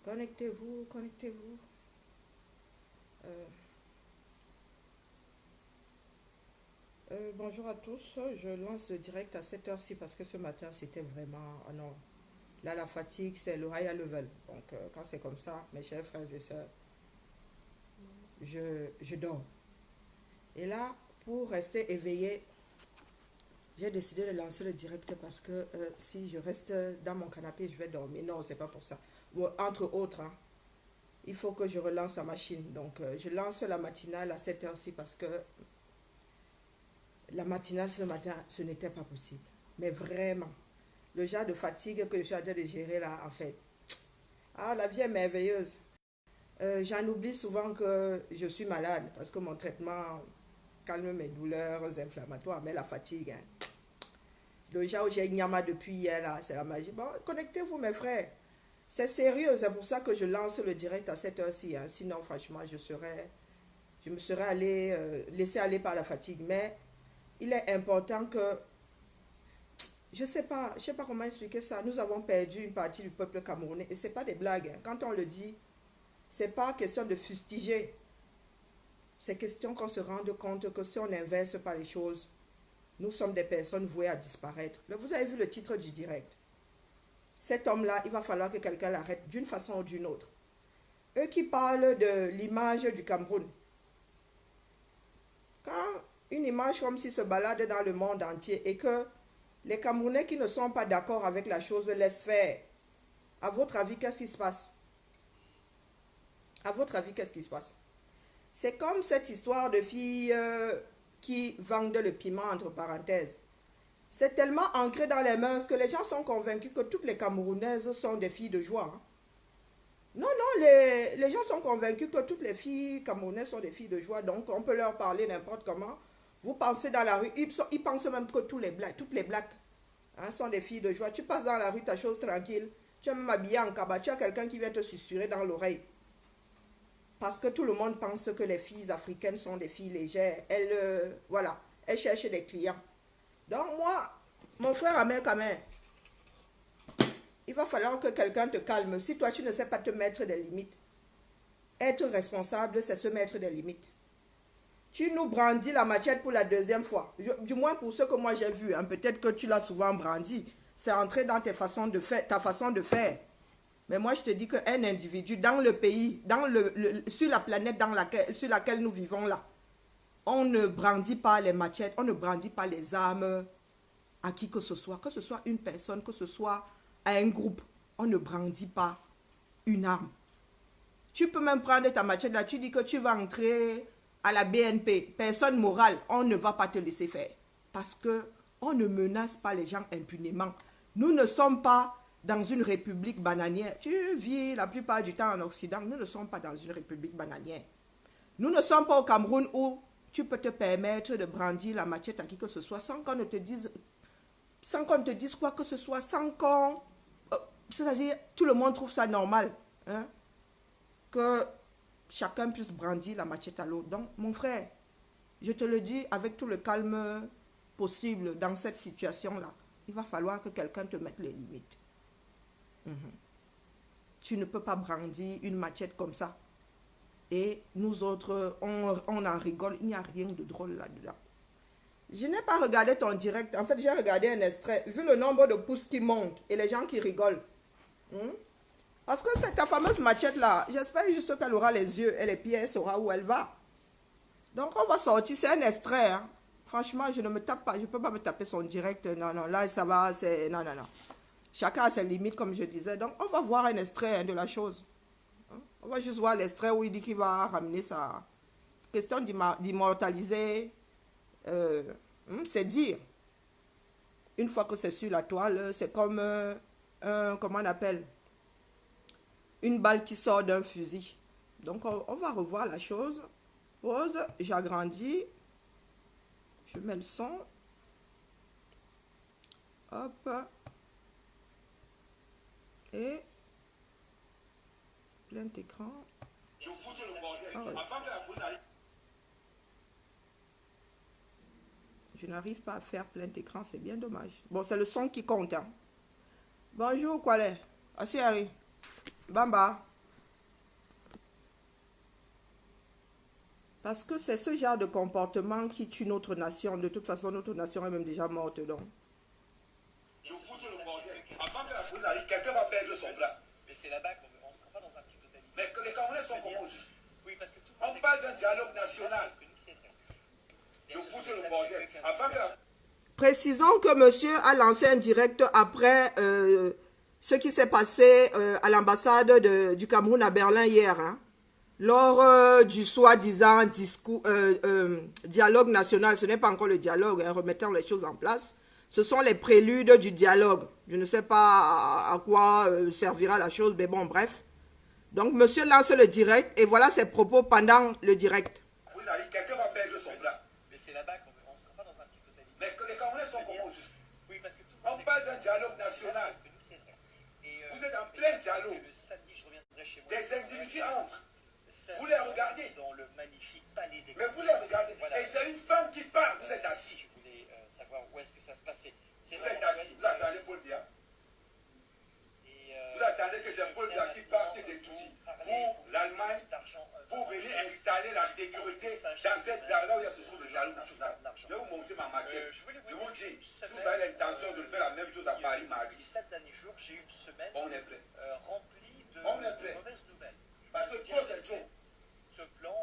Connectez-vous, connectez-vous. Euh, Bonjour à tous. Je lance le direct à cette heure-ci parce que ce matin, c'était vraiment... Ah non, là, la fatigue, c'est le high level. Donc, quand c'est comme ça, mes chers frères et sœurs, je dors. Et là, pour rester éveillé, j'ai décidé de lancer le direct parce que si je reste dans mon canapé, je vais dormir. Non, c'est pas pour ça. Bon, entre autres, hein, il faut que je relance la machine. Donc, je lance la matinale à cette heure-ci parce que la matinale ce matin, ce n'était pas possible. Mais vraiment, le genre de fatigue que je suis en train de gérer là, en fait. Ah, la vie est merveilleuse. J'en oublie souvent que je suis malade parce que mon traitement calme mes douleurs inflammatoires, mais la fatigue, hein. Le genre où j'ai Nyama depuis hier là, c'est la magie. Bon, connectez-vous mes frères. C'est sérieux, c'est pour ça que je lance le direct à cette heure-ci, hein. Sinon, franchement, je me serais allé, laissé aller par la fatigue. Mais il est important que je sais pas comment expliquer ça. Nous avons perdu une partie du peuple camerounais et c'est pas des blagues, hein. Quand on le dit, c'est pas question de fustiger. C'est question qu'on se rende compte que si on n'inverse pas les choses, nous sommes des personnes vouées à disparaître. Là, vous avez vu le titre du direct. Cet homme-là, il va falloir que quelqu'un l'arrête d'une façon ou d'une autre. Eux qui parlent de l'image du Cameroun, quand une image comme si se balade dans le monde entier et que les Camerounais qui ne sont pas d'accord avec la chose laissent faire, à votre avis, qu'est-ce qui se passe? À votre avis, qu'est-ce qui se passe? C'est comme cette histoire de filles qui vendent le piment, entre parenthèses. C'est tellement ancré dans les mœurs que les gens sont convaincus que toutes les Camerounaises sont des filles de joie, hein. Non, non, les gens sont convaincus que toutes les filles camerounaises sont des filles de joie, donc on peut leur parler n'importe comment. Vous pensez dans la rue, ils pensent même que toutes les blacks, hein, sont des filles de joie. Tu passes dans la rue, ta chose tranquille, tu es même habillé en cabas, tu as quelqu'un qui vient te susurrer dans l'oreille. Parce que tout le monde pense que les filles africaines sont des filles légères. Elles, voilà, elles cherchent des clients. Donc moi, mon frère Ahmed Kamer, il va falloir que quelqu'un te calme. Si toi, tu ne sais pas te mettre des limites, être responsable, c'est se mettre des limites. Tu nous brandis la machette pour la deuxième fois. Du moins pour ce que moi j'ai vu, hein. Peut-être que tu l'as souvent brandi. C'est entré dans tes façons de faire, ta façon de faire. Mais moi, je te dis qu'un individu dans le pays, sur la planète sur laquelle nous vivons là, on ne brandit pas les machettes, on ne brandit pas les armes à qui que ce soit une personne, que ce soit à un groupe. On ne brandit pas une arme. Tu peux même prendre ta machette là, tu dis que tu vas entrer à la BNP, personne morale, on ne va pas te laisser faire. Parce que on ne menace pas les gens impunément. Nous ne sommes pas dans une république bananière. Tu vis la plupart du temps en Occident, nous ne sommes pas dans une république bananière. Nous ne sommes pas au Cameroun où tu peux te permettre de brandir la machette à qui que ce soit sans qu'on ne te dise, sans qu'on te dise quoi que ce soit, sans qu'on... c'est-à-dire, tout le monde trouve ça normal, hein, que chacun puisse brandir la machette à l'autre. Donc, mon frère, je te le dis avec tout le calme possible dans cette situation-là, il va falloir que quelqu'un te mette les limites. Tu ne peux pas brandir une machette comme ça. Et nous autres, on en rigole. Il n'y a rien de drôle là-dedans. Je n'ai pas regardé ton direct. En fait, j'ai regardé un extrait. Vu le nombre de pouces qui montent et les gens qui rigolent. Parce que c'est ta fameuse machette là. J'espère juste qu'elle aura les yeux et les pieds. Elle saura où elle va. Donc, on va sortir. C'est un extrait, hein. Franchement, je ne me tape pas. Je ne peux pas me taper son direct. Non, non. Là, ça va. Non, non, non. Chacun a ses limites, comme je disais. Donc, on va voir un extrait, hein, de la chose. On va juste voir l'extrait où il dit qu'il va ramener sa question d'immortaliser. C'est dire. Une fois que c'est sur la toile, c'est comme comment on appelle, une balle qui sort d'un fusil. Donc, on va revoir la chose. Pause, j'agrandis. Je mets le son. Hop. Et plein écran. Ah ouais. Je n'arrive pas à faire plein écran, c'est bien dommage. Bon, c'est le son qui compte, hein. Bonjour, Kwale. Asiari. Bamba. Parce que c'est ce genre de comportement qui tue notre nation. De toute façon, notre nation est même déjà morte. Donc. Nous foutre le bordel. Avant que la police arrive, quelqu'un va perdre son bras. Mais c'est là-bas qu'on ne sera pas dans un petit totalité. Mais que les Camerounais sont comment juste? Oui, parce que tout On parle d'un dialogue national. Nous foutre le bordel. Avant que la... Précisons que monsieur a lancé un direct après ce qui s'est passé à l'ambassade du Cameroun à Berlin hier. Hein, lors du soi-disant dialogue national. Ce n'est pas encore le dialogue, hein, remettons les choses en place. Ce sont les préludes du dialogue. Je ne sais pas à quoi servira la chose, mais bon, bref. Donc, monsieur lance le direct et voilà ses propos pendant le direct. Vous arrivez, quelqu'un va perdre son bras. Mais c'est là-bas qu'on ne sera pas dans un petit totalité. Mais que les Camerounais sont comment juste? Oui, parce que tout On parle d'un dialogue national. Vous êtes en plein dialogue. Le samedi, je reviendrai chez moi. Des individus entrent. Vous les regardez. Dans le magnifique palais des... Mais vous les regardez. Voilà. Et c'est une femme qui parle. Vous êtes assis. Je voulais savoir où est-ce que ça se passait. Vous êtes assis. Vous attendez Paul Biya. Vous attendez que c'est Paul Biya qui parte des outils pour l'Allemagne, pour venir installer la sécurité dans cette là où il y a ce jour de dialogue national. Je vais vous montrer ma matière. Je vous dis, si vous avez l'intention de faire la même chose à Paris mardi, ces 7 derniers jours, j'ai eu une semaine on est prêt. remplie de On est prêt. mauvaises nouvelles. Parce que trop c'est trop. Ce plan,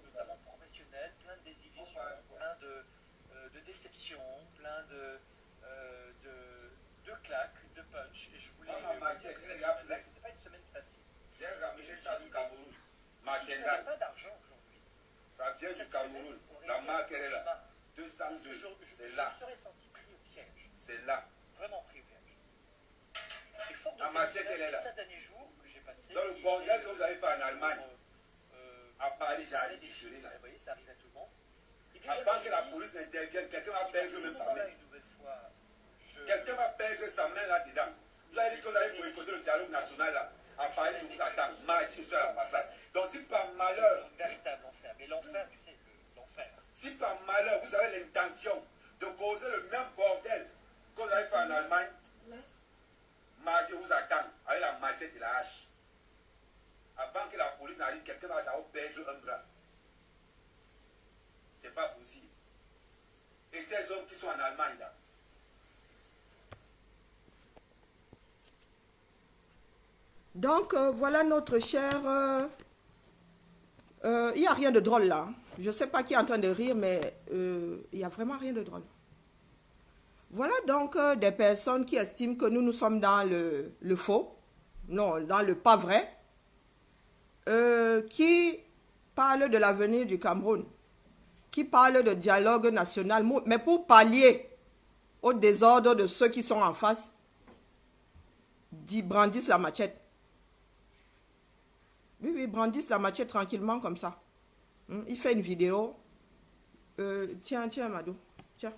notamment professionnel, plein de désillusions, plein de déceptions, plein de claques, de punch. Et je voulais. C'était pas une semaine facile. J'ai ramené ça du Cameroun. Il n'y Marquendal. a pas d'argent aujourd'hui. Ça vient du Cameroun. La marque elle est là. 202. C'est là. Je me serais senti pris au piège. C'est là. Vraiment pris au piège. Et fort de La matière elle est là. ces derniers jours que j'ai passé. Dans le bordel que vous avez fait en Allemagne, à Paris, j'ai allé dictionner là. Vous voyez, ça arrive à tout le monde. Avant que la police n'intervienne, quelqu'un va perdre même sa main. Une nouvelle fois, Quelqu'un va perdre sa main là-dedans. Vous avez dit que vous allez boycotter le dialogue national là. À Paris, je vous attends. Mardi, je suis à l'ambassade. Donc si par malheur, un véritable enfer. Mais l'enfer, tu sais, l'enfer. si par malheur vous avez l'intention de causer le même bordel que vous avez fait en Allemagne, mardi, je vous attends avec la machette et la hache. Avant que la police n'arrive, quelqu'un va d'abord perdre un bras. C'est pas possible. Et ces hommes qui sont en Allemagne là, Donc, voilà notre cher... il n'y a rien de drôle là. Je ne sais pas qui est en train de rire, mais il n'y a vraiment rien de drôle. Voilà donc des personnes qui estiment que nous sommes dans le faux, non, dans le pas vrai, qui parlent de l'avenir du Cameroun, qui parlent de dialogue national, mais pour pallier au désordre de ceux qui sont en face, brandissent la machette. Oui, brandissent la machette tranquillement comme ça. Il fait une vidéo. Tiens, Mado. Tiens.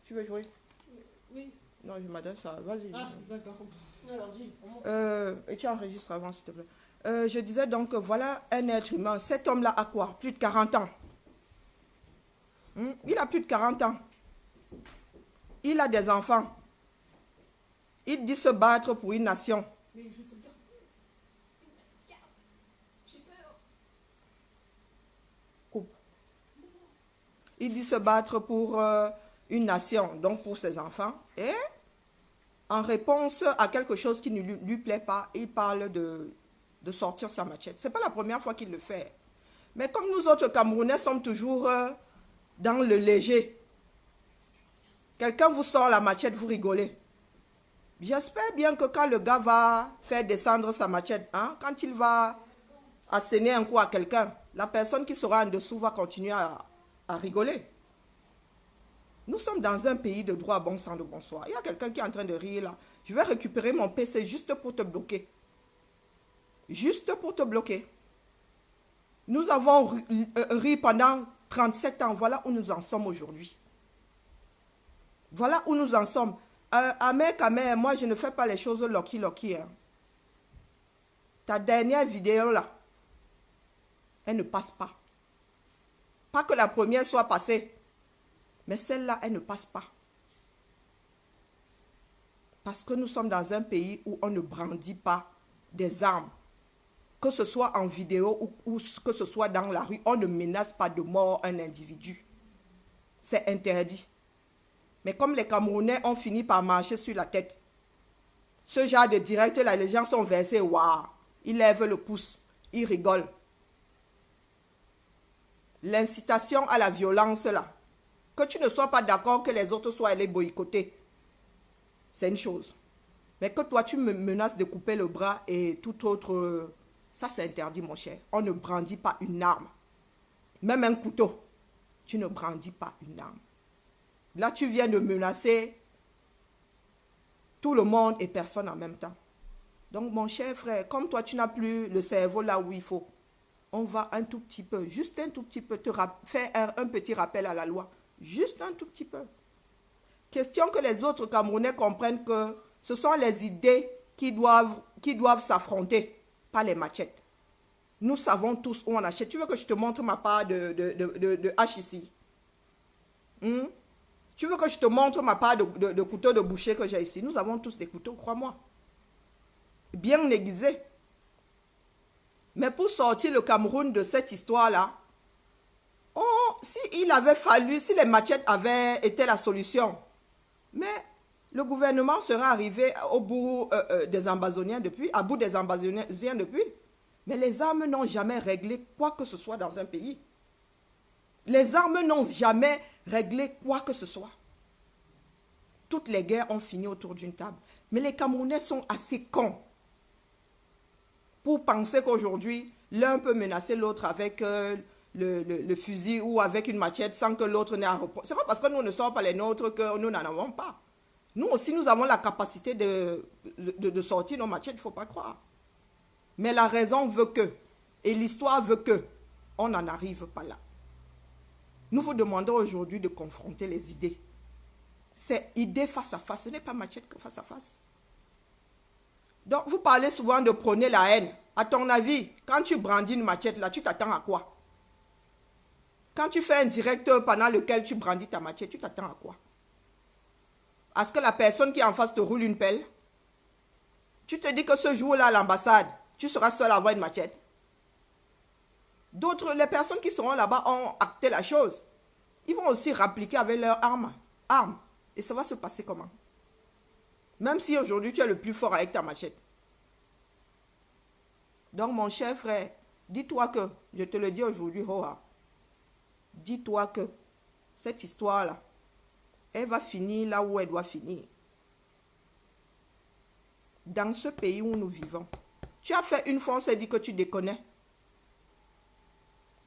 Tu veux jouer? Oui. Non, je m'adresse ça. Vas-y. Ah, d'accord. Alors, dis. Et tu enregistres avant, s'il te plaît. Je disais donc, voilà un être humain. Cet homme-là a quoi? Plus de 40 ans. Il a plus de 40 ans. Il a des enfants. Il dit se battre pour une nation. Mais je te dis. Coupe. Il dit se battre pour une nation, donc pour ses enfants. Et en réponse à quelque chose qui ne lui plaît pas, il parle de sortir sa machette. Ce n'est pas la première fois qu'il le fait. Mais comme nous autres Camerounais sommes toujours dans le léger, quelqu'un vous sort la machette, vous rigolez. J'espère bien que quand le gars va faire descendre sa machette, hein, quand il va asséner un coup à quelqu'un, la personne qui sera en dessous va continuer à rigoler. Nous sommes dans un pays de droit, bon sang de bonsoir. Il y a quelqu'un qui est en train de rire là. Je vais récupérer mon PC juste pour te bloquer. Juste pour te bloquer. Nous avons ri pendant 37 ans. Voilà où nous en sommes aujourd'hui. Voilà où nous en sommes. Amer, moi je ne fais pas les choses locky. Hein. Ta dernière vidéo là, elle ne passe pas. Pas que la première soit passée. Mais celle-là, elle ne passe pas. Parce que nous sommes dans un pays où on ne brandit pas des armes. que ce soit en vidéo ou que ce soit dans la rue, on ne menace pas de mort un individu. C'est interdit. Mais comme les Camerounais ont fini par marcher sur la tête, ce genre de direct, là, les gens sont versés, waouh, ils lèvent le pouce, ils rigolent. L'incitation à la violence, là, que tu ne sois pas d'accord que les autres soient allés boycotter, c'est une chose. Mais que toi, tu me menaces de couper le bras et tout autre, ça c'est interdit, mon cher. On ne brandit pas une arme. Même un couteau, tu ne brandis pas une arme. Là, tu viens de menacer tout le monde et personne en même temps. Donc, mon cher frère, comme toi, tu n'as plus le cerveau là où il faut, on va un tout petit peu, juste un tout petit peu, te faire un petit rappel à la loi. Juste un tout petit peu. Question que les autres Camerounais comprennent que ce sont les idées qui doivent s'affronter, pas les machettes. Nous savons tous où on achète. Tu veux que je te montre ma part de hache ici? Tu veux que je te montre ma part de couteau de boucher que j'ai ici? Nous avons tous des couteaux, crois-moi. Bien aiguisés. Mais pour sortir le Cameroun de cette histoire-là, si les machettes avaient été la solution, mais le gouvernement serait arrivé au bout des Ambazoniens depuis, à bout des Ambazoniens depuis. Mais les armes n'ont jamais réglé quoi que ce soit dans un pays. Les armes n'ont jamais réglé quoi que ce soit. Toutes les guerres ont fini autour d'une table. Mais les Camerounais sont assez cons pour penser qu'aujourd'hui, l'un peut menacer l'autre avec le fusil ou avec une machette sans que l'autre n'ait à répondre. C'est pas parce que nous ne sommes pas les nôtres que nous n'en avons pas. Nous aussi, nous avons la capacité de sortir nos machettes, il ne faut pas croire. Mais la raison veut que, et l'histoire veut que, on n'en arrive pas là. Nous vous demandons aujourd'hui de confronter les idées. C'est idée face à face, ce n'est pas machette que face à face. Donc, vous parlez souvent de prôner la haine. À ton avis, quand tu brandis une machette là, tu t'attends à quoi? Quand tu fais un direct pendant lequel tu brandis ta machette, tu t'attends à quoi? À ce que la personne qui est en face te roule une pelle? Tu te dis que ce jour-là, à l'ambassade, tu seras seul à avoir une machette. D'autres, les personnes qui seront là-bas ont acté la chose. Ils vont aussi répliquer avec leurs armes. Et ça va se passer comment? Même si aujourd'hui tu es le plus fort avec ta machette. Donc mon cher frère, dis-toi que, je te le dis aujourd'hui, Hoa, dis-toi que cette histoire-là, elle va finir là où elle doit finir. Dans ce pays où nous vivons. Tu as fait une fois, on s'est dit que tu déconnais.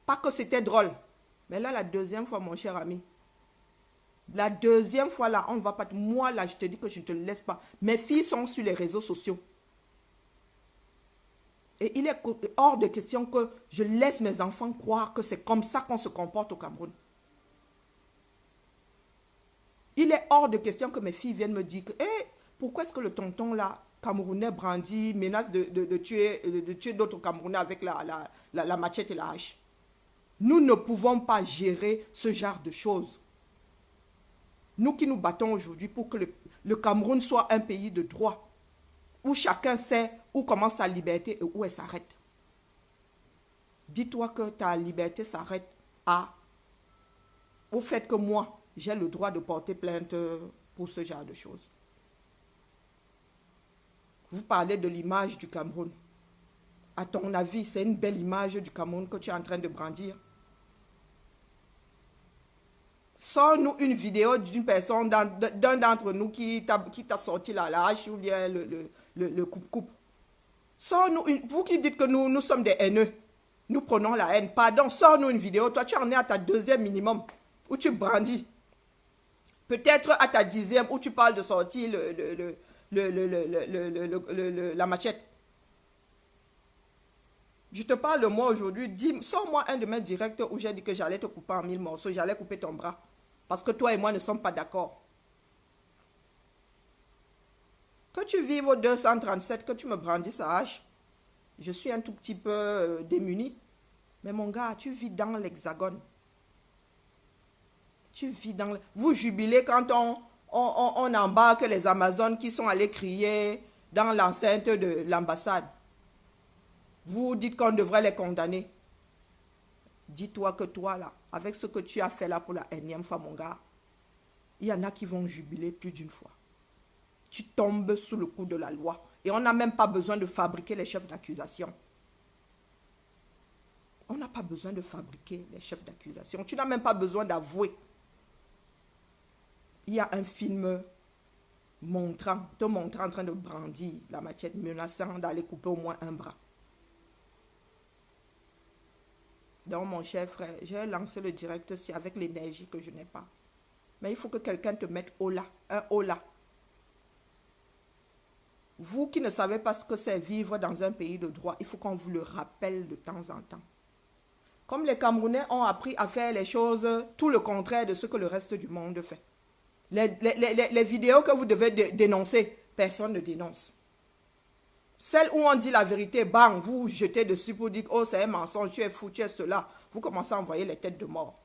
Pas que c'était drôle. Mais là, la deuxième fois, mon cher ami, la deuxième fois là, on ne va pas... Moi là, je te dis que je ne te laisse pas. Mes filles sont sur les réseaux sociaux. Et il est hors de question que je laisse mes enfants croire que c'est comme ça qu'on se comporte au Cameroun. Il est hors de question que mes filles viennent me dire que pourquoi est-ce que le tonton là, Camerounais brandit, menace de tuer d'autres Camerounais avec la machette et la hache. Nous ne pouvons pas gérer ce genre de choses. Nous qui nous battons aujourd'hui pour que le Cameroun soit un pays de droit, où chacun sait où commence sa liberté et où elle s'arrête. Dis-toi que ta liberté s'arrête au fait que moi, j'ai le droit de porter plainte pour ce genre de choses. Vous parlez de l'image du Cameroun. À ton avis, c'est une belle image du Cameroun que tu es en train de brandir? Sors-nous une vidéo d'une personne, d'un d'entre nous qui t'a sorti la hache ou bien le coupe-coupe. Sors-nous vous qui dites que nous sommes des haineux, nous prenons la haine. Pardon, sors-nous une vidéo. Toi, tu en es à ta deuxième minimum où tu brandis. Peut-être à ta dixième où tu parles de sortir la machette. Je te parle de moi aujourd'hui. Sors-moi un de mes directs où j'ai dit que j'allais te couper en 1000 morceaux. J'allais couper ton bras. Parce que toi et moi ne sommes pas d'accord. Que tu vives au 237, que tu me brandisses à hache, je suis un tout petit peu démuni. Mais mon gars, tu vis dans l'hexagone. Tu vis dans... Vous jubilez quand on embarque les Amazones qui sont allés crier dans l'enceinte de l'ambassade. Vous dites qu'on devrait les condamner. Dis-toi que toi, là, avec ce que tu as fait là pour la énième fois, mon gars, il y en a qui vont jubiler plus d'une fois. Tu tombes sous le coup de la loi. Et on n'a même pas besoin de fabriquer les chefs d'accusation. On n'a pas besoin de fabriquer les chefs d'accusation. Tu n'as même pas besoin d'avouer. Il y a un film te montrant en train de brandir la machette, menaçant d'aller couper au moins un bras. Donc, mon cher frère, j'ai lancé le direct aussi avec l'énergie que je n'ai pas. Mais il faut que quelqu'un te mette haut là, un haut là. Vous qui ne savez pas ce que c'est vivre dans un pays de droit, il faut qu'on vous le rappelle de temps en temps. Comme les Camerounais ont appris à faire les choses, tout le contraire de ce que le reste du monde fait. Les vidéos que vous devez dénoncer, personne ne dénonce. Celles où on dit la vérité, bang, vous vous jetez dessus pour dire, oh c'est un mensonge, tu es fou, tu es cela. Vous commencez à envoyer les têtes de mort.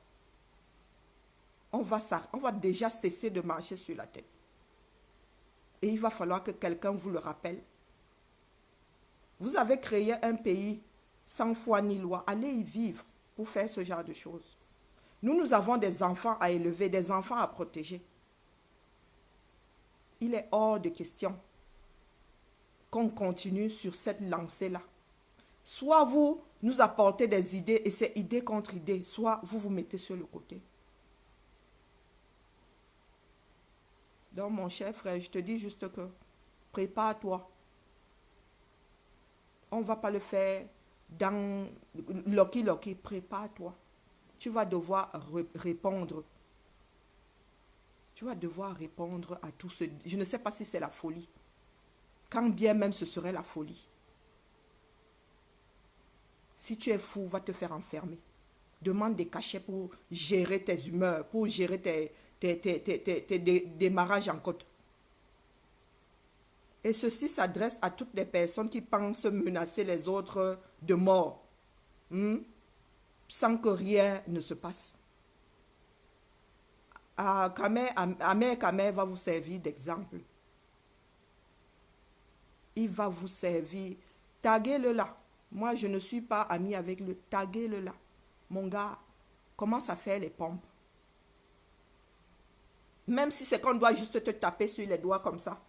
On va déjà cesser de marcher sur la tête. Et il va falloir que quelqu'un vous le rappelle. Vous avez créé un pays sans foi ni loi. Allez y vivre pour faire ce genre de choses. Nous avons des enfants à élever, des enfants à protéger. Il est hors de question qu'on continue sur cette lancée-là. Soit vous nous apportez des idées et c'est idée contre idée, soit vous vous mettez sur le côté. Donc mon cher frère, je te dis juste que prépare-toi. On ne va pas le faire dans Loki, prépare-toi. Tu vas devoir répondre. Tu vas devoir répondre à tout ce... Je ne sais pas si c'est la folie. Quand bien même ce serait la folie. Si tu es fou, va te faire enfermer. Demande des cachets pour gérer tes humeurs, pour gérer tes démarrages en côte. Et ceci s'adresse à toutes les personnes qui pensent menacer les autres de mort, sans que rien ne se passe. Ahmed Kamer va vous servir d'exemple. Il va vous servir. Taguez-le là. Moi, je ne suis pas ami avec le. Taguez-le là. Mon gars, commence à faire les pompes. Même si c'est qu'on doit juste te taper sur les doigts comme ça.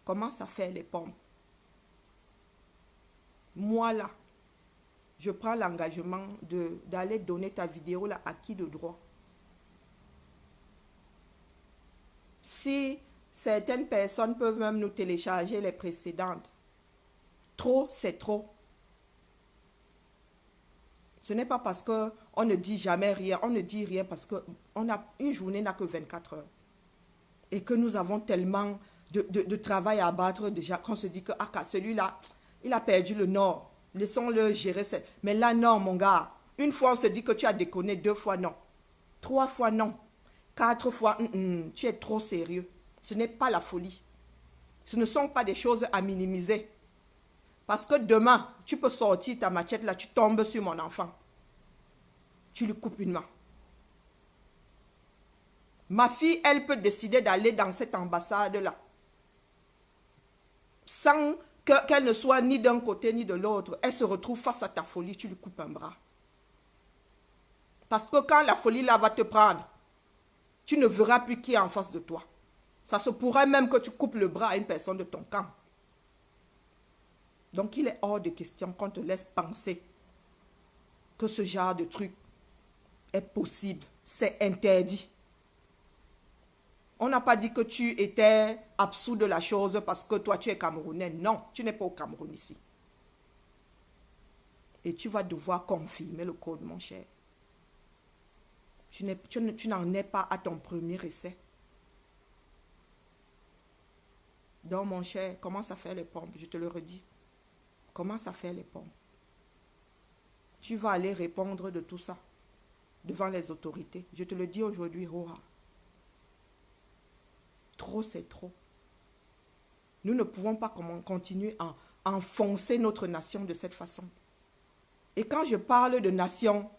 Commence à faire les pompes. Moi là, je prends l'engagement d'aller donner ta vidéo là à qui de droit. Si certaines personnes peuvent même nous télécharger les précédentes, trop c'est trop. Ce n'est pas parce qu'on ne dit jamais rien, on ne dit rien parce qu'une journée n'a que 24 heures. Et que nous avons tellement de travail à abattre déjà qu'on se dit que celui-là, il a perdu le nord. Laissons-le gérer. Mais là, non, mon gars. Une fois, on se dit que tu as déconné, 2 fois, non. 3 fois, non. 4 fois, tu es trop sérieux. Ce n'est pas la folie. Ce ne sont pas des choses à minimiser. Parce que demain, tu peux sortir ta machette là, tu tombes sur mon enfant. Tu lui coupes une main. Ma fille, elle peut décider d'aller dans cette ambassade-là. Sans qu'elle ne soit ni d'un côté ni de l'autre. Elle se retrouve face à ta folie, tu lui coupes un bras. Parce que quand la folie là va te prendre, tu ne verras plus qui est en face de toi. Ça se pourrait même que tu coupes le bras à une personne de ton camp. Donc il est hors de question qu'on te laisse penser que ce genre de truc est possible. C'est interdit. On n'a pas dit que tu étais absous de la chose parce que toi tu es Camerounais. Non, tu n'es pas au Cameroun ici. Et tu vas devoir confirmer le code, mon cher. Tu n'en es pas à ton premier essai. Donc, mon cher, commence à faire les pompes, je te le redis. Commence à faire les pompes. Tu vas aller répondre de tout ça devant les autorités. Je te le dis aujourd'hui, Roha. Trop, c'est trop. Nous ne pouvons pas continuer à enfoncer notre nation de cette façon. Et quand je parle de nation,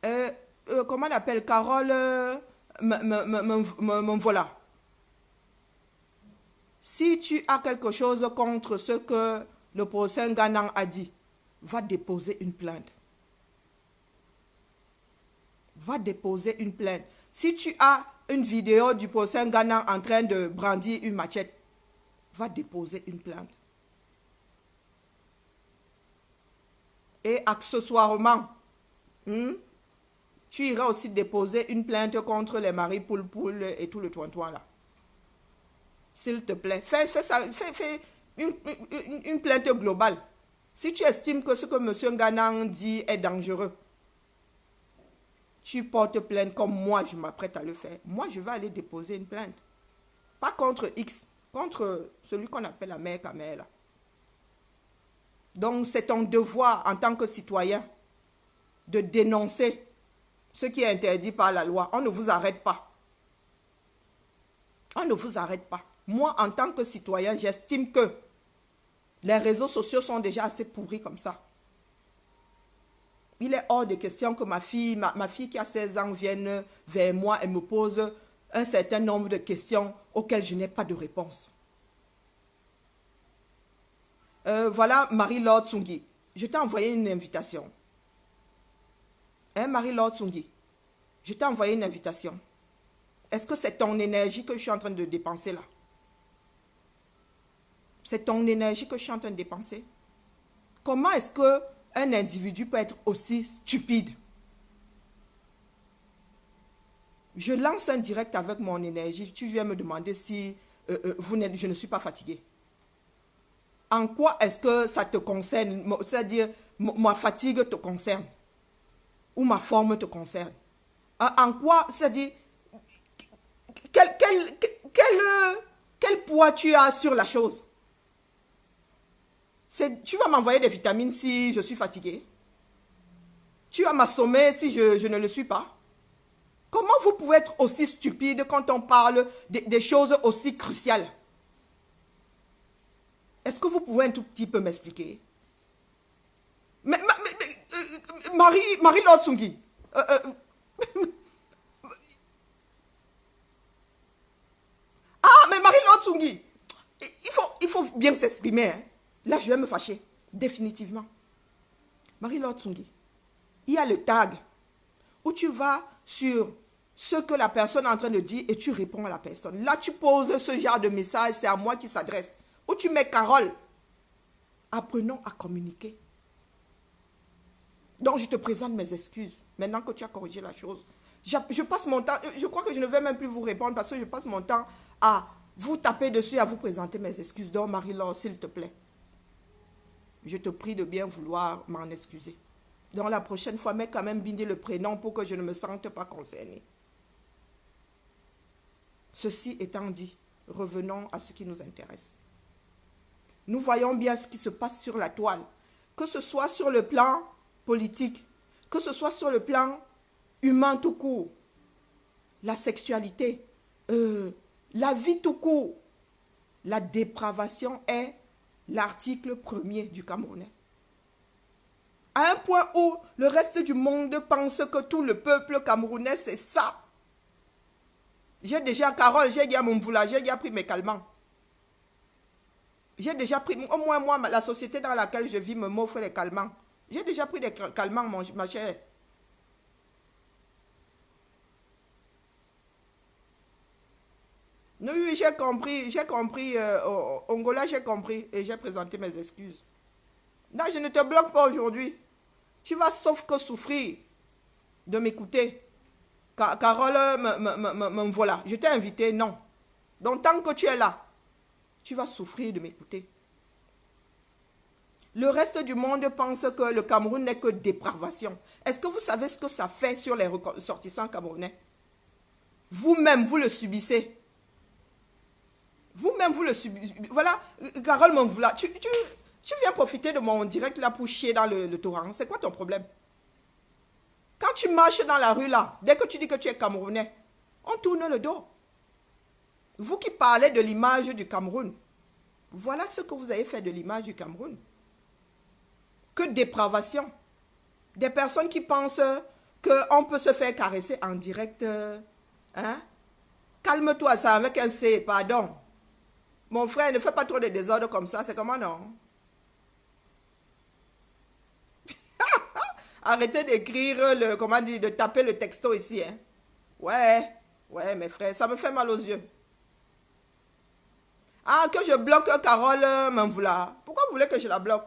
comment on appelle Carole voilà. Si tu as quelque chose contre ce que le procès Nganang a dit, va déposer une plainte. Va déposer une plainte. Si tu as une vidéo du procès Nganang en train de brandir une machette, va déposer une plainte. Et accessoirement, tu iras aussi déposer une plainte contre les maris poule et tout le toin là. S'il te plaît, fais une plainte globale. Si tu estimes que ce que M. Nganang dit est dangereux, tu portes plainte comme moi je m'apprête à le faire. Moi je vais aller déposer une plainte. Pas contre X, contre celui qu'on appelle la mère Kamel là. Donc c'est ton devoir en tant que citoyen de dénoncer ce qui est interdit par la loi. On ne vous arrête pas. On ne vous arrête pas. Moi, en tant que citoyen, j'estime que les réseaux sociaux sont déjà assez pourris comme ça. Il est hors de question que ma fille qui a 16 ans vienne vers moi et me pose un certain nombre de questions auxquelles je n'ai pas de réponse. Voilà Marie-Laure Tsungi. Je t'ai envoyé une invitation. Hein, Marie-Laure Tsungi? Je t'ai envoyé une invitation. Est-ce que c'est ton énergie que je suis en train de dépenser là? C'est ton énergie que je suis en train de dépenser? Comment est-ce qu'un individu peut être aussi stupide? Je lance un direct avec mon énergie. Tu viens me demander si je ne suis pas fatiguée. En quoi est-ce que ça te concerne? C'est-à-dire, ma fatigue te concerne? Ou ma forme te concerne? En quoi, c'est-à-dire, quel poids tu as sur la chose? Tu vas m'envoyer des vitamines si je suis fatiguée? Tu vas m'assommer si je ne le suis pas? Comment vous pouvez être aussi stupide quand on parle des choses aussi cruciales? Est-ce que vous pouvez un tout petit peu m'expliquer? Marie-Laure Tsungi. Mais Marie-Laure Tsungi, il faut bien s'exprimer. Hein. Là, je vais me fâcher. Définitivement. Marie-Laure Tsungi, il y a le tag où tu vas sur ce que la personne est en train de dire et tu réponds à la personne. Là, tu poses ce genre de message, c'est à moi qui s'adresse. Où tu mets Carole. Apprenons à communiquer. Donc, je te présente mes excuses. Maintenant que tu as corrigé la chose. Je passe mon temps, je crois que je ne vais même plus vous répondre parce que je passe mon temps à vous taper dessus, à vous présenter mes excuses. Donc, Marie-Laure, s'il te plaît, je te prie de bien vouloir m'en excuser. Donc, la prochaine fois, mets quand même bien le prénom pour que je ne me sente pas concernée. Ceci étant dit, revenons à ce qui nous intéresse. Nous voyons bien ce qui se passe sur la toile, que ce soit sur le plan politique, que ce soit sur le plan humain tout court, la sexualité, la vie tout court. La dépravation est l'article premier du Camerounais. À un point où le reste du monde pense que tout le peuple camerounais, c'est ça. J'ai déjà, Carole, j'ai dit à mon boula, j'ai déjà pris mes calmants. J'ai déjà pris, au moins moi, la société dans laquelle je vis m'offre les calmants. J'ai déjà pris des calmants, ma chère. Oui, j'ai compris, Angola, j'ai compris et j'ai présenté mes excuses. Non, je ne te bloque pas aujourd'hui. Tu vas sauf que souffrir de m'écouter. Carole, voilà, je t'ai invité, non. Donc, tant que tu es là, tu vas souffrir de m'écouter. Le reste du monde pense que le Cameroun n'est que dépravation. Est-ce que vous savez ce que ça fait sur les ressortissants camerounais? Vous-même, vous le subissez. Vous-même, vous le subissez. Voilà, Carole Monvoula, tu viens profiter de mon direct là pour chier dans le torrent. C'est quoi ton problème? Quand tu marches dans la rue là, dès que tu dis que tu es Camerounais, on tourne le dos. Vous qui parlez de l'image du Cameroun, voilà ce que vous avez fait de l'image du Cameroun. Que dépravation. Des personnes qui pensent qu'on peut se faire caresser en direct. Hein? Calme-toi, ça avec un C, pardon. Mon frère, ne fais pas trop de désordre comme ça, c'est comment non? Arrêtez d'écrire, comment dire, de taper le texto ici. Hein. Ouais, mes frères, ça me fait mal aux yeux. Ah, que je bloque Carole Mamvoula. Pourquoi vous voulez que je la bloque?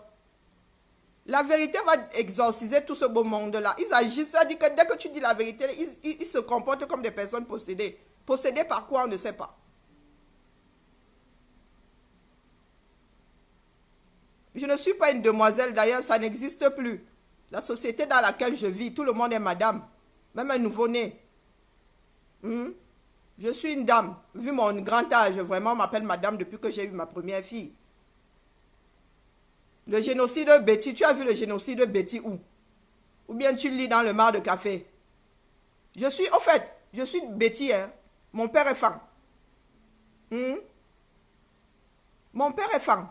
La vérité va exorciser tout ce beau monde-là. Ils agissent, ça dit que dès que tu dis la vérité, ils se comportent comme des personnes possédées. Possédées par quoi, on ne sait pas. Je ne suis pas une demoiselle, d'ailleurs, ça n'existe plus. La société dans laquelle je vis, tout le monde est madame. Même un nouveau-né. Je suis une dame. Vu mon grand âge, vraiment, on m'appelle madame depuis que j'ai eu ma première fille. Le génocide de Betty, tu as vu le génocide de Betty où? Ou bien tu lis dans le mar de café? Je suis Betty, hein. Mon père est fan. Mon père est fan.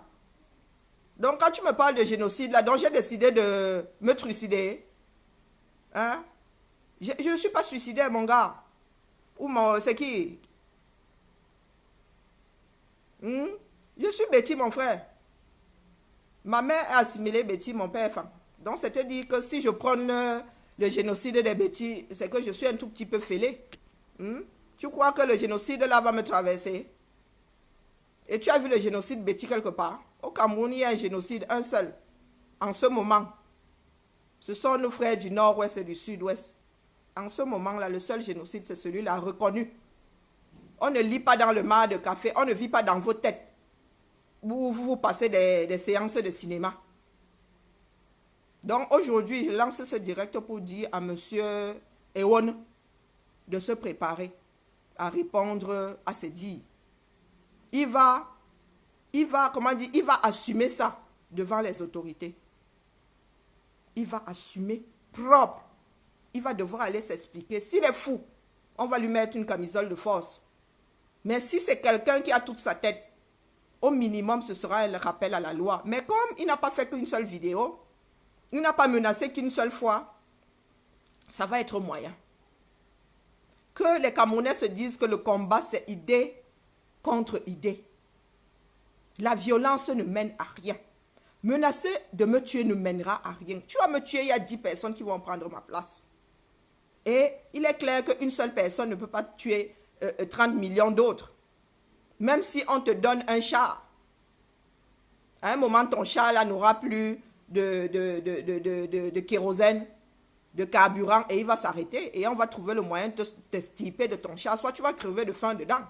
Donc quand tu me parles de génocide, là, donc j'ai décidé de me trucider. Hein? Je ne suis pas suicidaire, mon gars. Ou c'est qui? Je suis Betty, mon frère. Ma mère a assimilé Betty, mon père est fan. Donc c'est-à-dire que si je prends le génocide de Betty, c'est que je suis un tout petit peu fêlé. Tu crois que le génocide là va me traverser? Et tu as vu le génocide Betty quelque part? Au Cameroun, il y a un génocide, un seul. En ce moment. Ce sont nos frères du nord-ouest et du sud-ouest. En ce moment-là, le seul génocide, c'est celui-là reconnu. On ne lit pas dans le mar de café, on ne vit pas dans vos têtes. Vous passez des séances de cinéma. Donc aujourd'hui, je lance ce direct pour dire à M. Ewon de se préparer à répondre à ses dires. Il va assumer ça devant les autorités. Il va assumer propre. Il va devoir aller s'expliquer. S'il est fou, on va lui mettre une camisole de force. Mais si c'est quelqu'un qui a toute sa tête, au minimum, ce sera un rappel à la loi. Mais comme il n'a pas fait qu'une seule vidéo, il n'a pas menacé qu'une seule fois, ça va être moyen. Que les Camerounais se disent que le combat, c'est idée contre idée. La violence ne mène à rien. Menacer de me tuer ne mènera à rien. Tu vas me tuer, il y a 10 personnes qui vont prendre ma place. Et il est clair qu'une seule personne ne peut pas tuer 30 millions d'autres. Même si on te donne un char. À un moment, ton char là n'aura plus de kérosène, de carburant, et il va s'arrêter. Et on va trouver le moyen de t'extirper de ton char. Soit tu vas crever de faim dedans,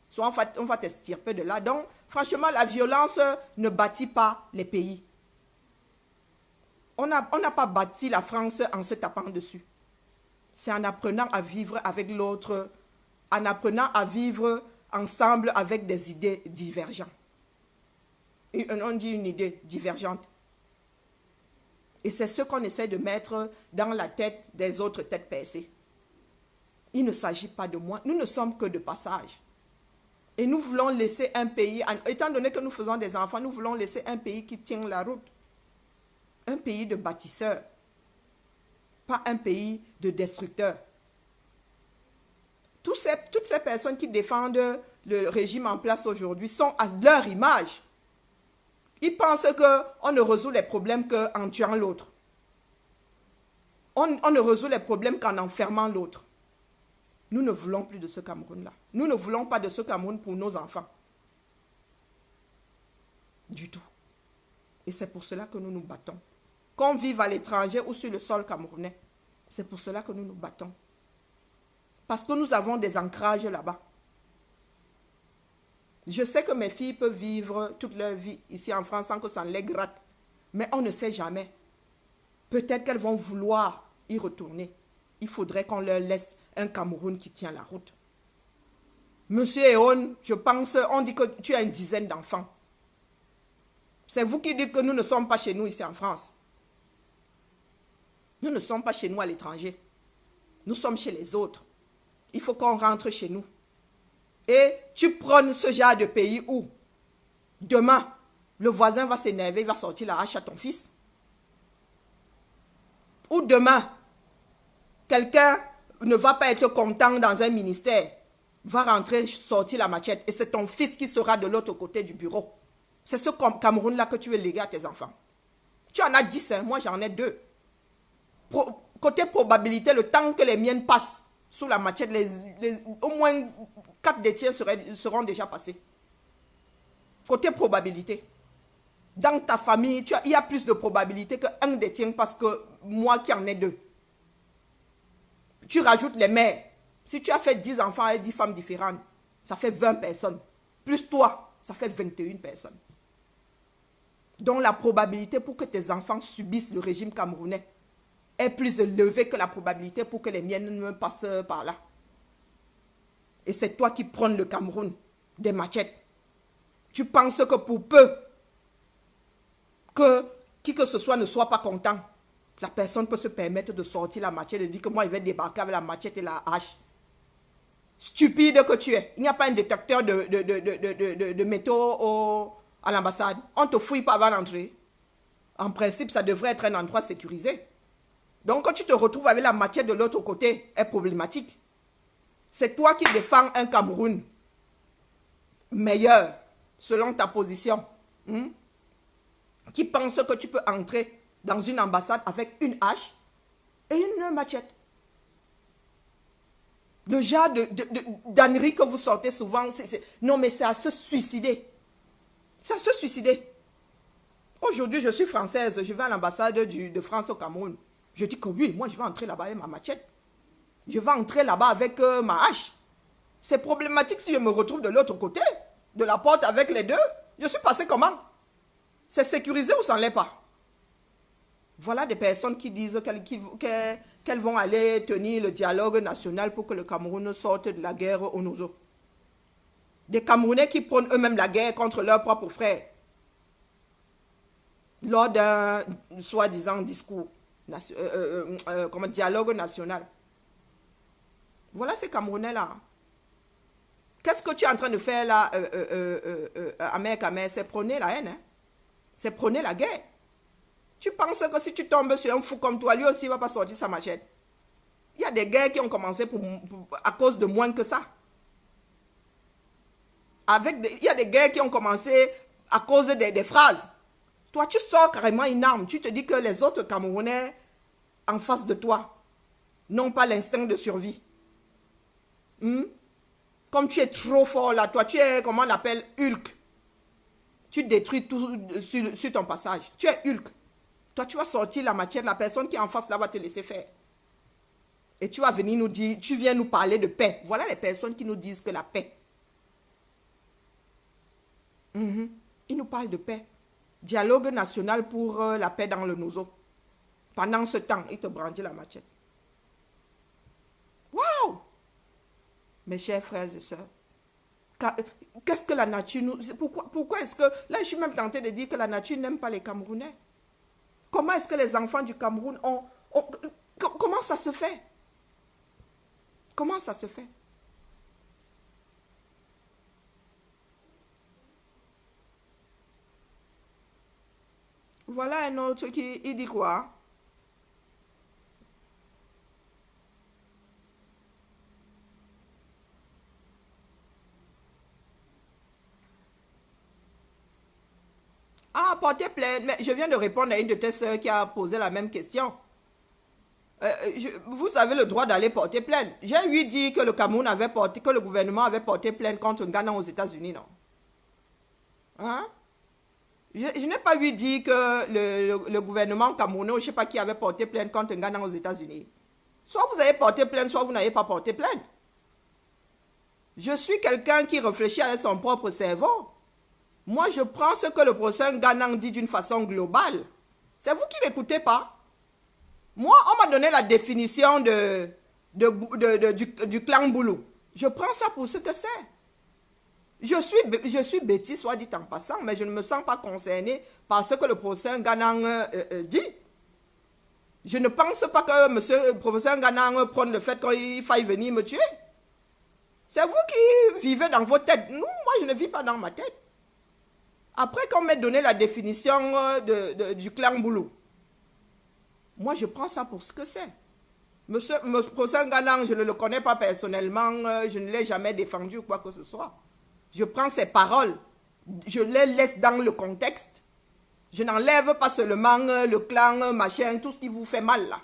soit on va t'extirper de là. Donc, franchement, la violence ne bâtit pas les pays. On n'a pas bâti la France en se tapant dessus. C'est en apprenant à vivre avec l'autre, en apprenant à vivre ensemble avec des idées divergentes. On dit une idée divergente. Et c'est ce qu'on essaie de mettre dans la tête des autres têtes percées. Il ne s'agit pas de moi. Nous ne sommes que de passage. Et nous voulons laisser un pays, étant donné que nous faisons des enfants, nous voulons laisser un pays qui tient la route. Un pays de bâtisseurs. Pas un pays de destructeurs. Toutes ces personnes qui défendent le régime en place aujourd'hui sont à leur image. Ils pensent qu'on ne résout les problèmes qu'en tuant l'autre. On ne résout les problèmes qu'en enfermant l'autre. Nous ne voulons plus de ce Cameroun-là. Nous ne voulons pas de ce Cameroun pour nos enfants. Du tout. Et c'est pour cela que nous nous battons. Qu'on vive à l'étranger ou sur le sol camerounais. C'est pour cela que nous nous battons. Parce que nous avons des ancrages là-bas. Je sais que mes filles peuvent vivre toute leur vie ici en France sans que ça ne les gratte. Mais on ne sait jamais. Peut-être qu'elles vont vouloir y retourner. Il faudrait qu'on leur laisse un Cameroun qui tient la route. Monsieur Eon, je pense, on dit que tu as une dizaine d'enfants. C'est vous qui dites que nous ne sommes pas chez nous ici en France. Nous ne sommes pas chez nous à l'étranger. Nous sommes chez les autres. Il faut qu'on rentre chez nous. Et tu prônes ce genre de pays où demain, le voisin va s'énerver, il va sortir la hache à ton fils. Ou demain, quelqu'un ne va pas être content dans un ministère, va rentrer, sortir la machette, et c'est ton fils qui sera de l'autre côté du bureau. C'est ce Cameroun-là que tu veux léguer à tes enfants. Tu en as 10, hein, moi j'en ai 2. côté probabilité, le temps que les miennes passent sous la machette, au moins 4 des tiens seront déjà passés. Côté probabilité. Dans ta famille, il y a plus de probabilité qu'un des tiens parce que moi qui en ai 2. Tu rajoutes les mères. Si tu as fait 10 enfants et 10 femmes différentes, ça fait 20 personnes. Plus toi, ça fait 21 personnes. Donc la probabilité pour que tes enfants subissent le régime camerounais est plus élevée que la probabilité pour que les miennes ne passent par là. Et c'est toi qui prends le Cameroun des machettes. Tu penses que pour peu que qui que ce soit ne soit pas content, la personne peut se permettre de sortir la machette et de dire que moi, je vais débarquer avec la machette et la hache. Stupide que tu es. Il n'y a pas un détecteur de métaux à l'ambassade. On ne te fouille pas avant d'entrer. En principe, ça devrait être un endroit sécurisé. Donc, quand tu te retrouves avec la machette de l'autre côté, est problématique. C'est toi qui défends un Cameroun meilleur, selon ta position. Qui pense que tu peux entrer dans une ambassade avec une hache et une machette. Le genre d'ânerie que vous sortez souvent, non mais c'est à se suicider. C'est à se suicider. Aujourd'hui, je suis française, je vais à l'ambassade de France au Cameroun. Je dis que oui, moi je vais entrer là-bas avec ma machette. Je vais entrer là-bas avec ma hache. C'est problématique si je me retrouve de l'autre côté, de la porte avec les deux. Je suis passé comment? C'est sécurisé ou ça ne l'est pas? Voilà des personnes qui disent qu'elles vont aller tenir le dialogue national pour que le Cameroun sorte de la guerre au Nozo. Des Camerounais qui prônent eux-mêmes la guerre contre leurs propres frères. Lors d'un soi-disant discours, comme dialogue national. Voilà ces Camerounais-là. Qu'est-ce que tu es en train de faire là, Amer, c'est prôner la haine, hein? C'est prôner la guerre. Tu penses que si tu tombes sur un fou comme toi, lui aussi ne va pas sortir sa machette. Il y a des guerres qui ont commencé à cause de moins que ça. Il y a des guerres qui ont commencé à cause des phrases. Toi, tu sors carrément une arme. Tu te dis que les autres Camerounais en face de toi n'ont pas l'instinct de survie. Comme tu es trop fort là, toi, tu es, comment on l'appelle, Hulk. Tu détruis tout sur ton passage. Tu es Hulk. Toi, tu vas sortir la matière, la personne qui est en face là va te laisser faire. Et tu vas venir nous dire, tu viens nous parler de paix. Voilà les personnes qui nous disent que la paix. Ils nous parlent de paix. Dialogue national pour la paix dans le Nozo. Pendant ce temps, ils te brandissent la machette. Waouh! Mes chers frères et sœurs, qu'est-ce que la nature nous... Pourquoi est-ce que... Là, je suis même tentée de dire que la nature n'aime pas les Camerounais. Comment est-ce que les enfants du Cameroun ont... Comment ça se fait? Comment ça se fait? Voilà un autre qui il dit quoi? Ah, porter plainte. Mais je viens de répondre à une de tes soeurs qui a posé la même question. Vous avez le droit d'aller porter plainte. J'ai lui dit que le Cameroun avait porté, que le gouvernement avait porté plainte contre Ghana aux États-Unis, non? Hein? Je n'ai pas lui dit que le gouvernement camerounais, je ne sais pas qui avait porté plainte contre Ghana aux États-Unis. Soit vous avez porté plainte, soit vous n'avez pas porté plainte. Je suis quelqu'un qui réfléchit avec son propre cerveau. Moi, je prends ce que le procès Ghana dit d'une façon globale. C'est vous qui n'écoutez pas. Moi, on m'a donné la définition du clan Boulou. Je prends ça pour ce que c'est. Je suis bêtise, soit dit en passant, mais je ne me sens pas concernée par ce que le professeur Ghana dit. Je ne pense pas que le professeur Ghana prenne le fait qu'il faille venir me tuer. C'est vous qui vivez dans vos têtes. Moi, je ne vis pas dans ma tête. Après qu'on m'ait donné la définition du clan Boulou, moi, je prends ça pour ce que c'est. Monsieur professeur Ghana, je ne le connais pas personnellement, je ne l'ai jamais défendu ou quoi que ce soit. Je prends ses paroles, je les laisse dans le contexte. Je n'enlève pas seulement le clan, machin, tout ce qui vous fait mal là.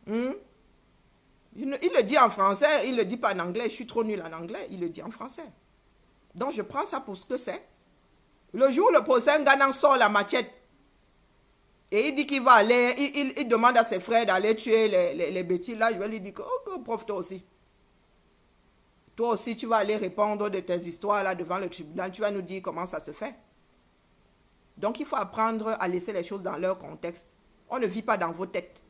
Il le dit en français, il ne le dit pas en anglais. Je suis trop nul en anglais, il le dit en français. Donc je prends ça pour ce que c'est. Le jour où le procès Nganang sort la machette, et il dit qu'il va aller, il demande à ses frères d'aller tuer les bêtises là, je vais lui dire que, oh, prof, toi aussi. Toi aussi, tu vas aller répondre de tes histoires là devant le tribunal, tu vas nous dire comment ça se fait. Donc il faut apprendre à laisser les choses dans leur contexte. On ne vit pas dans vos têtes.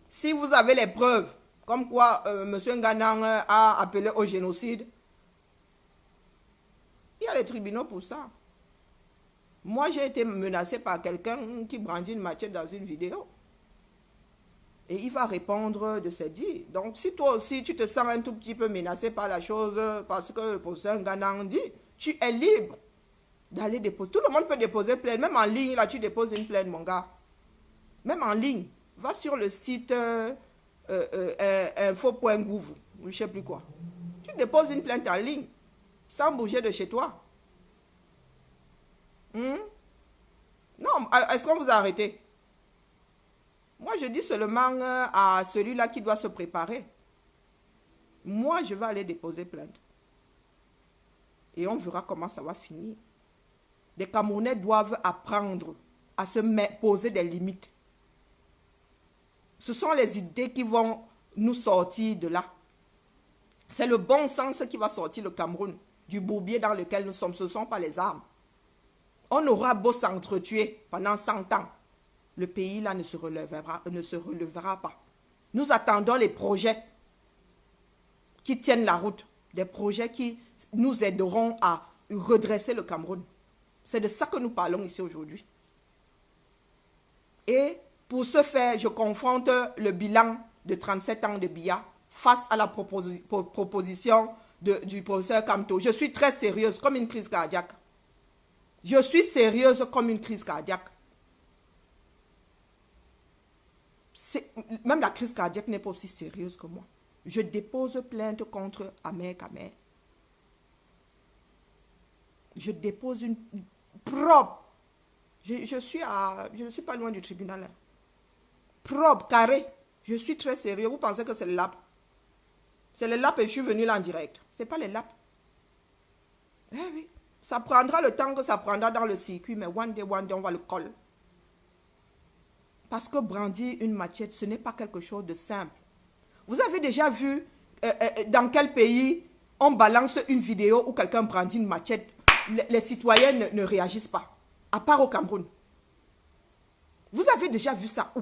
Si vous avez les preuves, comme quoi M. Nganang a appelé au génocide, il y a les tribunaux pour ça. Moi, j'ai été menacé par quelqu'un qui brandit une machette dans une vidéo. Et il va répondre de ses dires. Donc, si toi aussi, tu te sens un tout petit peu menacé par la chose, parce que le professeur Nganang dit, tu es libre d'aller déposer. Tout le monde peut déposer plainte. Même en ligne, là, tu déposes une plainte, mon gars. Même en ligne. Va sur le site info.gouv, je ne sais plus quoi. Tu déposes une plainte en ligne, sans bouger de chez toi. Non, est-ce qu'on vous a arrêté? Moi, je dis seulement à celui-là qui doit se préparer. Moi, je vais aller déposer plainte. Et on verra comment ça va finir. Les Camerounais doivent apprendre à se poser des limites. Ce sont les idées qui vont nous sortir de là. C'est le bon sens qui va sortir le Cameroun du bourbier dans lequel nous sommes. Ce ne sont pas les armes. On aura beau s'entretuer pendant 100 ans. Le pays là ne se relèvera pas. Nous attendons les projets qui tiennent la route. Des projets qui nous aideront à redresser le Cameroun. C'est de ça que nous parlons ici aujourd'hui. Et pour ce faire, je confronte le bilan de 37 ans de Biya face à la proposition du professeur Kamto. Je suis très sérieuse, comme une crise cardiaque. Je suis sérieuse comme une crise cardiaque. Même la crise cardiaque n'est pas aussi sérieuse que moi. Je dépose plainte contre Ahmed Kamer. Je dépose une propre. Je ne suis pas loin du tribunal. Hein. Propre, carré. Je suis très sérieux. Vous pensez que c'est le LAP? C'est le LAP et je suis venu là en direct. Ce n'est pas le LAP. Eh oui. Ça prendra le temps que ça prendra dans le circuit, mais one day, on va le coller. Parce que brandir une machette, ce n'est pas quelque chose de simple. Vous avez déjà vu dans quel pays on balance une vidéo où quelqu'un brandit une machette, les citoyens ne réagissent pas, à part au Cameroun. Vous avez déjà vu ça où?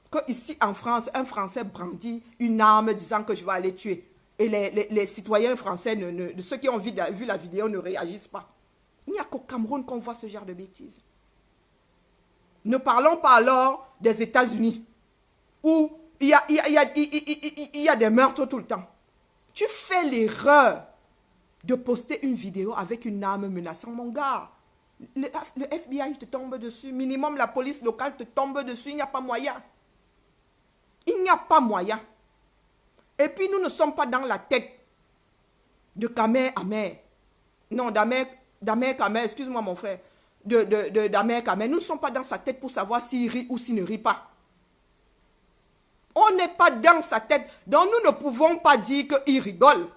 Que ici en France, un Français brandit une arme disant que je vais aller tuer. Et les citoyens français, ceux qui ont vu la vidéo, ne réagissent pas. Il n'y a qu'au Cameroun qu'on voit ce genre de bêtises. Ne parlons pas alors des États-Unis, où il y a des meurtres tout le temps. Tu fais l'erreur de poster une vidéo avec une arme menaçante, mon gars. Le FBI te tombe dessus, minimum la police locale te tombe dessus, il n'y a pas moyen. Il n'y a pas moyen. Et puis nous ne sommes pas dans la tête de Kamer Amer. Non, d'Amer Kamer, excuse-moi mon frère. D'Amer Kamer. Nous ne sommes pas dans sa tête pour savoir s'il rit ou s'il ne rit pas. On n'est pas dans sa tête. Donc nous ne pouvons pas dire qu'il rigole.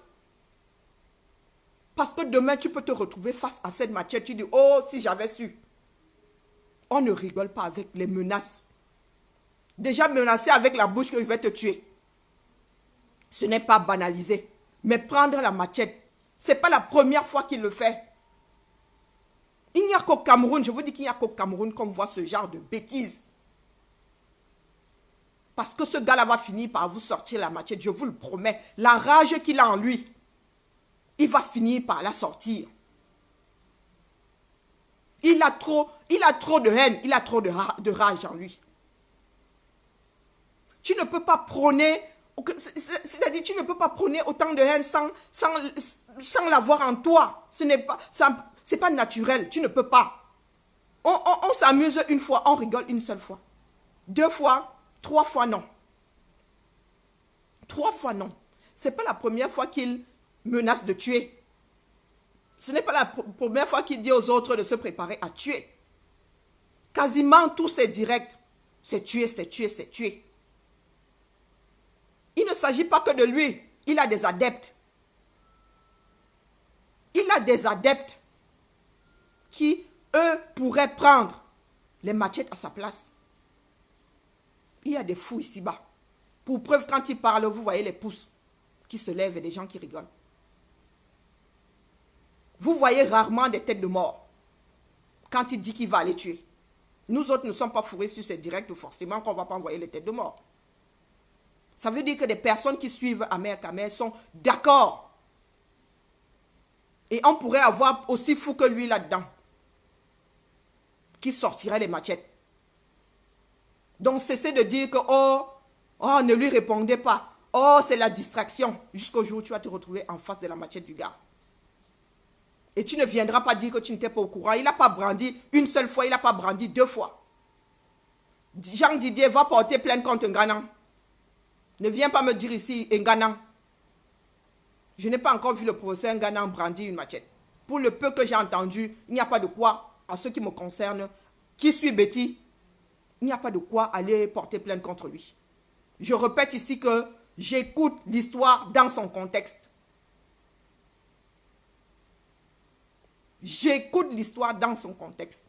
Parce que demain tu peux te retrouver face à cette machette. Tu dis, oh si j'avais su. On ne rigole pas avec les menaces. Déjà menacé avec la bouche que je vais te tuer. Ce n'est pas banalisé. Mais prendre la machette, ce n'est pas la première fois qu'il le fait. Il n'y a qu'au Cameroun, je vous dis qu'il n'y a qu'au Cameroun qu'on voit ce genre de bêtises. Parce que ce gars-là va finir par vous sortir la machette, je vous le promets. La rage qu'il a en lui, il va finir par la sortir. Il a trop de haine, il a trop de rage en lui. Tu ne peux pas prôner, c'est-à-dire tu ne peux pas prôner autant de haine sans l'avoir en toi. Ce n'est pas naturel, tu ne peux pas. On s'amuse une fois, on rigole une seule fois. 2 fois, 3 fois non. 3 fois non. Ce n'est pas la première fois qu'il menace de tuer. Ce n'est pas la première fois qu'il dit aux autres de se préparer à tuer. Quasiment tous ces directs, c'est tuer, c'est tuer, c'est tuer. Il ne s'agit pas que de lui. Il a des adeptes. Il a des adeptes qui, eux, pourraient prendre les machettes à sa place. Il y a des fous ici-bas. Pour preuve, quand il parle, vous voyez les pouces qui se lèvent et des gens qui rigolent. Vous voyez rarement des têtes de mort quand il dit qu'il va les tuer. Nous autres ne sommes pas fourrés sur ces directs, forcément qu'on ne va pas envoyer les têtes de mort. Ça veut dire que des personnes qui suivent Ahmed Kamer sont d'accord. Et on pourrait avoir aussi fou que lui là-dedans, qui sortirait les machettes. Donc cessez de dire que oh, ne lui répondez pas. Oh, c'est la distraction. Jusqu'au jour où tu vas te retrouver en face de la machette du gars. Et tu ne viendras pas dire que tu n'étais pas au courant. Il n'a pas brandi une seule fois, il n'a pas brandi 2 fois. Jean Didier va porter plainte contre Nganan. Ne viens pas me dire ici Nganan. Je n'ai pas encore vu le professeur Nganan brandir une machette. Pour le peu que j'ai entendu, il n'y a pas de quoi, à ce qui me concerne, qui suis Betty, il n'y a pas de quoi aller porter plainte contre lui. Je répète ici que j'écoute l'histoire dans son contexte. J'écoute l'histoire dans son contexte.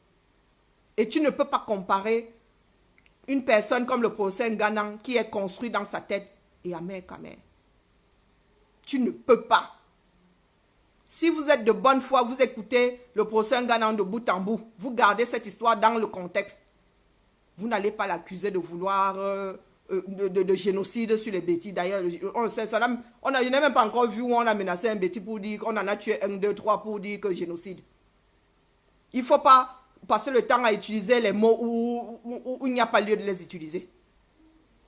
Et tu ne peux pas comparer une personne comme le professeur Nganan qui est construit dans sa tête et Ahmed Kamer. Tu ne peux pas. Si vous êtes de bonne foi, vous écoutez le professeur Nganan de bout en bout. Vous gardez cette histoire dans le contexte. Vous n'allez pas l'accuser de vouloir de génocide sur les bêtis. D'ailleurs, on n'a même pas encore vu où on a menacé un bêtis pour dire qu'on en a tué 1, 2, 3 pour dire que génocide. Il ne faut pas passer le temps à utiliser les mots où il n'y a pas lieu de les utiliser.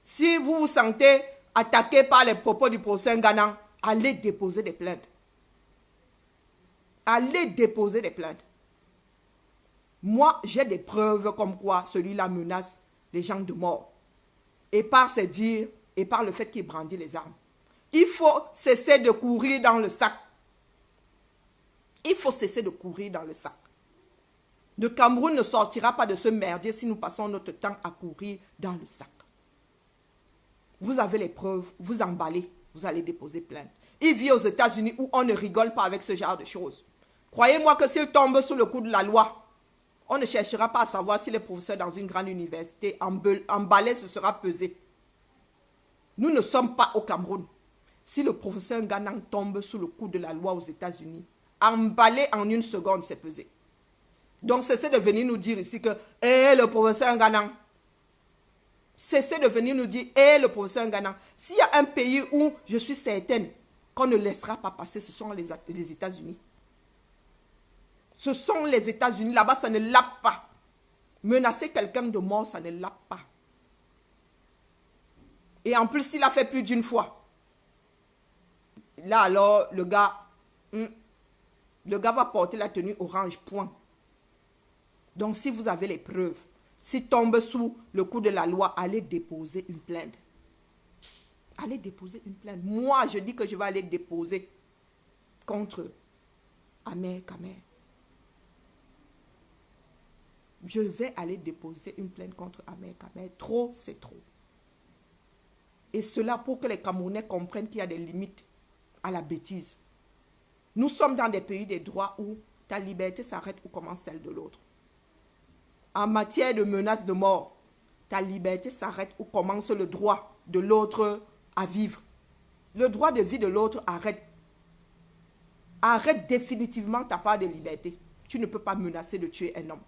Si vous vous sentez attaqué par les propos du professeur Nganan, allez déposer des plaintes. Allez déposer des plaintes. Moi, j'ai des preuves comme quoi celui-là menace les gens de mort. Et par ses dires, et par le fait qu'il brandit les armes. Il faut cesser de courir dans le sac. Il faut cesser de courir dans le sac. Le Cameroun ne sortira pas de ce merdier si nous passons notre temps à courir dans le sac. Vous avez les preuves, vous emballez, vous allez déposer plainte. Il vit aux États-Unis où on ne rigole pas avec ce genre de choses. Croyez-moi que s'il tombe sous le coup de la loi, on ne cherchera pas à savoir si les professeurs dans une grande université emballés se sera pesé. Nous ne sommes pas au Cameroun. Si le professeur Nganan tombe sous le coup de la loi aux États-Unis, emballé en une seconde, c'est pesé. Donc cessez de venir nous dire ici que le professeur Nganan. Cessez de venir nous dire le professeur Nganan. S'il y a un pays où je suis certaine qu'on ne laissera pas passer, ce sont les États-Unis. Ce sont les États-Unis. Là-bas, ça ne l'a pas. Menacer quelqu'un de mort, ça ne l'a pas. Et en plus, il a fait plus d'une fois. Là, alors, le gars va porter la tenue orange, point. Donc, si vous avez les preuves, s'il tombe sous le coup de la loi, allez déposer une plainte. Allez déposer une plainte. Moi, je dis que je vais aller déposer contre Ahmed Kamer. Je vais aller déposer une plainte contre Ahmed Kamer. Trop, c'est trop. Et cela pour que les Camerounais comprennent qu'il y a des limites à la bêtise. Nous sommes dans des pays des droits où ta liberté s'arrête où commence celle de l'autre. En matière de menace de mort, ta liberté s'arrête où commence le droit de l'autre à vivre. Le droit de vie de l'autre arrête. Arrête définitivement ta part de liberté. Tu ne peux pas menacer de tuer un homme.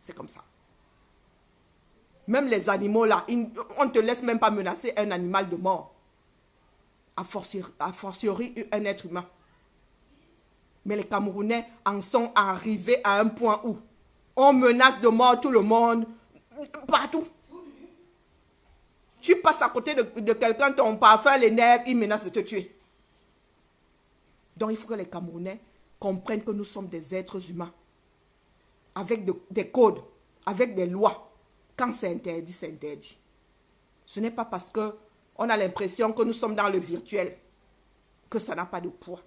C'est comme ça. Même les animaux là, on ne te laisse même pas menacer un animal de mort. A fortiori un être humain. Mais les Camerounais en sont arrivés à un point où on menace de mort tout le monde, partout. Tu passes à côté de quelqu'un, ton parfum, les nerfs, il menace de te tuer. Donc il faut que les Camerounais comprennent que nous sommes des êtres humains. Avec des codes, avec des lois. Quand c'est interdit, c'est interdit. Ce n'est pas parce qu'on a l'impression que nous sommes dans le virtuel que ça n'a pas de poids.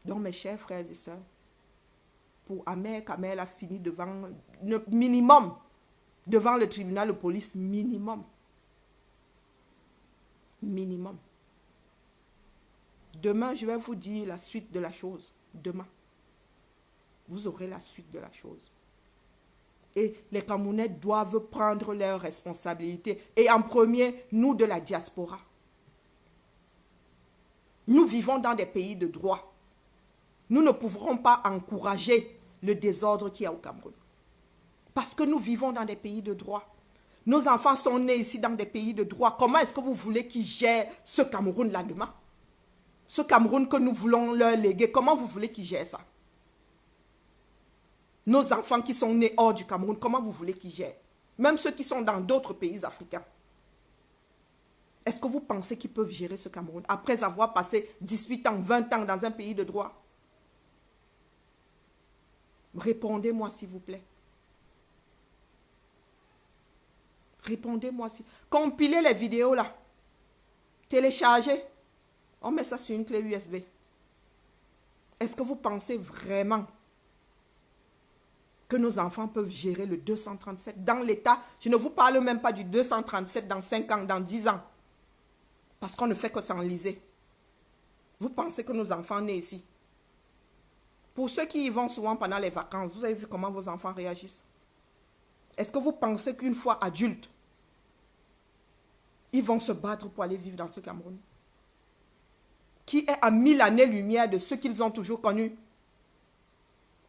Donc mes chers frères et sœurs, pour Ahmed Kamer a fini devant le minimum, devant le tribunal de police minimum. Minimum. Demain, je vais vous dire la suite de la chose. Demain. Vous aurez la suite de la chose. Et les Camerounais doivent prendre leurs responsabilités. Et en premier, nous de la diaspora. Nous vivons dans des pays de droit. Nous ne pourrons pas encourager le désordre qu'il y a au Cameroun. Parce que nous vivons dans des pays de droit. Nos enfants sont nés ici dans des pays de droit. Comment est-ce que vous voulez qu'ils gèrent ce Cameroun-là demain? Ce Cameroun que nous voulons leur léguer, comment vous voulez qu'ils gèrent ça? Nos enfants qui sont nés hors du Cameroun, comment vous voulez qu'ils gèrent? Même ceux qui sont dans d'autres pays africains. Est-ce que vous pensez qu'ils peuvent gérer ce Cameroun après avoir passé 18 ans, 20 ans dans un pays de droit? Répondez-moi s'il vous plaît. Répondez-moi si... Compilez les vidéos là. Téléchargez. On met ça sur une clé USB. Est-ce que vous pensez vraiment que nos enfants peuvent gérer le 237 dans l'état? Je ne vous parle même pas du 237 dans 5 ans, dans 10 ans. Parce qu'on ne fait que s'enliser. Vous pensez que nos enfants nés ici? Pour ceux qui y vont souvent pendant les vacances, vous avez vu comment vos enfants réagissent? Est-ce que vous pensez qu'une fois adultes, ils vont se battre pour aller vivre dans ce Cameroun? Qui est à 1000 années-lumière de ceux qu'ils ont toujours connus?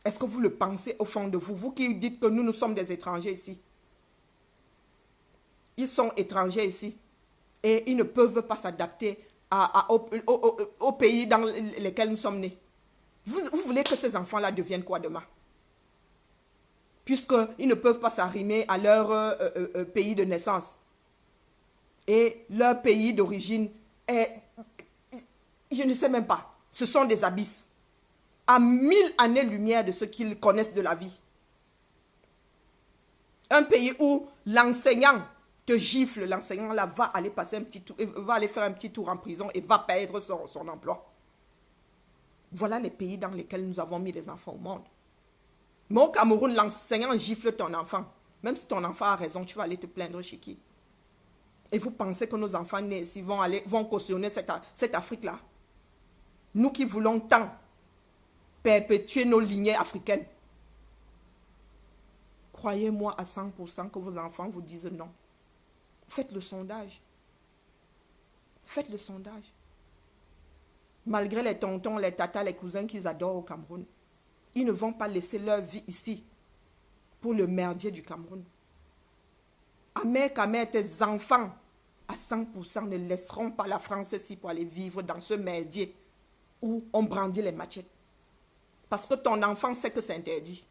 Est-ce que vous le pensez au fond de vous? Vous qui dites que nous sommes des étrangers ici. Ils sont étrangers ici. Et ils ne peuvent pas s'adapter au pays dans lesquels nous sommes nés. Vous voulez que ces enfants-là deviennent quoi demain? Puisqu'ils ne peuvent pas s'arrimer à leur pays de naissance. Et leur pays d'origine est, je ne sais même pas, ce sont des abysses. À 1000 années-lumière de ce qu'ils connaissent de la vie. Un pays où l'enseignant te gifle, l'enseignant là va aller passer un petit tour, va aller faire un petit tour en prison et va perdre son emploi. Voilà les pays dans lesquels nous avons mis les enfants au monde. Mais au Cameroun, l'enseignant gifle ton enfant. Même si ton enfant a raison, tu vas aller te plaindre chez qui? Et vous pensez que nos enfants nés ici vont cautionner cette Afrique-là? Nous qui voulons tant perpétuer nos lignées africaines. Croyez-moi à 100% que vos enfants vous disent non. Faites le sondage. Faites le sondage. Malgré les tontons, les tatas, les cousins qu'ils adorent au Cameroun, ils ne vont pas laisser leur vie ici pour le merdier du Cameroun. Amère, tes enfants à 100% ne laisseront pas la France ici pour aller vivre dans ce merdier où on brandit les machettes. Parce que ton enfant sait que c'est interdit.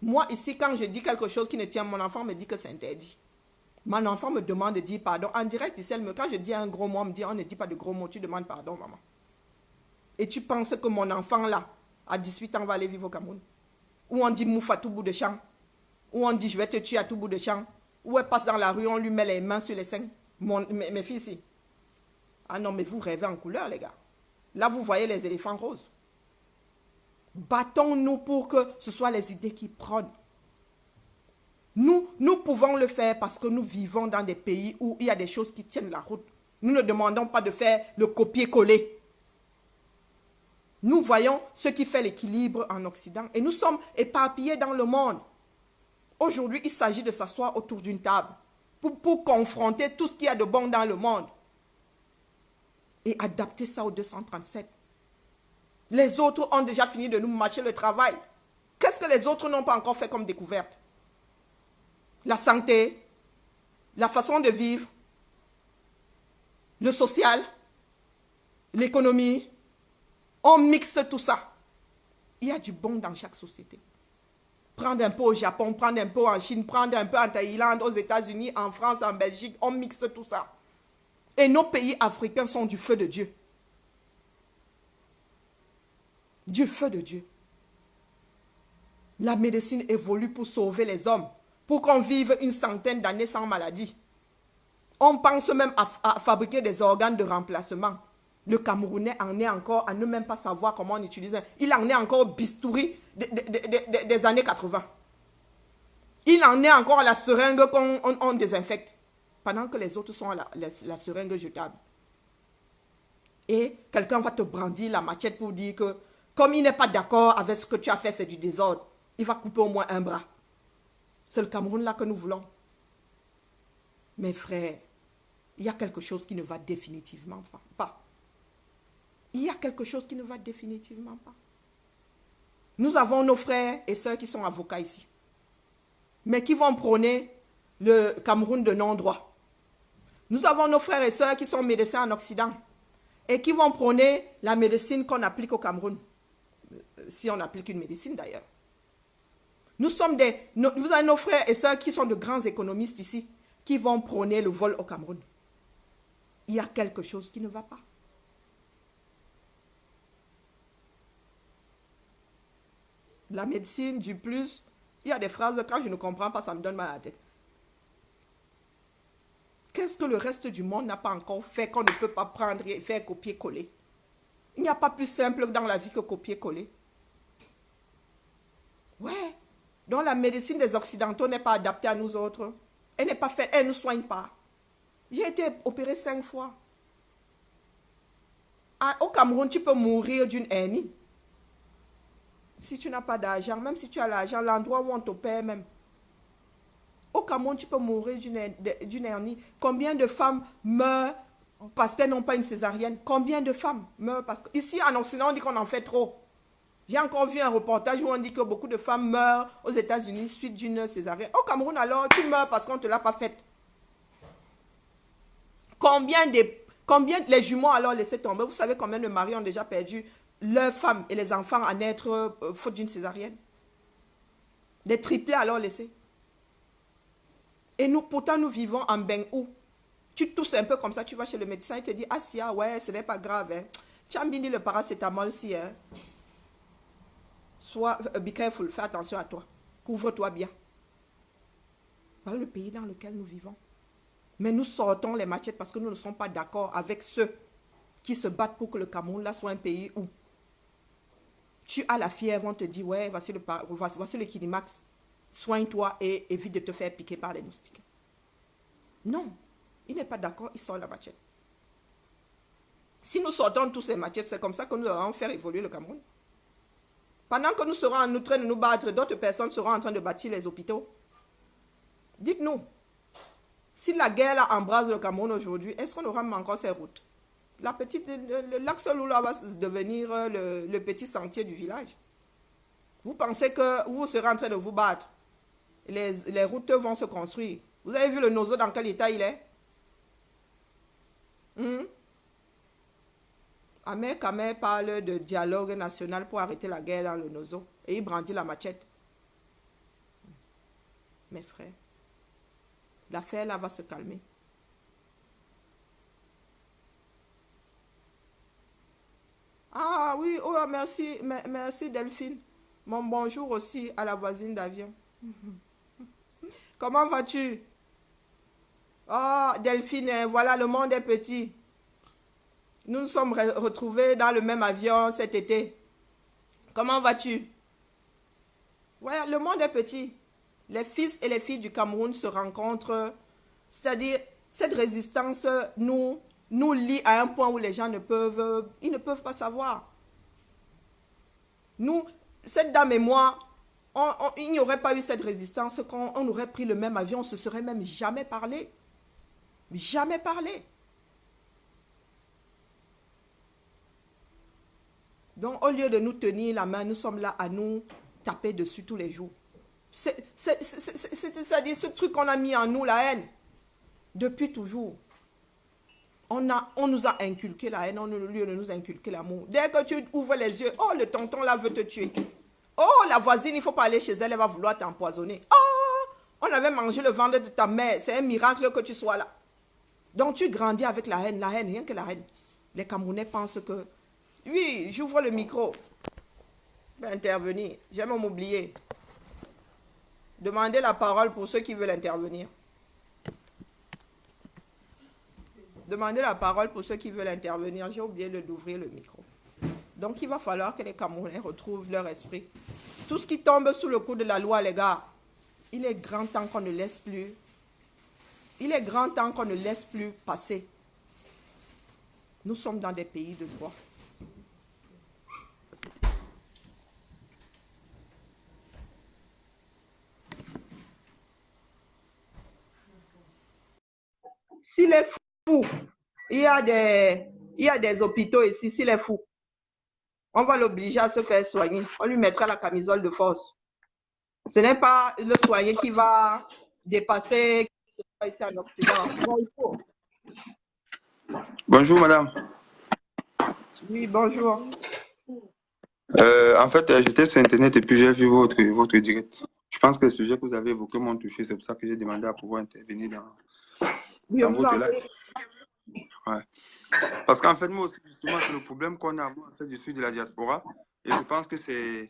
Moi, ici, quand je dis quelque chose qui ne tient, mon enfant me dit que c'est interdit. Mon enfant me demande de dire pardon. En direct, ici, quand je dis un gros mot, on me dit, on ne dit pas de gros mots, tu demandes pardon, maman. Et tu penses que mon enfant, là, à 18 ans, va aller vivre au Cameroun? Où on dit mouf à tout bout de champ? Où on dit je vais te tuer à tout bout de champ? Où elle passe dans la rue, on lui met les mains sur les seins? Mes filles ici. Ah non, mais vous rêvez en couleur, les gars. Là, vous voyez les éléphants roses. Battons-nous pour que ce soit les idées qui prônent. Nous pouvons le faire parce que nous vivons dans des pays où il y a des choses qui tiennent la route. Nous ne demandons pas de faire le copier-coller. Nous voyons ce qui fait l'équilibre en Occident et nous sommes éparpillés dans le monde. Aujourd'hui, il s'agit de s'asseoir autour d'une table pour confronter tout ce qu'il y a de bon dans le monde et adapter ça au 237. Les autres ont déjà fini de nous mâcher le travail. Qu'est-ce que les autres n'ont pas encore fait comme découverte? La santé, la façon de vivre, le social, l'économie. On mixe tout ça. Il y a du bon dans chaque société. Prendre un peu au Japon, prendre un peu en Chine, prendre un peu en Thaïlande, aux États-Unis, en France, en Belgique. On mixe tout ça. Et nos pays africains sont du feu de Dieu. Du feu de Dieu. La médecine évolue pour sauver les hommes, pour qu'on vive une centaine d'années sans maladie. On pense même à fabriquer des organes de remplacement. Le Camerounais en est encore à ne même pas savoir comment on utilise. Il en est encore au bistouri des années 80. Il en est encore à la seringue qu'on désinfecte. pendant que les autres sont à la seringue jetable. Et quelqu'un va te brandir la machette pour dire que, comme il n'est pas d'accord avec ce que tu as fait, c'est du désordre, il va couper au moins un bras. C'est le Cameroun là que nous voulons. Mes frères, il y a quelque chose qui ne va définitivement pas. Il y a quelque chose qui ne va définitivement pas. Nous avons nos frères et sœurs qui sont avocats ici, mais qui vont prôner le Cameroun de non-droit. Nous avons nos frères et sœurs qui sont médecins en Occident et qui vont prôner la médecine qu'on applique au Cameroun, si on applique une médecine d'ailleurs. Vous avez nos frères et sœurs qui sont de grands économistes ici, qui vont prôner le vol au Cameroun. Il y a quelque chose qui ne va pas. La médecine, du plus, il y a des phrases, quand je ne comprends pas, ça me donne mal à la tête. Qu'est-ce que le reste du monde n'a pas encore fait qu'on ne peut pas prendre et faire copier-coller? Il n'y a pas plus simple dans la vie que copier-coller. Ouais. Donc la médecine des Occidentaux n'est pas adaptée à nous autres. Elle n'est pas faite, elle ne nous soigne pas. J'ai été opérée 5 fois. Au Cameroun, tu peux mourir d'une hernie. Si tu n'as pas d'argent, même si tu as l'argent, l'endroit où on t'opère même. Au Cameroun, tu peux mourir d'une hernie. Combien de femmes meurent parce qu'elles n'ont pas une césarienne? Combien de femmes meurent parce que... Ici, en Occident, on dit qu'on en fait trop. J'ai encore vu un reportage où on dit que beaucoup de femmes meurent aux États-Unis suite d'une césarienne. Au Cameroun, alors, tu meurs parce qu'on ne te l'a pas faite. Combien les jumeaux alors laissés tomber? Vous savez combien de maris ont déjà perdu leurs femmes et les enfants à naître faute d'une césarienne? Des triplés alors laissés. Et nous, pourtant, nous vivons en Bengou. Tu tousses un peu comme ça, tu vas chez le médecin, il te dit, ah si, ah ouais, ce n'est pas grave. Hein. Tu as mis le paracétamol si. Hein. Sois be careful, fais attention à toi. Couvre-toi bien. Voilà le pays dans lequel nous vivons. Mais nous sortons les machettes parce que nous ne sommes pas d'accord avec ceux qui se battent pour que le Cameroun là soit un pays où tu as la fièvre, on te dit, ouais, voici le Kinimax. Soigne-toi et évite de te faire piquer par les moustiques. Non, il n'est pas d'accord, il sort la machette. Si nous sortons tous ces machettes, c'est comme ça que nous allons faire évoluer le Cameroun. Pendant que nous serons en train de nous battre, d'autres personnes seront en train de bâtir les hôpitaux. Dites-nous, si la guerre là embrase le Cameroun aujourd'hui, est-ce qu'on aura encore ces routes? L'axe Lula va devenir le petit sentier du village. Vous pensez que vous serez en train de vous battre? Les routes vont se construire. Vous avez vu le Nozo dans quel état il est? Ahmed Kamer parle de dialogue national pour arrêter la guerre dans le Nozo. Et il brandit la machette. Mes frères, l'affaire là va se calmer. Ah oui, oh merci, merci Delphine. Mon bonjour aussi à la voisine d'avion. Comment vas-tu? Oh, Delphine, voilà, le monde est petit. Nous nous sommes retrouvés dans le même avion cet été. Comment vas-tu? Ouais, le monde est petit. Les fils et les filles du Cameroun se rencontrent. C'est-à-dire, cette résistance nous lie à un point où les gens ne peuvent pas savoir. Nous, cette dame et moi, il n'y aurait pas eu cette résistance quand on aurait pris le même avion, on ne se serait même jamais parlé. Jamais parlé. Donc, au lieu de nous tenir la main, nous sommes là à nous taper dessus tous les jours. C'est-à-dire ce truc qu'on a mis en nous, la haine, depuis toujours. On nous a inculqué la haine, au lieu de nous inculquer l'amour. Dès que tu ouvres les yeux, oh, le tonton là veut te tuer. Oh, la voisine, il ne faut pas aller chez elle, elle va vouloir t'empoisonner. Oh, on avait mangé le ventre de ta mère, c'est un miracle que tu sois là. Donc tu grandis avec la haine, rien que la haine. Les Camerounais pensent que, oui, j'ouvre le micro, je vais intervenir, j'aime m'oublier. Demandez la parole pour ceux qui veulent intervenir. Demandez la parole pour ceux qui veulent intervenir. J'ai oublié d'ouvrir le micro. Donc, il va falloir que les Camerounais retrouvent leur esprit. Tout ce qui tombe sous le coup de la loi, les gars, il est grand temps qu'on ne laisse plus. Il est grand temps qu'on ne laisse plus passer. Nous sommes dans des pays de droit. S'il est fou, il y a des hôpitaux ici, s'il est fou, on va l'obliger à se faire soigner. On lui mettra la camisole de force. Ce n'est pas le soigner qui va dépasser ici en Occident. Bonjour. Bonjour madame. Oui, bonjour. En fait, j'étais sur Internet et puis j'ai vu votre direct. Je pense que le sujet que vous avez évoqué m'ont touché, c'est pour ça que j'ai demandé à pouvoir intervenir dans votre live. Ouais. Parce qu'en fait, moi aussi, justement, c'est le problème qu'on a. Moi, en fait, je suis de la diaspora et je pense que c'est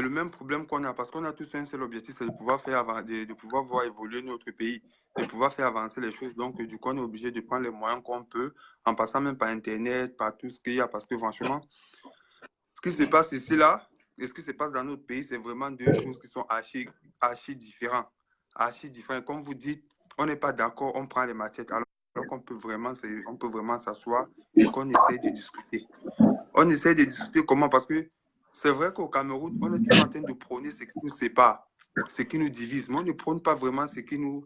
le même problème qu'on a parce qu'on a tous un seul objectif, c'est de pouvoir de pouvoir voir évoluer notre pays, de pouvoir faire avancer les choses. Donc, du coup, on est obligé de prendre les moyens qu'on peut en passant même par Internet, par tout ce qu'il y a parce que franchement, ce qui se passe ici, là, et ce qui se passe dans notre pays, c'est vraiment deux choses qui sont archi différentes. Archi différentes. Comme vous dites, on n'est pas d'accord, on prend les machettes, alors qu'on peut vraiment s'asseoir et qu'on essaie de discuter. On essaie de discuter comment? Parce que c'est vrai qu'au Cameroun, on est toujours en train de prôner ce qui nous sépare, ce qui nous divise, mais on ne prône pas vraiment ce qui nous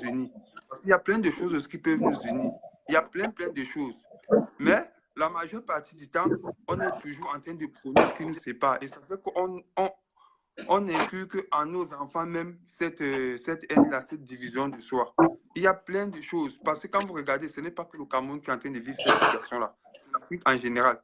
unit. Parce qu'il y a plein de choses qui peuvent nous unir. Il y a plein de choses. Mais la majeure partie du temps, on est toujours en train de prôner ce qui nous sépare. Et ça fait qu'on inculque en nos enfants même cette haine-là, cette division du soi. Il y a plein de choses. Parce que quand vous regardez, ce n'est pas que le Cameroun qui est en train de vivre cette situation-là. C'est l'Afrique en général.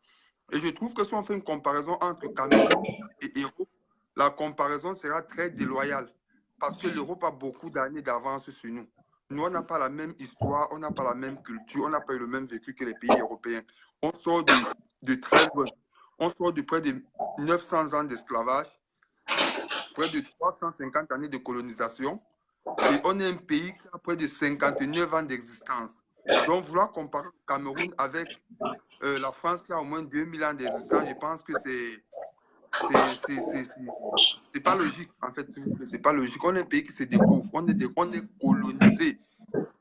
Et je trouve que si on fait une comparaison entre Cameroun et Europe, la comparaison sera très déloyale. Parce que l'Europe a beaucoup d'années d'avance sur nous. Nous, on n'a pas la même histoire, on n'a pas la même culture, on n'a pas eu le même vécu que les pays européens. On sort de très loin. On sort de près de 900 ans d'esclavage, près de 350 années de colonisation. Et on est un pays qui a près de 59 ans d'existence. Donc, vouloir comparer le Cameroun avec la France qui a au moins 2000 ans d'existence, je pense que c'est pas logique, en fait, s'il vous plaît. C'est pas logique. On est un pays qui se découvre. On est colonisé.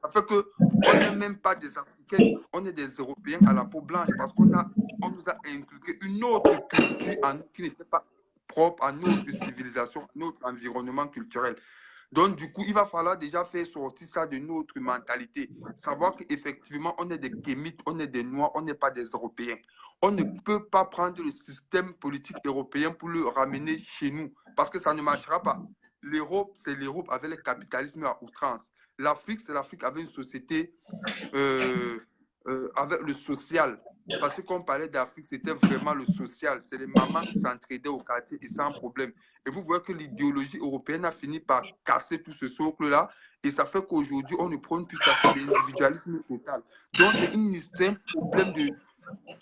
Ça fait qu'on n'est même pas des Africains. On est des Européens à la peau blanche parce qu'on nous a inculqué une autre culture qui n'était pas propre à notre civilisation, à notre environnement culturel. Donc, du coup, il va falloir déjà faire sortir ça de notre mentalité. Savoir qu'effectivement, on est des Kémites, on est des Noirs, on n'est pas des Européens. On ne peut pas prendre le système politique européen pour le ramener chez nous parce que ça ne marchera pas. L'Europe, c'est l'Europe avec le capitalisme à outrance. L'Afrique, c'est l'Afrique avec une société, avec le social. Parce que quand on parlait d'Afrique, c'était vraiment le social. C'est les mamans qui s'entraidaient au quartier et sans problème. Et vous voyez que l'idéologie européenne a fini par casser tout ce socle-là. Et ça fait qu'aujourd'hui, on ne prône plus ça, c'est l'individualisme total. Donc,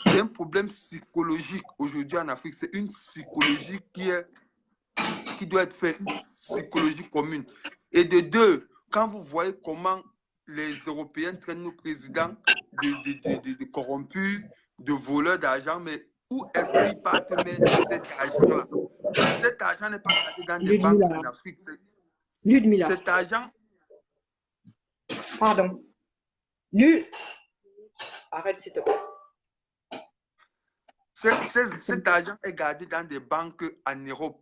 c'est un problème psychologique aujourd'hui en Afrique. C'est une psychologie qui doit être faite, une psychologie commune. Et de deux, quand vous voyez comment les Européens traînent nos présidents de corrompus, de voleurs d'argent, mais où est-ce qu'ils partent mettre cet argent-là? Cet argent n'est pas gardé dans des banques en Afrique. Cet argent... Pardon. Arrête, s'il te plaît. Cet argent est gardé dans des banques en Europe,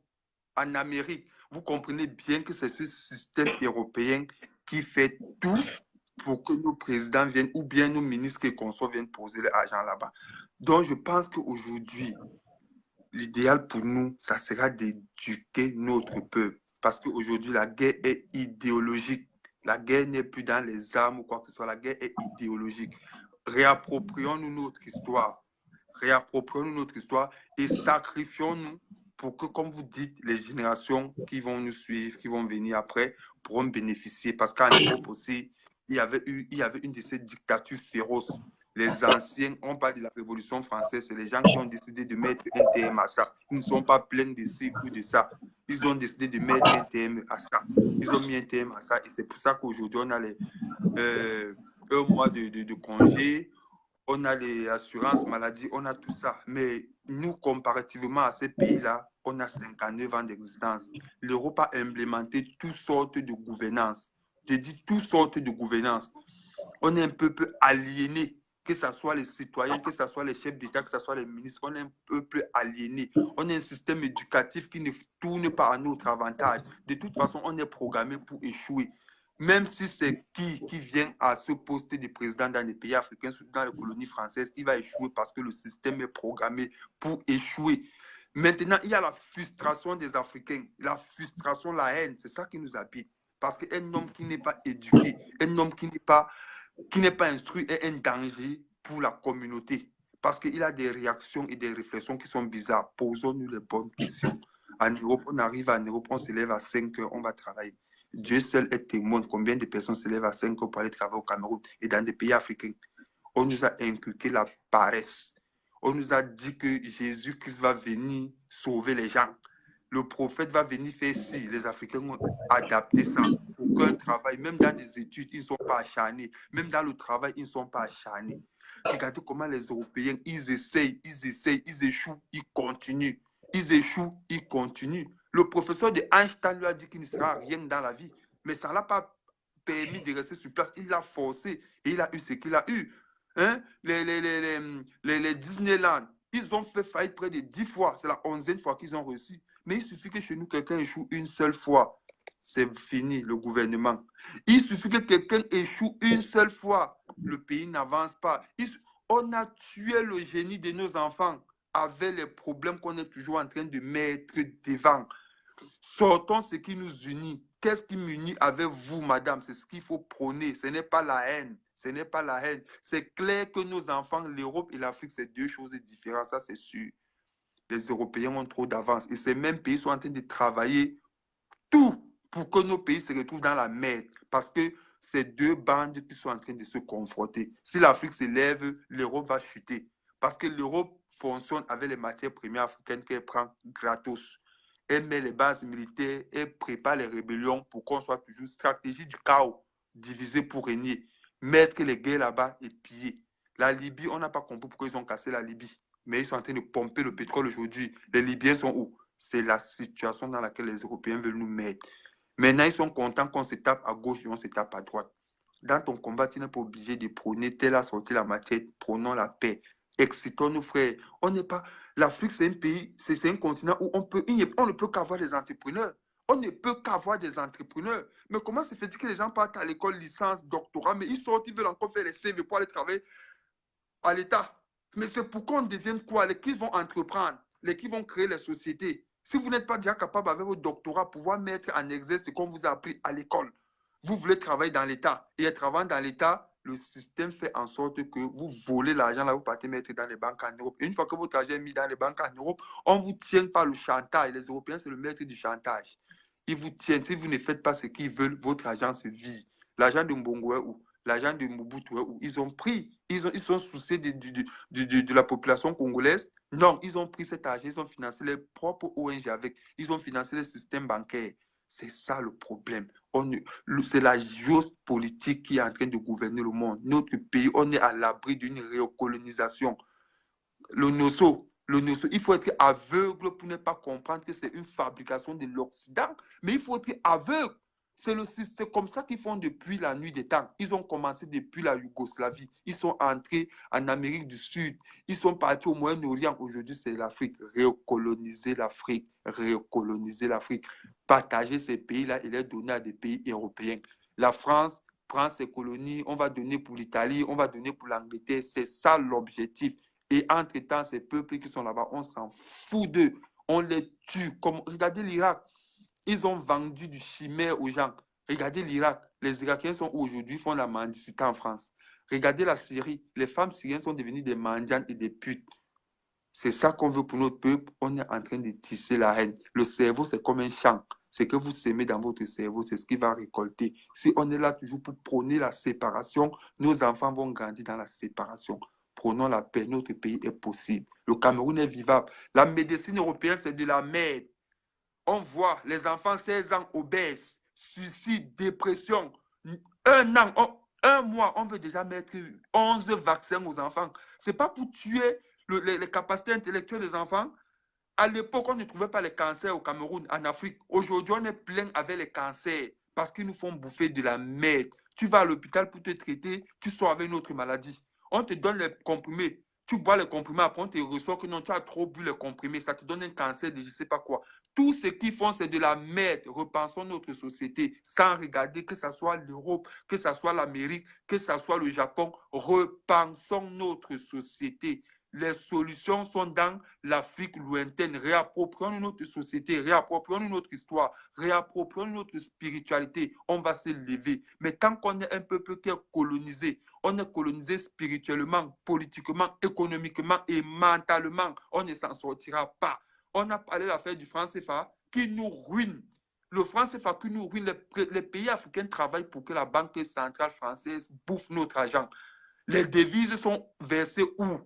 en Amérique. Vous comprenez bien que c'est ce système européen qui fait tout pour que nos présidents viennent ou bien nos ministres et consorts viennent poser l'argent là-bas. Donc, je pense qu'aujourd'hui, l'idéal pour nous, ça sera d'éduquer notre peuple. Parce qu'aujourd'hui, la guerre est idéologique. La guerre n'est plus dans les armes ou quoi que ce soit. La guerre est idéologique. Réapproprions-nous notre histoire. Réapproprions-nous notre histoire et sacrifions-nous pour que, comme vous dites, les générations qui vont nous suivre, qui vont venir après, pourront bénéficier. Parce qu'en Europe aussi, il y avait une de ces dictatures féroces. Les anciens, on parle de la Révolution française, c'est les gens qui ont décidé de mettre un terme à ça. Ils ne sont pas pleins de ci ou de ça. Ils ont décidé de mettre un terme à ça. Ils ont mis un terme à ça. Et c'est pour ça qu'aujourd'hui, on a un mois de congé, on a les assurances maladie, on a tout ça. Mais nous, comparativement à ces pays-là, on a 59 ans d'existence. L'Europe a implémenté toutes sortes de gouvernances. Je dis toutes sortes de gouvernance. On est un peuple aliéné, que ce soit les citoyens, que ce soit les chefs d'État, que ce soit les ministres. On est un peuple aliéné. On est un système éducatif qui ne tourne pas à notre avantage. De toute façon, on est programmé pour échouer. Même si c'est qui vient à ce poste de président dans les pays africains, surtout dans les colonies françaises, il va échouer parce que le système est programmé pour échouer. Maintenant, il y a la frustration des Africains, la frustration, la haine, c'est ça qui nous habite. Parce qu'un homme qui n'est pas éduqué, un homme qui n'est pas instruit est un danger pour la communauté. Parce qu'il a des réactions et des réflexions qui sont bizarres. Posons-nous les bonnes questions. En Europe, on arrive en Europe, on se lève à 5 heures, on va travailler. Dieu seul est témoin combien de personnes se lèvent à 5 heures pour aller travailler au Cameroun et dans des pays africains. On nous a inculqué la paresse. On nous a dit que Jésus-Christ va venir sauver les gens. Le prophète va venir faire ci. Les Africains ont adapté ça. Aucun travail, même dans des études, ils ne sont pas acharnés. Même dans le travail, ils ne sont pas acharnés. Regardez comment les Européens, ils essayent, ils échouent, ils continuent. Ils échouent, ils continuent. Le professeur de Einstein lui a dit qu'il ne sera rien dans la vie. Mais ça ne l'a pas permis de rester sur place. Il l'a forcé et il a eu ce qu'il a eu. Hein? Les Disneyland, ils ont fait faillite près de 10 fois. C'est la 11e fois qu'ils ont réussi. Mais il suffit que chez nous, quelqu'un échoue une seule fois. C'est fini, le gouvernement. Il suffit que quelqu'un échoue une seule fois. Le pays n'avance pas. On a tué le génie de nos enfants avec les problèmes qu'on est toujours en train de mettre devant. Sortons ce qui nous unit. Qu'est-ce qui m'unit avec vous, madame? C'est ce qu'il faut prôner. Ce n'est pas la haine. Ce n'est pas la haine. C'est clair que nos enfants, l'Europe et l'Afrique, c'est deux choses différentes. Ça, c'est sûr. Les Européens ont trop d'avance. Et ces mêmes pays sont en train de travailler tout pour que nos pays se retrouvent dans la merde. Parce que c'est deux bandes qui sont en train de se confronter. Si l'Afrique se lève, l'Europe va chuter. Parce que l'Europe fonctionne avec les matières premières africaines qu'elle prend gratos. Elle met les bases militaires, elle prépare les rébellions pour qu'on soit toujours stratégie du chaos, diviser pour régner, mettre les guerres là-bas et piller. La Libye, on n'a pas compris pourquoi ils ont cassé la Libye, mais ils sont en train de pomper le pétrole aujourd'hui. Les Libyens sont où? C'est la situation dans laquelle les Européens veulent nous mettre. Maintenant, ils sont contents qu'on se tape à gauche et on se tape à droite. Dans ton combat, tu n'es pas obligé de prôner telle a sorti la matière, prônons la paix. Excitons-nous, frères. On n'est pas... L'Afrique, c'est un pays, c'est un continent où on ne peut qu'avoir des entrepreneurs. On ne peut qu'avoir des entrepreneurs. Mais comment se fait-il que les gens partent à l'école, licence, doctorat, mais ils sortent, ils veulent encore faire les CV pour aller travailler à l'État? Mais c'est pourquoi on devient quoi? Les qui vont entreprendre, les qui vont créer les sociétés. Si vous n'êtes pas déjà capable avec vos doctorats pouvoir mettre en exerce ce qu'on vous a appris à l'école, vous voulez travailler dans l'État. Et en travaillant dans l'État, le système fait en sorte que vous volez l'argent là, vous partez mettre dans les banques en Europe. Et une fois que votre argent est mis dans les banques en Europe, on vous tient par le chantage. Les Européens, c'est le maître du chantage. Ils vous tiennent. Si vous ne faites pas ce qu'ils veulent, votre argent se vit. L'argent de Mbongo est où? L'argent de Mobutu est où? Ils ont pris. Ils sont souciés de la population congolaise. Non, ils ont pris cet argent. Ils ont financé les propres ONG avec. Ils ont financé le système bancaire. C'est ça le problème. C'est la géopolitique qui est en train de gouverner le monde. Notre pays, on est à l'abri d'une récolonisation. Le nosso, il faut être aveugle pour ne pas comprendre que c'est une fabrication de l'Occident, mais il faut être aveugle. C'est comme ça qu'ils font depuis la nuit des temps. Ils ont commencé depuis la Yougoslavie. Ils sont entrés en Amérique du Sud. Ils sont partis au Moyen-Orient. Aujourd'hui, c'est l'Afrique. Recoloniser l'Afrique. Recoloniser l'Afrique. Partager ces pays-là et les donner à des pays européens. La France prend ses colonies. On va donner pour l'Italie. On va donner pour l'Angleterre. C'est ça l'objectif. Et entre-temps, ces peuples qui sont là-bas, on s'en fout d'eux. On les tue. Regardez l'Irak. Ils ont vendu du chimère aux gens. Regardez l'Irak. Les Irakiens sont aujourd'hui, font la mendicité en France. Regardez la Syrie. Les femmes syriennes sont devenues des mendiantes et des putes. C'est ça qu'on veut pour notre peuple. On est en train de tisser la haine. Le cerveau, c'est comme un champ. Ce que vous semez dans votre cerveau, c'est ce qui va récolter. Si on est là toujours pour prôner la séparation, nos enfants vont grandir dans la séparation. Prenons la paix. Notre pays est possible. Le Cameroun est vivable. La médecine européenne, c'est de la merde. On voit les enfants 16 ans obèses, suicide, dépression. Un mois, on veut déjà mettre 11 vaccins aux enfants. Ce n'est pas pour tuer les capacités intellectuelles des enfants. À l'époque, on ne trouvait pas les cancers au Cameroun, en Afrique. Aujourd'hui, on est plein avec les cancers. parce qu'ils nous font bouffer de la merde. Tu vas à l'hôpital pour te traiter, tu sors avec une autre maladie. On te donne les comprimés. Tu bois les comprimés, après on te ressort que non, tu as trop bu les comprimés, ça te donne un cancer de je ne sais pas quoi. Tout ce qu'ils font, c'est de la merde. Repensons notre société sans regarder que ce soit l'Europe, que ce soit l'Amérique, que ce soit le Japon. Repensons notre société. Les solutions sont dans l'Afrique lointaine. Réapproprions notre société, réapproprions notre histoire, réapproprions notre spiritualité. On va se lever. Mais tant qu'on est un peuple qui est colonisé, on est colonisé spirituellement, politiquement, économiquement et mentalement, on ne s'en sortira pas. On a parlé de l'affaire du franc CFA qui nous ruine. Le franc CFA qui nous ruine. Les pays africains travaillent pour que la Banque centrale française bouffe notre argent. Les devises sont versées où?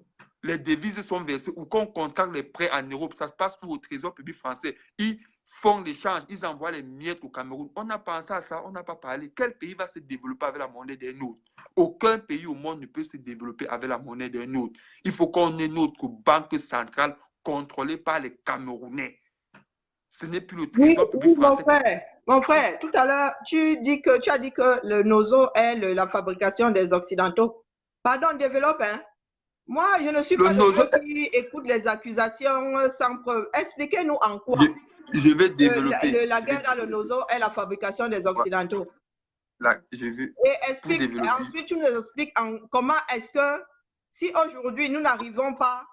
Les devises sont versées où? Quand on contracte les prêts en Europe, ça se passe où? Au Trésor public français. Ils font l'échange, ils envoient les miettes au Cameroun. On a pensé à ça, on n'a pas parlé. Quel pays va se développer avec la monnaie d'un autre? Aucun pays au monde ne peut se développer avec la monnaie d'un autre. Il faut qu'on ait notre banque centrale contrôlée par les Camerounais. Ce n'est plus le Trésor public français. Mon frère, tout à l'heure, tu as dit que le nozo est la fabrication des Occidentaux. Pardon, développe, hein? Moi, je ne suis pas de ceux qui écoutent les accusations sans preuve. Expliquez-nous en quoi je vais développer. La guerre dans le nozo est la fabrication des Occidentaux. Là, je veux et ensuite, tu nous expliques comment est-ce que, si aujourd'hui, nous n'arrivons pas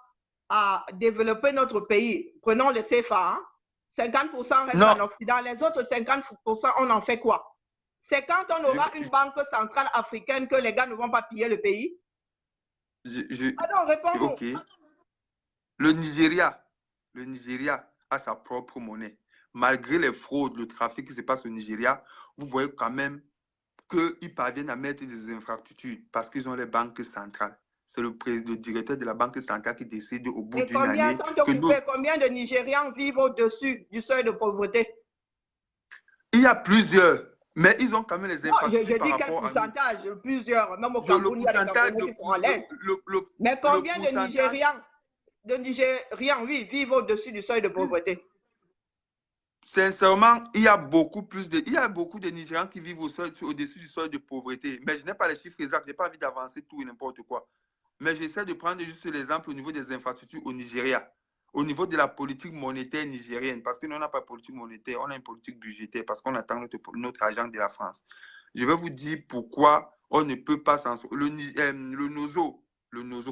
à développer notre pays, prenons le CFA, hein, 50% reste en Occident, les autres 50%, on en fait quoi? C'est quand on aura une banque centrale africaine que les gars ne vont pas piller le pays? Alors, réponds-nous. Ok. Le Nigeria a sa propre monnaie. Malgré les fraudes, le trafic qui se passe au Nigeria, vous voyez quand même qu'ils parviennent à mettre des infrastructures parce qu'ils ont les banques centrales. C'est le directeur de la banque centrale qui décide au bout d'une année. Combien de Nigérians vivent au-dessus du seuil de pauvreté? Il y a plusieurs, mais ils ont quand même les infrastructures. Je dis quel pourcentage? Plusieurs. Même au Cameroun, il y a des Camerounais qui sont à l'aise. Mais combien de Nigérians, oui, vivent au-dessus du seuil de pauvreté? Sincèrement, il y a beaucoup de Nigérians qui vivent au-dessus du seuil de pauvreté. Mais je n'ai pas les chiffres exacts, je n'ai pas envie d'avancer tout et n'importe quoi. Mais j'essaie de prendre juste l'exemple au niveau des infrastructures au Nigeria, au niveau de la politique monétaire nigérienne, parce que nous, on n'a pas de politique monétaire, on a une politique budgétaire, parce qu'on attend notre argent de la France. Je vais vous dire pourquoi on ne peut pas s'en sortir. Le nozo,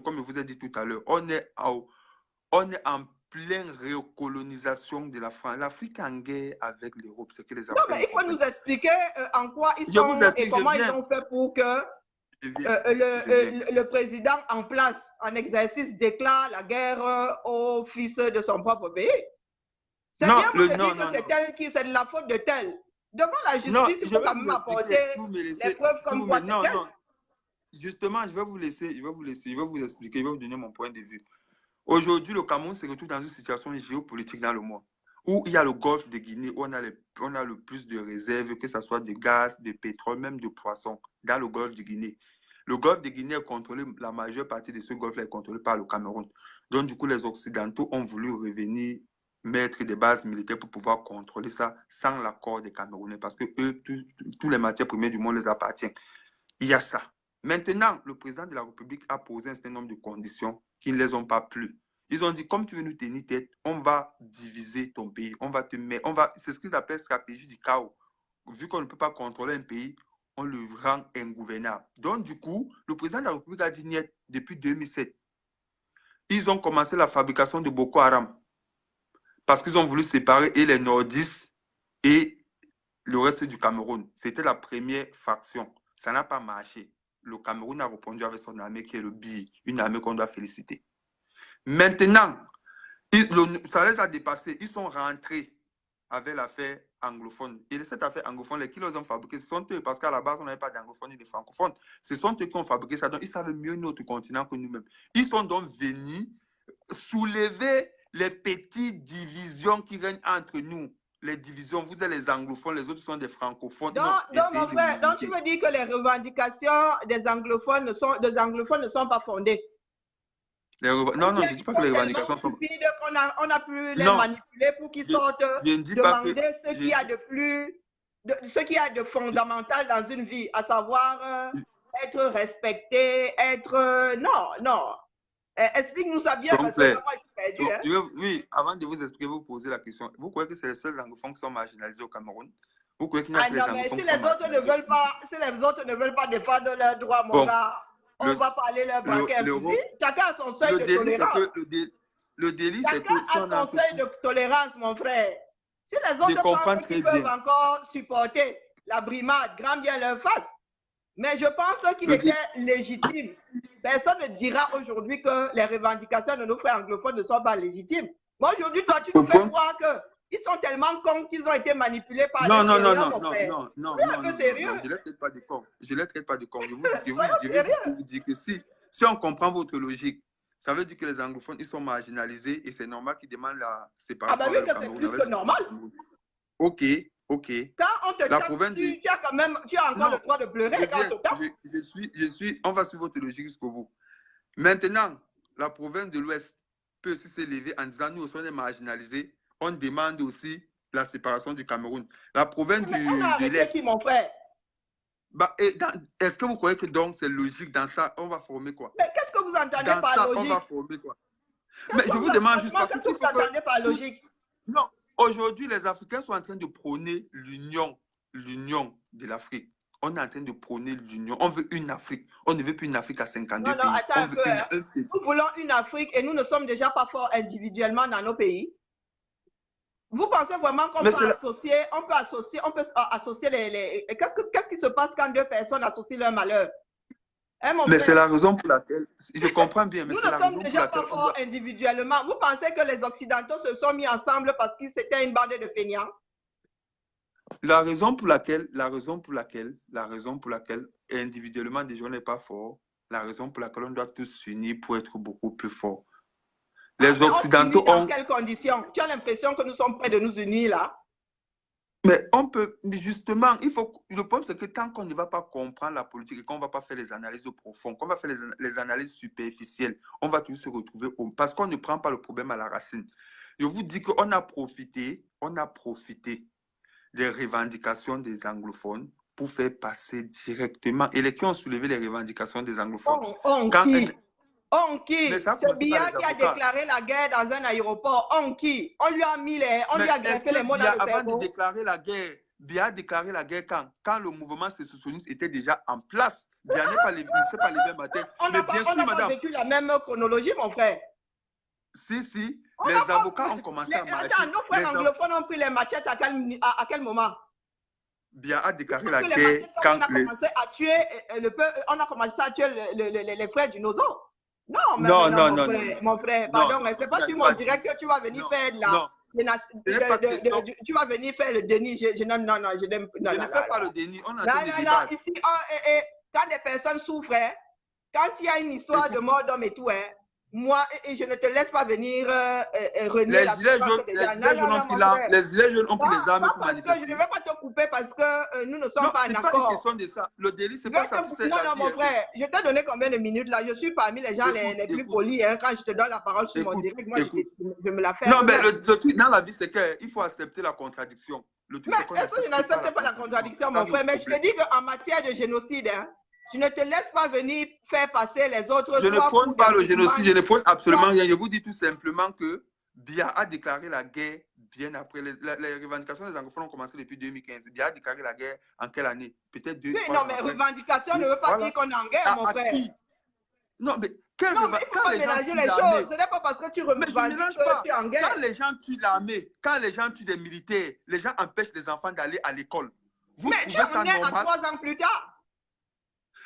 comme je vous ai dit tout à l'heure, on est en pleine recolonisation de la France. L'Afrique est en guerre avec l'Europe. C'est que les Africains. Non, mais il faut nous expliquer en quoi ils sont et comment ils ont fait pour que le président en place, en exercice, déclare la guerre au fils de son propre pays. C'est bien de dire que c'est de la faute de tel. Devant la justice, il faut quand même apporter les preuves comme quoi c'est tel. Justement, je vais vous expliquer, je vais vous donner mon point de vue. Aujourd'hui, le Cameroun se retrouve dans une situation géopolitique dans le monde où il y a le golfe de Guinée, où on a le plus de réserves, que ce soit de gaz, de pétrole, même de poissons, dans le golfe de Guinée. Le golfe de Guinée est contrôlé, la majeure partie de ce golfe est contrôlée par le Cameroun. Donc, du coup, les Occidentaux ont voulu revenir mettre des bases militaires pour pouvoir contrôler ça sans l'accord des Camerounais, parce que eux, tous les matières premières du monde les appartiennent. Il y a ça. Maintenant, le président de la République a posé un certain nombre de conditions qui ne les ont pas plu. Ils ont dit, comme tu veux nous tenir tête, on va diviser ton pays. C'est ce qu'ils appellent stratégie du chaos. Vu qu'on ne peut pas contrôler un pays, on le rend ingouvernable. Donc, du coup, le président de la République a dit niet depuis 2007. Ils ont commencé la fabrication de Boko Haram parce qu'ils ont voulu séparer les nordistes et le reste du Cameroun. C'était la première faction. Ça n'a pas marché. Le Cameroun a répondu avec son armée qui est le BI, une armée qu'on doit féliciter. Maintenant, ça les a dépassés. Ils sont rentrés avec l'affaire anglophone. Et cette affaire anglophone, qui les ont fabriqué, ce sont eux, parce qu'à la base, on n'avait pas d'anglophones ni de francophones. Ce sont eux qui ont fabriqué ça. Donc, ils savaient mieux notre continent que nous-mêmes. Ils sont donc venus soulever les petites divisions qui règnent entre nous. Les divisions, vous êtes les anglophones, les autres sont des francophones. Donc, mon frère, donc tu veux dire que les revendications des anglophones ne sont pas fondées? Non, je ne dis pas que les revendications sont... On a pu les manipuler pour qu'ils sortent demander ce qu'il y a de plus ce qu'il y a de fondamental dans une vie, à savoir être respecté, être... non. Explique-nous ça bien, parce que moi, je suis perdu. Oui, avant de vous expliquer, vous posez la question. Vous croyez que c'est les seuls anglophones qui sont marginalisés au Cameroun? Vous croyez qu'il y a que les anglophones si les autres ne veulent pas défendre leurs droits, mon gars, on va parler leur banquet. Chacun a son seuil de tolérance. Le délit, c'est que... Chacun a son seuil de tolérance, mon frère. Si les autres pensent qu'ils peuvent encore supporter la brimade, grand bien leur face. Mais je pense qu'il était légitime. Personne ne dira aujourd'hui que les revendications de nos frères anglophones ne sont pas légitimes. Moi, aujourd'hui, toi, tu nous fais croire qu'ils sont tellement cons qu'ils ont été manipulés par non, non, c'est un peu sérieux. Je ne les traite pas de cons. Je vous dis que si on comprend votre logique, ça veut dire que les anglophones, ils sont marginalisés et c'est normal qu'ils demandent la séparation. Ah ben oui, que c'est plus que normal. Ok. Quand on te tape, tu as encore le droit de pleurer quand on te tape. On va suivre votre logique jusqu'au bout. Maintenant, la province de l'Ouest peut aussi s'élever en disant nous aussi on est marginalisés. On demande aussi la séparation du Cameroun. La province de l'Est. Qui, mon frère? Est-ce que vous croyez que donc c'est logique dans ça? On va former quoi? Mais qu'est-ce que vous entendez par logique? On va former quoi? Mais je vous demande juste parce que qu'est-ce que vous entendez par logique? Non. Aujourd'hui, les Africains sont en train de prôner l'union de l'Afrique. On est en train de prôner l'union. On veut une Afrique. On ne veut plus une Afrique à 52 pays. Non, attends un peu. Nous voulons une Afrique et nous ne sommes déjà pas forts individuellement dans nos pays. Vous pensez vraiment qu'on peut associer les... Qu'est-ce qui se passe quand deux personnes associent leur malheur? Mais c'est la raison pour laquelle, je comprends bien, mais nous c'est la raison pour laquelle... Nous ne sommes déjà pas forts individuellement. Vous pensez que les Occidentaux se sont mis ensemble parce que c'était une bande de feignants? La raison pour laquelle, individuellement, déjà, on n'est pas fort, la raison pour laquelle on doit tous s'unir pour être beaucoup plus forts. Les Occidentaux ont... Dans quelles conditions? Tu as l'impression que nous sommes près de nous unir là? Mais on peut, justement, le problème c'est que tant qu'on ne va pas comprendre la politique et qu'on ne va pas faire les analyses profondes, qu'on va faire les analyses superficielles, on va toujours se retrouver parce qu'on ne prend pas le problème à la racine. Je vous dis qu'on a profité des revendications des anglophones pour faire passer directement, et les qui ont soulevé les revendications des anglophones. C'est Biya qui a déclaré la guerre dans un aéroport. On lui a greffé les mots dans le cerveau. Avant de déclarer la guerre, Biya a déclaré la guerre quand le mouvement sécessionniste était déjà en place. Biya n'est pas levé le matin. On n'a pas vécu la même chronologie, mon frère. Si, les avocats ont commencé à marcher. Attends, nos frères anglophones ont pris les machettes à quel moment? Biya a déclaré la guerre quand on a commencé à tuer les frères du Nozo. Non, mon frère, pardon, mais c'est pas sur mon direct que tu vas venir faire tu vas venir faire le déni. Je ne fais pas le déni. Ici, quand des personnes souffrent, quand il y a une histoire de mort d'homme et tout, moi, je ne te laisse pas venir renier la puissance des gens. Les gilets jaunes ont pris les armes pour manifester. Je ne vais pas te couper parce que nous ne sommes pas en accord. C'est pas une question de ça. Le délit, c'est pas ça. Non, mon frère, je t'ai donné combien de minutes là? Je suis parmi les gens les plus polis quand je te donne la parole sur mon direct. Moi, je me la fais. Non, mais le truc dans la vie, c'est qu'il faut accepter la contradiction. Mais est-ce que je n'accepte pas la contradiction, mon frère? Mais je te dis qu'en matière de génocide, tu ne te laisses pas venir faire passer les autres. Je ne prône pas le génocide, je ne prône absolument rien. Je vous dis tout simplement que Biya a déclaré la guerre bien après. Les revendications des anglophones ont commencé depuis 2015. Biya a déclaré la guerre en quelle année? Peut-être 2 ans. Oui, non, mais revendication ne veut pas dire qu'on est en guerre, mon frère. Non, mais il ne faut pas mélanger les choses. Ce n'est pas parce que tu revendiques que tu es en guerre. Quand les gens tuent l'armée, quand les gens tuent des militaires, les gens empêchent les enfants d'aller à l'école. Mais tu es venu à 3 ans plus tard.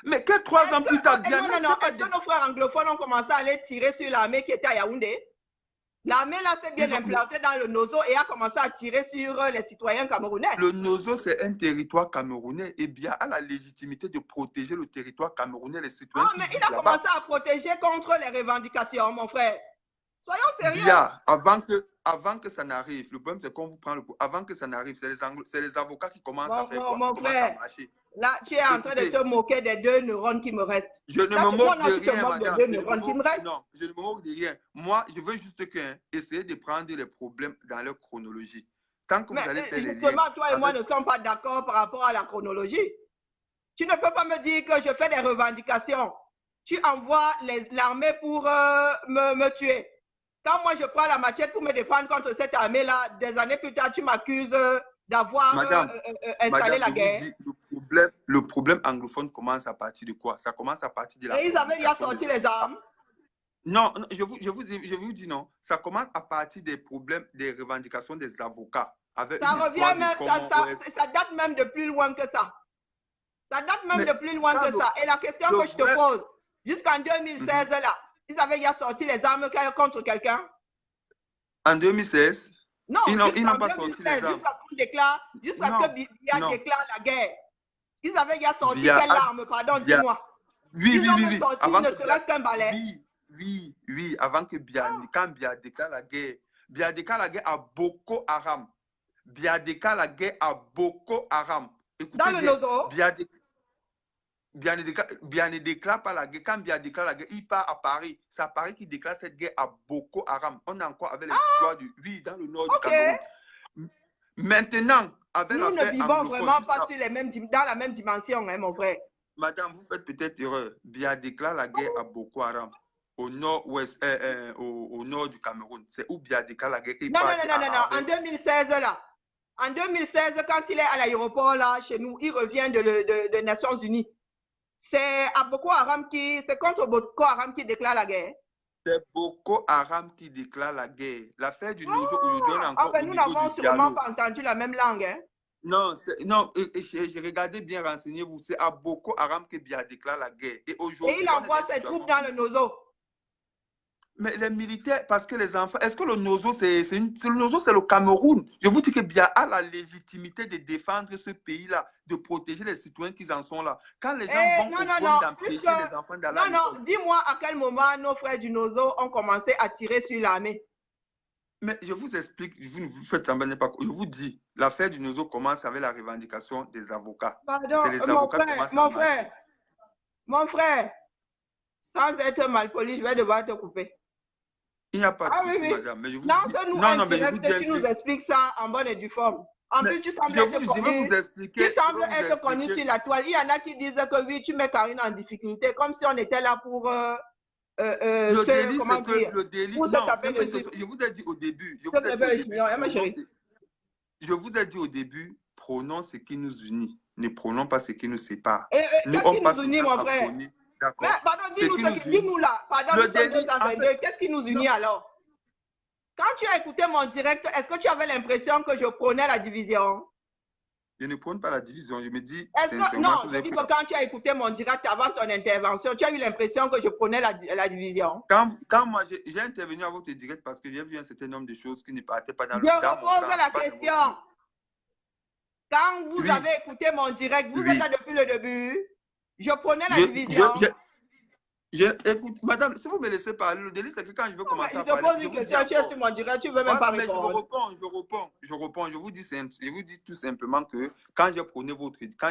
Mais que 3 ans plus tard, bien est-ce que nos frères anglophones ont commencé à aller tirer sur l'armée qui était à Yaoundé? L'armée là s'est bien implantée dans le Nozo et a commencé à tirer sur les citoyens camerounais. Le Nozo, c'est un territoire camerounais et Biya a la légitimité de protéger le territoire camerounais, les citoyens. Mais il a commencé à protéger contre les revendications, mon frère. Soyons sérieux. Biya, avant que ça n'arrive, le problème c'est qu'on vous prend le coup. Avant que ça n'arrive, c'est les avocats qui commencent à faire mon frère, là, tu es en train de te moquer des 2 neurones qui me restent. Je ne me moque de rien, madame. Non, je ne me moque de rien. Moi, je veux juste essayer de prendre les problèmes dans leur chronologie. Tant que Mais vous allez faire les liens justement, toi et moi avec... ne sommes pas d'accord par rapport à la chronologie. Tu ne peux pas me dire que je fais des revendications. Tu envoies l'armée pour me tuer. Quand moi je prends la machette pour me défendre contre cette armée-là, des années plus tard, tu m'accuses d'avoir installé la guerre. Vous dis, le problème anglophone commence à partir de quoi? Ça commence à partir de la... Et ils avaient déjà sorti les armes. Non, je vous dis non. Ça commence à partir des problèmes, des revendications des avocats. Avec Ça revient même, ça date même de plus loin que ça. Ça date même de plus loin que ça. Et la question que je te pose, jusqu'en 2016, là, ils avaient déjà sorti les armes contre quelqu'un? En 2016? Non, ils n'ont pas sorti les armes. Jusqu'à ce que Biya déclare la guerre. Ils avaient déjà sorti quelle arme, pardon, dis-moi. Oui. Avant ne serait-ce qu'un balai. Oui, avant que quand Biya déclare la guerre. Biya déclare la guerre à Boko Haram. Biya déclare la guerre à Boko Haram. Écoutez, dans le Nozo? Biya ne déclare pas la guerre. Quand Biya déclare la guerre, il part à Paris. C'est à Paris qu'il déclare cette guerre à Boko Haram. On est encore avec l'histoire du... Oui, dans le nord du Cameroun. Maintenant, avec nous ne vivons vraiment pas sur dans la même dimension, hein, mon frère. Madame, vous faites peut-être erreur. Biya déclare la guerre à Boko Haram. Au nord-ouest, au nord du Cameroun. C'est où Biya déclare la guerre. Non. En 2016, là. En 2016, quand il est à l'aéroport, là, chez nous, il revient des Nations Unies. C'est à Boko Haram c'est contre Boko Haram qui déclare la guerre. C'est Boko Haram qui déclare la guerre. L'affaire du Nozo, aujourd'hui, on est encore au nous niveau n'avons du sûrement dialogue. pas entendu la même langue. Hein? Non, j'ai regardé bien, renseignez-vous. C'est à Boko Haram que Biya déclare la guerre. Et il envoie ses troupes dans le Nozo. Mais les militaires, parce que les enfants, est-ce que le Nozo, le Nozo, c'est le Cameroun? Je vous dis que Biya a la légitimité de défendre ce pays-là, de protéger les citoyens qui en sont là. Quand les gens vont au point d'empêcher les enfants d'aller. Non, dis-moi à quel moment nos frères du Nozo ont commencé à tirer sur l'armée. Mais je vous explique, vous faites semblant pas. Je vous dis, l'affaire du Nozo commence avec la revendication des avocats. Pardon, les avocats mon frère, sans être malpoli, je vais devoir te couper. Il n'y a pas de souci, madame. Mais je vous lance-nous un direct, tu nous expliques ça en bonne et due forme. En plus, tu sembles être connu sur la toile. Il y en a qui disent que oui, tu mets Karine en difficulté, comme si on était là pour le délit, c'est que le délit, non, je vous ai dit au début, je vous ai dit au début, prenons ce qui nous unit, ne prenons pas ce qui nous sépare. Qu'est-ce qui nous unit, mon frère? Mais, pardon, dis-nous là, pardon, nous sommes 222, qu'est-ce qui nous unit alors? Quand tu as écouté mon direct, est-ce que tu avais l'impression que je prônais la division? Je ne prône pas la division, je me dis... Non, je dis que quand tu as écouté mon direct avant ton intervention, tu as eu l'impression que je prônais la division. Quand moi, j'ai intervenu à votre direct parce que j'ai vu un certain nombre de choses qui ne partaient pas dans le... Je repose la question. Quand vous avez écouté mon direct, vous êtes là depuis le début. Je prenais la division. Écoute, madame, si vous me laissez parler, le délit, c'est que quand je veux commencer à parler... Je te pose une question, tu es sur mon direct, tu ne veux même pas répondre. Je réponds. Je vous dis tout simplement que quand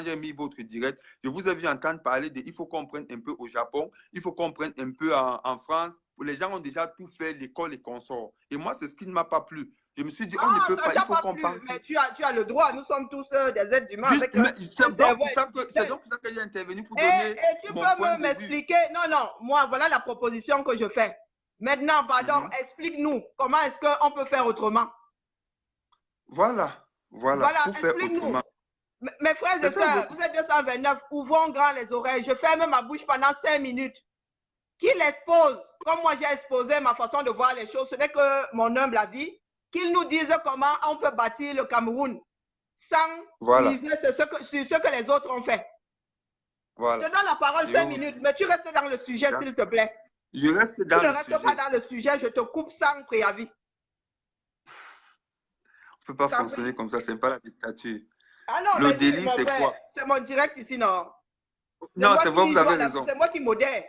j'ai mis votre direct, je vous ai vu entendre parler il faut qu'on prenne un peu au Japon, il faut qu'on prenne un peu en France. Les gens ont déjà tout fait, l'école et consorts. Et moi, c'est ce qui ne m'a pas plu. Je me suis dit, on ne peut pas, il faut qu'on pense. Mais tu as le droit, nous sommes tous des êtres humains. C'est donc pour ça que j'ai intervenu pour donner tu peux m'expliquer? Non, moi, voilà la proposition que je fais. Maintenant, pardon, explique-nous, comment est-ce qu'on peut faire autrement? Voilà, pour faire autrement. Mes frères et sœurs, vous êtes 229, ouvrons grand les oreilles. Je ferme ma bouche pendant 5 minutes. Qu'il expose, comme moi j'ai exposé ma façon de voir les choses, ce n'est que mon humble avis. Qu'ils nous disent comment on peut bâtir le Cameroun sans miser sur ce que les autres ont fait. Je te donne la parole 5 minutes, mais tu restes dans le sujet, s'il te plaît. Je reste dans le sujet. Tu ne restes pas dans le sujet, je te coupe sans préavis. On ne peut pas fonctionner comme ça, ce n'est pas la dictature. Ah non, le délit, c'est quoi? C'est mon direct ici, non? Non, c'est vrai, vous avez raison. C'est moi qui modère.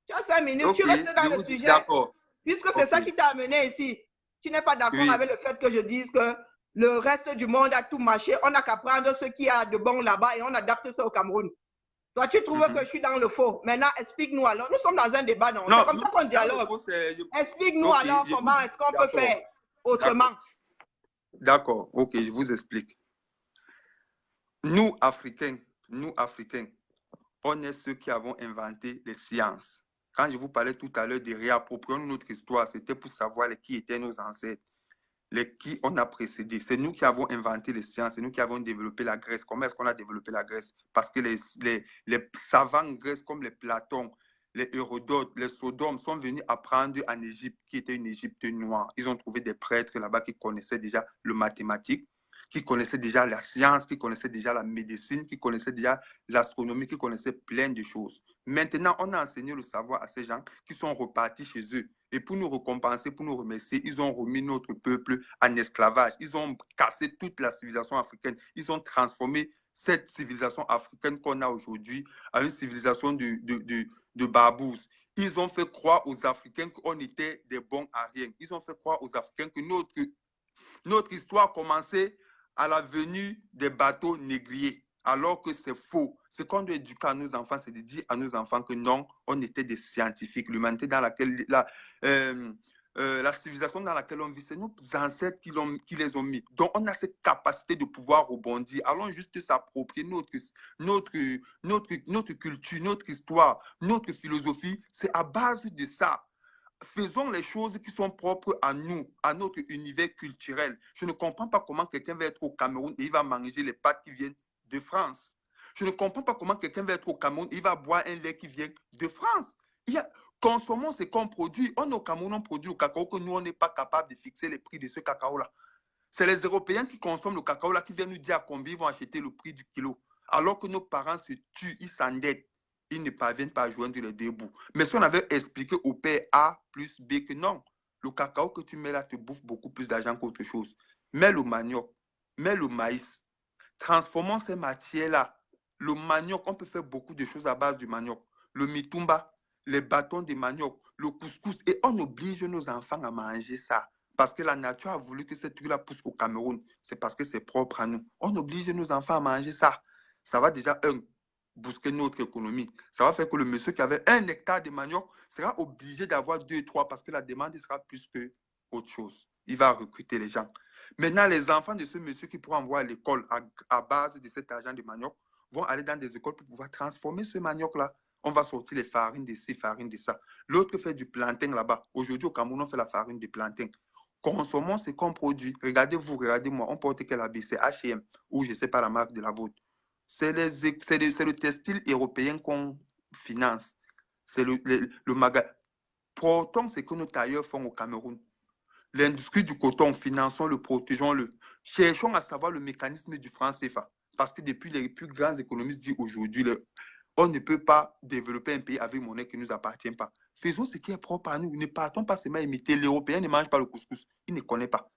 Tu as 5 minutes, tu restes dans le sujet. D'accord. Puisque c'est ça qui t'a amené ici. Tu n'es pas d'accord avec le fait que je dise que le reste du monde a tout marché. On n'a qu'à prendre ce qu'il y a de bon là-bas et on adapte ça au Cameroun. Toi, tu trouves que je suis dans le faux. Maintenant, explique-nous alors. Nous sommes dans un débat, non? C'est comme ça qu'on dialogue. Explique-nous alors comment est-ce qu'on peut faire autrement. D'accord, ok, je vous explique. Nous, Africains, on est ceux qui avons inventé les sciences. Quand je vous parlais tout à l'heure de réapproprier notre histoire, c'était pour savoir qui étaient nos ancêtres, qui on a précédé. C'est nous qui avons inventé les sciences, c'est nous qui avons développé la Grèce. Comment est-ce qu'on a développé la Grèce? Parce que les savants grecs comme les Platon, les Hérodotes, les Sodomes sont venus apprendre en Égypte, qui était une Égypte noire. Ils ont trouvé des prêtres là-bas qui connaissaient déjà le mathématique, qui connaissaient déjà la science, qui connaissaient déjà la médecine, qui connaissaient déjà l'astronomie, qui connaissaient plein de choses. Maintenant, on a enseigné le savoir à ces gens qui sont repartis chez eux. Et pour nous récompenser, pour nous remercier, ils ont remis notre peuple en esclavage. Ils ont cassé toute la civilisation africaine. Ils ont transformé cette civilisation africaine qu'on a aujourd'hui en une civilisation de barbouzes. Ils ont fait croire aux Africains qu'on était des bons à rien. Ils ont fait croire aux Africains que notre histoire commençait à la venue des bateaux négriers, alors que c'est faux. Ce qu'on doit éduquer à nos enfants, c'est de dire à nos enfants que non, on était des scientifiques. L'humanité dans laquelle, la civilisation dans laquelle on vit, c'est nos ancêtres qui les ont mis. Donc, on a cette capacité de pouvoir rebondir. Allons juste s'approprier notre culture, notre histoire, notre philosophie. C'est à base de ça. Faisons les choses qui sont propres à nous, à notre univers culturel. Je ne comprends pas comment quelqu'un va être au Cameroun et il va manger les pâtes qui viennent de France. Je ne comprends pas comment quelqu'un va être au Cameroun et il va boire un lait qui vient de France. Consommons ce qu'on produit. On est au Cameroun, on produit le cacao que nous, on n'est pas capable de fixer les prix de ce cacao-là. C'est les Européens qui consomment le cacao-là qui viennent nous dire à combien ils vont acheter le prix du kilo. Alors que nos parents se tuent, ils s'endettent. Ils ne parviennent pas à joindre les deux bouts. Mais si on avait expliqué au père A plus B que non, le cacao que tu mets là te bouffe beaucoup plus d'argent qu'autre chose. Mets le manioc, mets le maïs. Transformons ces matières-là. Le manioc, on peut faire beaucoup de choses à base du manioc. Le mitumba, les bâtons de manioc, le couscous. Et on oblige nos enfants à manger ça. Parce que la nature a voulu que ce truc-là pousse au Cameroun. C'est parce que c'est propre à nous. On oblige nos enfants à manger ça. Ça va déjà, bousquer notre économie. Ça va faire que le monsieur qui avait 1 hectare de manioc sera obligé d'avoir 2, 3 parce que la demande sera plus que autre chose. Il va recruter les gens. Maintenant, les enfants de ce monsieur qui pourra envoyer à l'école à base de cet argent de manioc vont aller dans des écoles pour pouvoir transformer ce manioc-là. On va sortir les farines de ci, farines de ça. L'autre fait du plantain là-bas. Aujourd'hui, au Cameroun, on fait la farine de plantain. Consommons ce qu'on produit. Regardez-vous, regardez-moi. On porte quel habit? C'est H&M ou je ne sais pas la marque de la vôtre. C'est le textile européen qu'on finance. C'est le magasin. Portons ce que nos tailleurs font au Cameroun. L'industrie du coton, finançons-le, protégeons-le. Cherchons à savoir le mécanisme du franc CFA. Parce que depuis les plus grands économistes disent aujourd'hui, on ne peut pas développer un pays avec une monnaie qui ne nous appartient pas. Faisons ce qui est propre à nous. Ne partons pas seulement imiter. L'Européen ne mange pas le couscous. Il ne connaît pas.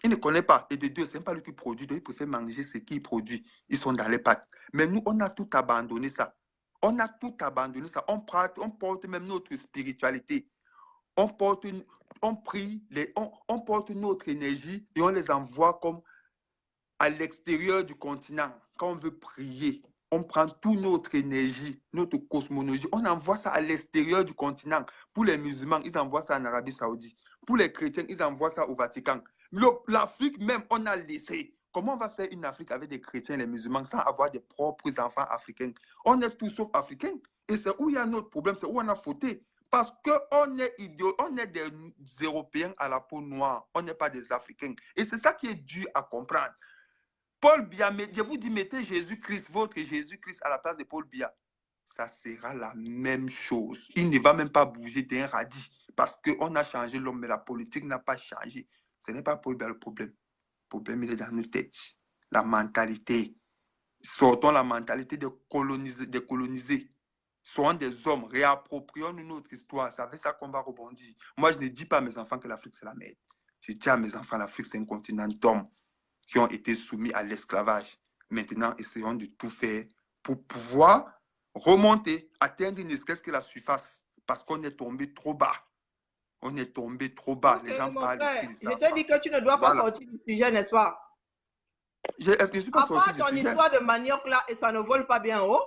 Il ne connaît pas. Et de deux, ce n'est pas lui qui produit. Donc, il préfère manger ce qu'il produit. Ils sont dans les pâtes. Mais nous, on a tout abandonné ça. On a tout abandonné ça. On porte même notre spiritualité. On porte notre énergie et on les envoie comme à l'extérieur du continent. Quand on veut prier, on prend toute notre énergie, notre cosmologie, on envoie ça à l'extérieur du continent. Pour les musulmans, ils envoient ça en Arabie Saoudite. Pour les chrétiens, ils envoient ça au Vatican. L'Afrique même, on a laissé. Comment on va faire une Afrique avec des chrétiens et les musulmans sans avoir des propres enfants africains? On est tous sauf africains. Et c'est où il y a notre problème, c'est où on a fauté. Parce qu'on est idiots, on est des Européens à la peau noire, on n'est pas des Africains. Et c'est ça qui est dur à comprendre. Paul Biya, je vous dis, mettez Jésus-Christ, votre Jésus-Christ à la place de Paul Biya. Ça sera la même chose. Il ne va même pas bouger d'un radis parce qu'on a changé l'homme, mais la politique n'a pas changé. Ce n'est pas Paul Biya le problème. Le problème, il est dans nos têtes. La mentalité. Sortons la mentalité de coloniser. Soyons des hommes, réapproprions-nous notre histoire. C'est avec ça qu'on va rebondir. Moi, je ne dis pas à mes enfants que l'Afrique, c'est la merde. Je dis à mes enfants, l'Afrique, c'est un continent d'hommes qui ont été soumis à l'esclavage. Maintenant, essayons de tout faire pour pouvoir remonter, atteindre ne serait-ce que la surface, parce qu'on est tombé trop bas. On est tombé trop bas. Okay, les gens parlent frère, je te dis que tu ne dois pas sortir du sujet, n'est-ce pas? Est-ce que je suis pas sorti du sujet? À part ton histoire de manioc là, et ça ne vole pas bien haut,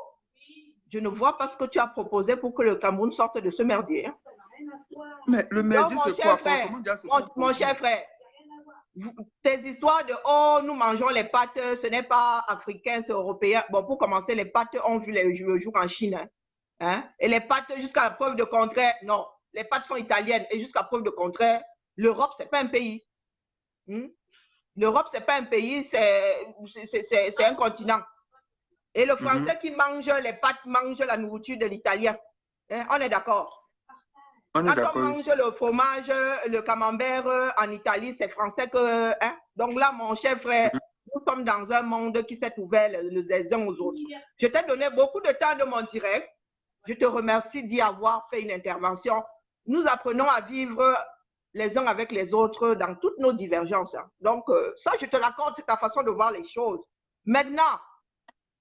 je ne vois pas ce que tu as proposé pour que le Cameroun sorte de ce merdier. Mais le merdier, c'est quoi? Mon cher frère, Tes histoires de oh, nous mangeons les pâtes, ce n'est pas africain, c'est européen. Bon, pour commencer, les pâtes ont vu le jour en Chine. Hein? Et les pâtes, jusqu'à la preuve de contraire, non, les pâtes sont italiennes. Et jusqu'à preuve de contraire, l'Europe, ce n'est pas un pays. L'Europe, ce n'est pas un pays, c'est un continent. Et le Français qui mange les pâtes mange la nourriture de l'Italien. Hein? On est d'accord. Quand on mange le fromage, le camembert en Italie, c'est français que... Hein? Donc là, mon cher frère, nous sommes dans un monde qui s'est ouvert les uns aux autres. Je t'ai donné beaucoup de temps de mon direct. Je te remercie d'y avoir fait une intervention. Nous apprenons à vivre les uns avec les autres dans toutes nos divergences. Donc, ça, je te l'accorde, c'est ta façon de voir les choses. Maintenant,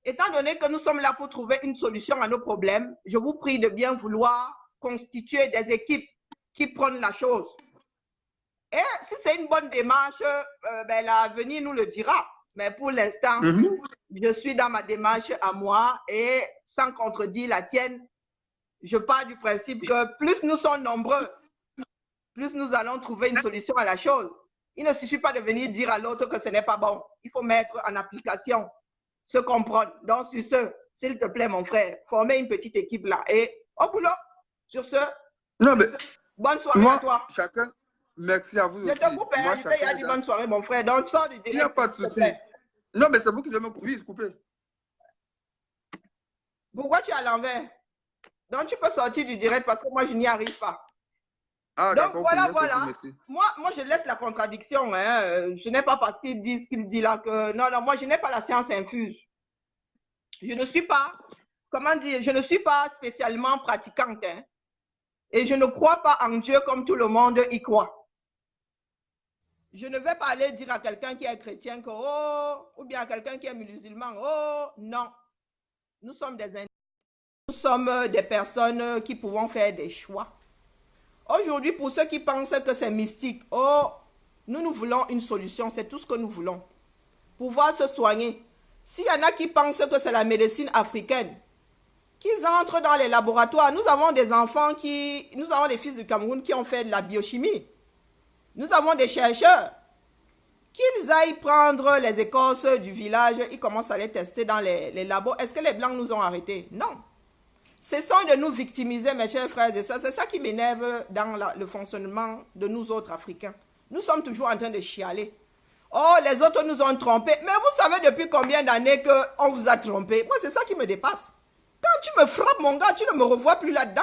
étant donné que nous sommes là pour trouver une solution à nos problèmes, je vous prie de bien vouloir constituer des équipes qui prennent la chose. Et si c'est une bonne démarche, ben, l'avenir nous le dira. Mais pour l'instant, je suis dans ma démarche à moi et sans contredire la tienne, je pars du principe que plus nous sommes nombreux, plus nous allons trouver une solution à la chose. Il ne suffit pas de venir dire à l'autre que ce n'est pas bon. Il faut mettre en application, se comprendre. Donc, sur ce, s'il te plaît, mon frère, former une petite équipe là. Et au boulot, sur ce, non, mais bonne soirée moi, à toi. Chacun, merci à vous aussi. Je te coupe, il y a dit bonne soirée, mon frère. Donc, sors du direct. Il n'y a pas de souci. Non, mais c'est vous qui devez me couper. Couper. Pourquoi tu es à l'envers? Donc, tu peux sortir du direct parce que moi, je n'y arrive pas. Ah, donc, voilà. Moi, je laisse la contradiction. Hein. Je n'ai pas parce qu'il dit ce qu'il dit là que... Non, moi, je n'ai pas la science infuse. Je ne suis pas, comment dire, je ne suis pas spécialement pratiquante. Hein. Et je ne crois pas en Dieu comme tout le monde y croit. Je ne vais pas aller dire à quelqu'un qui est chrétien que, oh, ou bien à quelqu'un qui est musulman, oh, non. Nous sommes des individus. Nous sommes des personnes qui pouvons faire des choix. Aujourd'hui, pour ceux qui pensent que c'est mystique, oh, nous voulons une solution, c'est tout ce que nous voulons. Pouvoir se soigner. S'il y en a qui pensent que c'est la médecine africaine, qu'ils entrent dans les laboratoires. Nous avons des enfants nous avons des fils du Cameroun qui ont fait de la biochimie. Nous avons des chercheurs. Qu'ils aillent prendre les écorces du village, ils commencent à les tester dans les labos. Est-ce que les Blancs nous ont arrêtés? Non. Cessons de nous victimiser, mes chers frères et sœurs. C'est ça qui m'énerve dans le fonctionnement de nous autres Africains. Nous sommes toujours en train de chialer. Oh, les autres nous ont trompés. Mais vous savez depuis combien d'années qu'on vous a trompés? Moi, c'est ça qui me dépasse. Quand tu me frappes, mon gars, tu ne me revois plus là-dedans.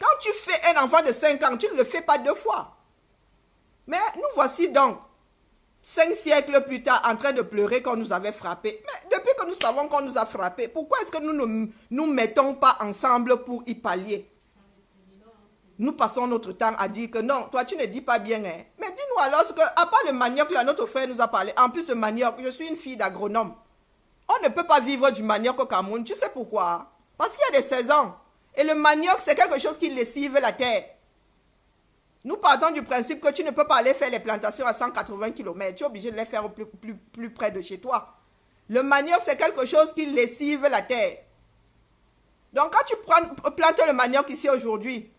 Quand tu fais un enfant de 5 ans, tu ne le fais pas 2 fois. Mais nous voici donc, 5 siècles plus tard, en train de pleurer qu'on nous avait frappés. Mais depuis que nous savons qu'on nous a frappés, pourquoi est-ce que nous ne nous mettons pas ensemble pour y pallier? Nous passons notre temps à dire que non, toi tu ne dis pas bien. Hein. Mais dis-nous alors, à part le manioc, là, notre frère nous a parlé. En plus de manioc, je suis une fille d'agronome. On ne peut pas vivre du manioc au Cameroun. Tu sais pourquoi? Parce qu'il y a des saisons. Et le manioc, c'est quelque chose qui lessive la terre. Nous partons du principe que tu ne peux pas aller faire les plantations à 180 km. Tu es obligé de les faire plus près de chez toi. Le manioc, c'est quelque chose qui lessive la terre. Donc, quand tu plantes le manioc ici aujourd'hui,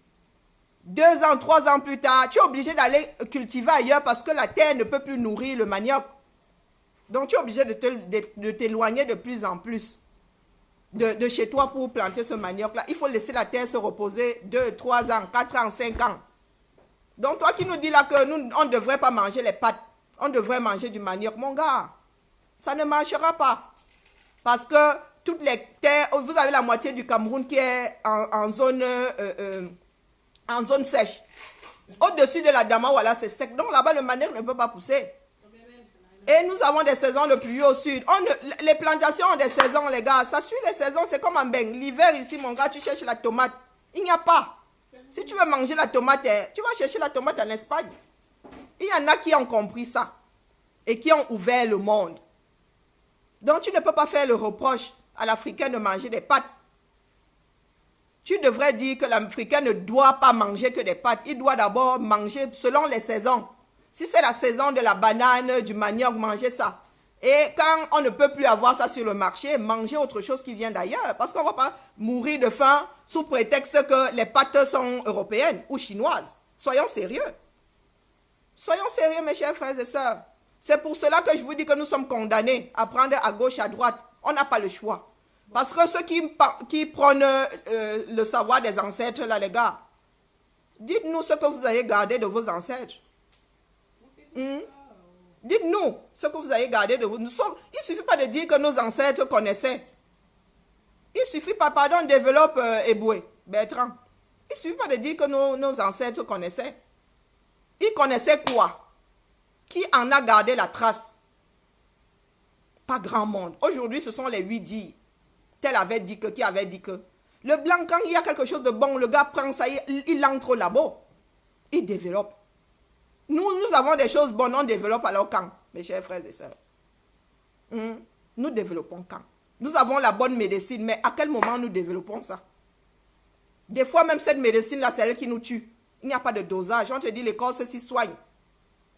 2 ans, 3 ans plus tard, tu es obligé d'aller cultiver ailleurs parce que la terre ne peut plus nourrir le manioc. Donc, tu es obligé de t'éloigner de plus en plus de chez toi pour planter ce manioc-là. Il faut laisser la terre se reposer 2, 3 ans, 4 ans, 5 ans. Donc, toi qui nous dis là que nous, on ne devrait pas manger les pâtes, on devrait manger du manioc, mon gars, ça ne marchera pas. Parce que toutes les terres, vous avez la moitié du Cameroun qui est en zone sèche. Au-dessus de la Dama, voilà, c'est sec. Donc là-bas, le manioc ne peut pas pousser. Et nous avons des saisons le plus haut au sud. Les plantations ont des saisons, les gars. Ça suit les saisons, c'est comme en Beng. L'hiver ici, mon gars, tu cherches la tomate. Il n'y a pas. Si tu veux manger la tomate, tu vas chercher la tomate en Espagne. Il y en a qui ont compris ça. Et qui ont ouvert le monde. Donc tu ne peux pas faire le reproche à l'Africain de manger des pâtes. Tu devrais dire que l'Africain ne doit pas manger que des pâtes. Il doit d'abord manger selon les saisons. Si c'est la saison de la banane, du manioc, mangez ça. Et quand on ne peut plus avoir ça sur le marché, mangez autre chose qui vient d'ailleurs. Parce qu'on ne va pas mourir de faim sous prétexte que les pâtes sont européennes ou chinoises. Soyons sérieux. Soyons sérieux, mes chers frères et sœurs. C'est pour cela que je vous dis que nous sommes condamnés à prendre à gauche, à droite. On n'a pas le choix. Parce que ceux qui prennent le savoir des ancêtres, là, les gars, dites-nous ce que vous avez gardé de vos ancêtres. Dites-nous ce que vous avez gardé de vous. Il ne suffit pas de dire que nos ancêtres connaissaient. Il suffit pas, pardon, développe Eboué, Bertrand. Il suffit pas de dire que nos ancêtres connaissaient. Ils connaissaient quoi? Qui en a gardé la trace? Pas grand monde. Aujourd'hui, ce sont les 8 dits. Tel avait dit que, qui avait dit que. Le blanc, quand il y a quelque chose de bon, le gars prend ça, il entre au labo. Il développe. Nous avons des choses bonnes, on développe alors quand, mes chers frères et sœurs? Nous développons quand? Nous avons la bonne médecine, mais à quel moment nous développons ça? Des fois, même cette médecine-là, c'est elle qui nous tue. Il n'y a pas de dosage. On te dit, les corps s'y soignent.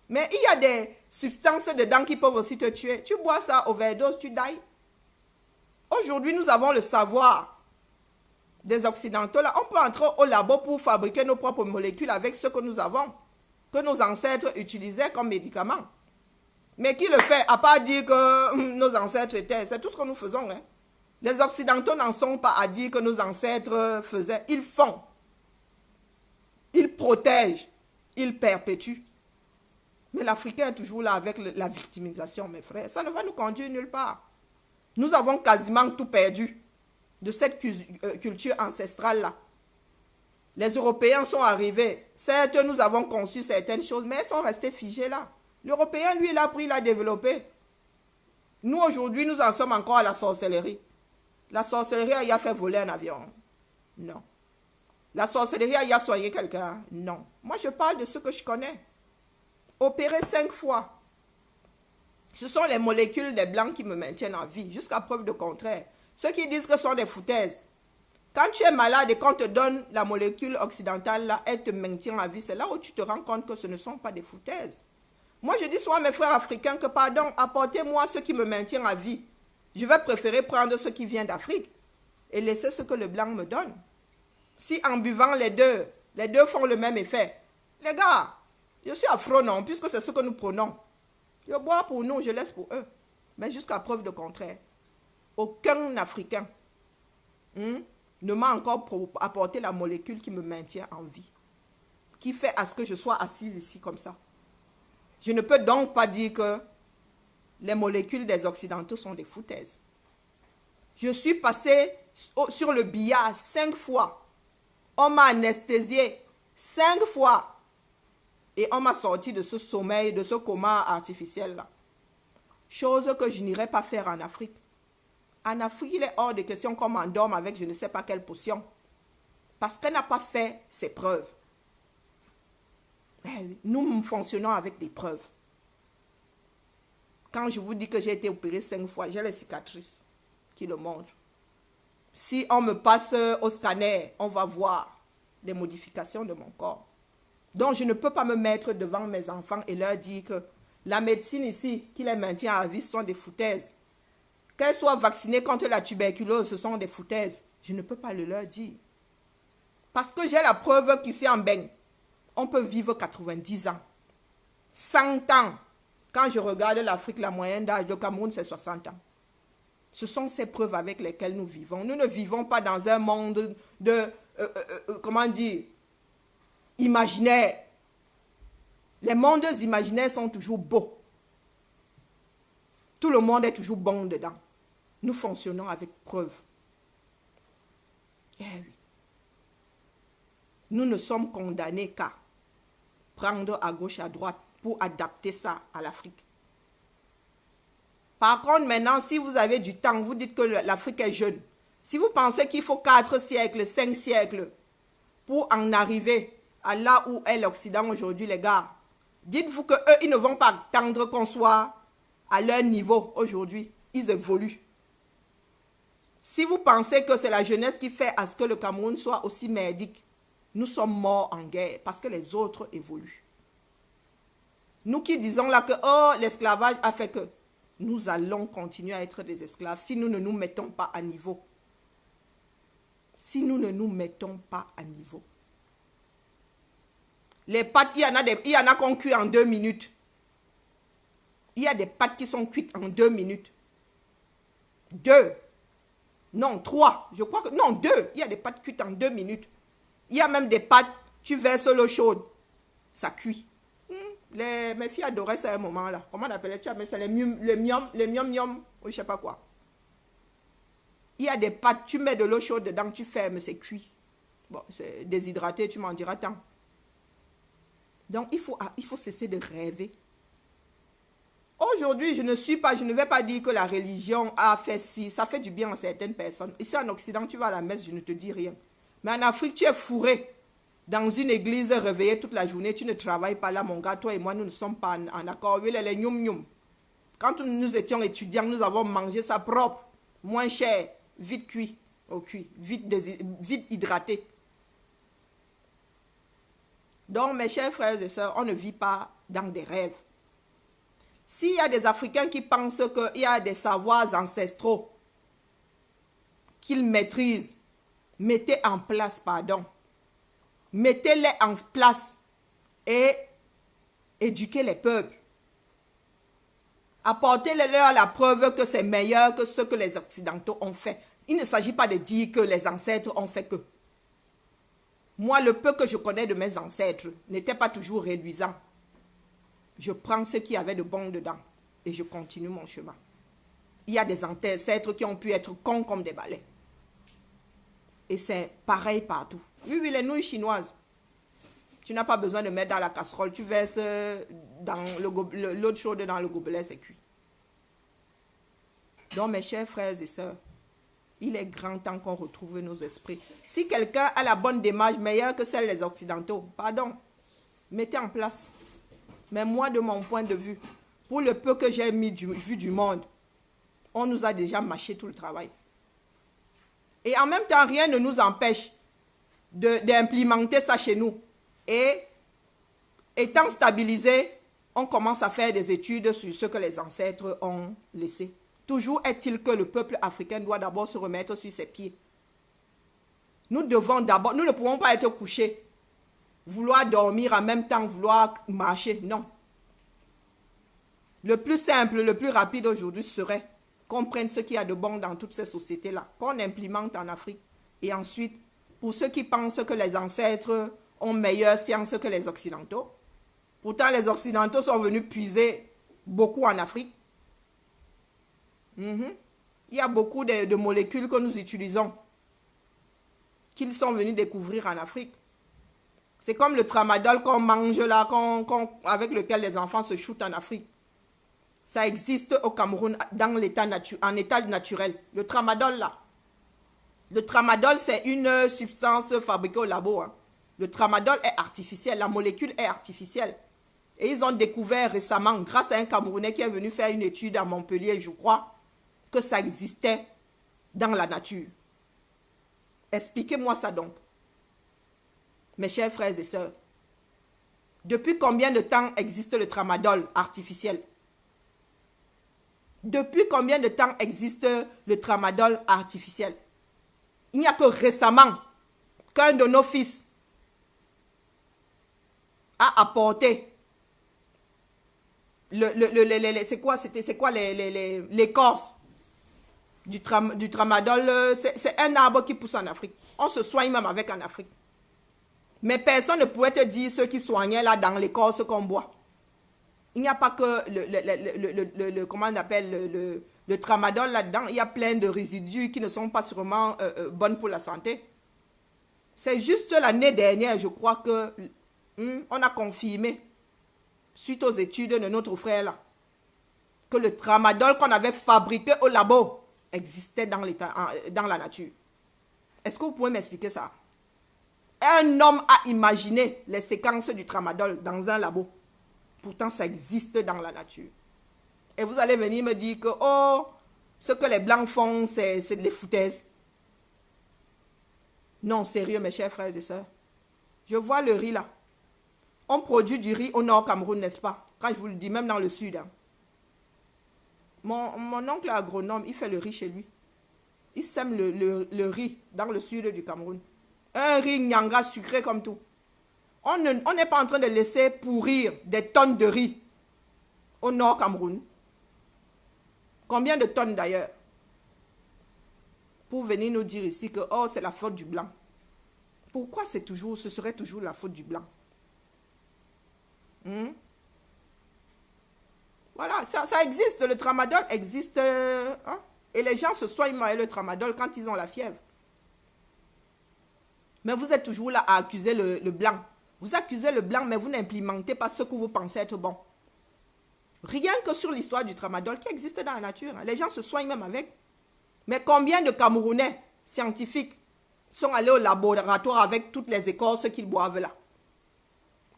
Mais il y a des substances dedans qui peuvent aussi te tuer. Tu bois ça, overdose, tu die. Aujourd'hui, nous avons le savoir des Occidentaux. Là, on peut entrer au labo pour fabriquer nos propres molécules avec ce que nous avons, que nos ancêtres utilisaient comme médicaments. Mais qui le fait? À part dire que nos ancêtres étaient... C'est tout ce que nous faisons. Hein. Les Occidentaux n'en sont pas à dire que nos ancêtres faisaient. Ils font. Ils protègent. Ils perpétuent. Mais l'Africain est toujours là avec la victimisation, mes frères. Ça ne va nous conduire nulle part. Nous avons quasiment tout perdu de cette culture ancestrale-là. Les Européens sont arrivés. Certes, nous avons conçu certaines choses, mais elles sont restées figées là. L'Européen, lui, il a pris, il a développé. Nous, aujourd'hui, nous en sommes encore à la sorcellerie. La sorcellerie, il a fait voler un avion. Non. La sorcellerie, il a soigné quelqu'un. Non. Moi, je parle de ce que je connais. Opéré 5 fois. Ce sont les molécules des blancs qui me maintiennent en vie, jusqu'à preuve de contraire. Ceux qui disent que ce sont des foutaises. Quand tu es malade et qu'on te donne la molécule occidentale, là, elle te maintient en vie. C'est là où tu te rends compte que ce ne sont pas des foutaises. Moi, je dis souvent à mes frères africains que, pardon, apportez-moi ce qui me maintient en vie. Je vais préférer prendre ce qui vient d'Afrique et laisser ce que le blanc me donne. Si en buvant les deux font le même effet. Les gars, je suis afro, non, puisque c'est ce que nous prenons. Je bois pour nous, je laisse pour eux. Mais jusqu'à preuve de contraire. Aucun Africain ne m'a encore apporté la molécule qui me maintient en vie. Qui fait à ce que je sois assise ici comme ça. Je ne peux donc pas dire que les molécules des Occidentaux sont des foutaises. Je suis passée sur le billard 5 fois. On m'a anesthésié 5 fois. Et on m'a sorti de ce sommeil, de ce coma artificiel-là. Chose que je n'irai pas faire en Afrique. En Afrique, il est hors de question qu'on m'endorme avec je ne sais pas quelle potion. Parce qu'elle n'a pas fait ses preuves. Nous fonctionnons avec des preuves. Quand je vous dis que j'ai été opérée 5 fois, j'ai les cicatrices qui le montrent. Si on me passe au scanner, on va voir les modifications de mon corps. Donc, je ne peux pas me mettre devant mes enfants et leur dire que la médecine ici, qui les maintient à vie, ce sont des foutaises. Qu'elles soient vaccinées contre la tuberculose, ce sont des foutaises. Je ne peux pas le leur dire. Parce que j'ai la preuve qu'ici en Beng, on peut vivre 90 ans. 100 ans. Quand je regarde l'Afrique, la moyenne d'âge, le Cameroun, c'est 60 ans. Ce sont ces preuves avec lesquelles nous vivons. Nous ne vivons pas dans un monde de, comment dire, imaginaire. Les mondes imaginaires sont toujours beaux. Tout le monde est toujours bon dedans. Nous fonctionnons avec preuve. Eh oui. Nous ne sommes condamnés qu'à prendre à gauche, à droite pour adapter ça à l'Afrique. Par contre, maintenant, si vous avez du temps, vous dites que l'Afrique est jeune. Si vous pensez qu'il faut 4 siècles, 5 siècles pour en arriver à là où est l'Occident aujourd'hui, les gars, dites-vous qu'eux, ils ne vont pas attendre qu'on soit à leur niveau aujourd'hui. Ils évoluent. Si vous pensez que c'est la jeunesse qui fait à ce que le Cameroun soit aussi merdique, nous sommes morts en guerre parce que les autres évoluent. Nous qui disons là que l'esclavage a fait que nous allons continuer à être des esclaves si nous ne nous mettons pas à niveau. Si nous ne nous mettons pas à niveau. Les pâtes, il y en a qu'on cuit en 2 minutes. Il y a des pâtes qui sont cuites en 2 minutes. 2. Non, 3. Je crois que... Non, 2. Il y a des pâtes cuites en 2 minutes. Il y a même des pâtes, tu verses l'eau chaude. Ça cuit. Mes filles adoraient ça à un moment là. Comment on appelait ça? Les miam, ou je sais pas quoi. Il y a des pâtes, tu mets de l'eau chaude dedans, tu fermes, c'est cuit. Bon, c'est déshydraté, tu m'en diras tant. Donc, il faut cesser de rêver. Aujourd'hui, je ne vais pas dire que la religion a fait ci, ça fait du bien à certaines personnes. Ici en Occident, tu vas à la messe, je ne te dis rien. Mais en Afrique, tu es fourré dans une église réveillé toute la journée, tu ne travailles pas là, mon gars, toi et moi, nous ne sommes pas en accord. Quand nous étions étudiants, nous avons mangé ça propre, moins cher, vite cuit, vite hydraté. Donc, mes chers frères et sœurs, on ne vit pas dans des rêves. S'il y a des Africains qui pensent qu'il y a des savoirs ancestraux qu'ils maîtrisent, mettez en place, mettez-les en place et éduquez les peuples. Apportez-leur la preuve que c'est meilleur que ce que les Occidentaux ont fait. Il ne s'agit pas de dire que les ancêtres ont fait que. Moi, le peu que je connais de mes ancêtres n'était pas toujours réduisant. Je prends ce qu'il y avait de bon dedans et je continue mon chemin. Il y a des ancêtres qui ont pu être cons comme des balais. Et c'est pareil partout. Oui, les nouilles chinoises. Tu n'as pas besoin de mettre dans la casserole. Tu verses dans l'eau chaude dans le gobelet, c'est cuit. Donc, mes chers frères et sœurs, il est grand temps qu'on retrouve nos esprits. Si quelqu'un a la bonne démarche meilleure que celle des Occidentaux, pardon, mettez en place. Mais moi, de mon point de vue, pour le peu que j'ai vu du monde, on nous a déjà mâché tout le travail. Et en même temps, rien ne nous empêche d'implémenter ça chez nous. Et étant stabilisé, on commence à faire des études sur ce que les ancêtres ont laissé. Toujours est-il que le peuple africain doit d'abord se remettre sur ses pieds. Nous ne pouvons pas être couchés, vouloir dormir en même temps, vouloir marcher. Non. Le plus simple, le plus rapide aujourd'hui serait qu'on prenne ce qu'il y a de bon dans toutes ces sociétés-là, qu'on implémente en Afrique. Et ensuite, pour ceux qui pensent que les ancêtres ont meilleure science que les Occidentaux, pourtant les Occidentaux sont venus puiser beaucoup en Afrique. Il y a beaucoup de molécules que nous utilisons, qu'ils sont venus découvrir en Afrique. C'est comme le tramadol qu'on mange là, avec lequel les enfants se shootent en Afrique. Ça existe au Cameroun en état naturel. Le tramadol là. Le tramadol, c'est une substance fabriquée au labo. Le tramadol est artificiel, la molécule est artificielle. Et ils ont découvert récemment, grâce à un Camerounais qui est venu faire une étude à Montpellier, je crois, que ça existait dans la nature. Expliquez-moi ça donc. Mes chers frères et sœurs, depuis combien de temps existe le tramadol artificiel? Depuis combien de temps existe le tramadol artificiel? Il n'y a que récemment qu'un de nos fils a apporté l'écorce du tramadol. C'est un arbre qui pousse en Afrique. On se soigne même avec en Afrique. Mais personne ne pouvait te dire ceux qui soignaient là dans l'écorce qu'on boit. Il n'y a pas que comment on appelle le tramadol là-dedans. Il y a plein de résidus qui ne sont pas sûrement bonnes pour la santé. C'est juste l'année dernière, je crois que on a confirmé, suite aux études de notre frère là, que le tramadol qu'on avait fabriqué au labo existait dans la nature. Est-ce que vous pouvez m'expliquer ça? Un homme a imaginé les séquences du tramadol dans un labo. Pourtant, ça existe dans la nature. Et vous allez venir me dire que, oh, ce que les Blancs font, c'est de les foutaises. Non, sérieux, mes chers frères et sœurs. Je vois le riz là. On produit du riz au nord Cameroun, n'est-ce pas? Quand je vous le dis, même dans le sud. Mon oncle agronome, il fait le riz chez lui. Il sème le riz dans le sud du Cameroun. Un riz nyanga sucré comme tout. On n'est pas en train de laisser pourrir des tonnes de riz au nord Cameroun. Combien de tonnes d'ailleurs? Pour venir nous dire ici que oh, c'est la faute du blanc. Pourquoi ce serait toujours la faute du blanc? Voilà, ça existe, le tramadol existe. Hein? Et les gens se soignent avec le tramadol quand ils ont la fièvre. Mais vous êtes toujours là à accuser le blanc. Vous accusez le blanc, mais vous n'implémentez pas ce que vous pensez être bon. Rien que sur l'histoire du tramadol qui existe dans la nature. Hein. Les gens se soignent même avec. Mais combien de Camerounais scientifiques sont allés au laboratoire avec toutes les écorces qu'ils boivent là?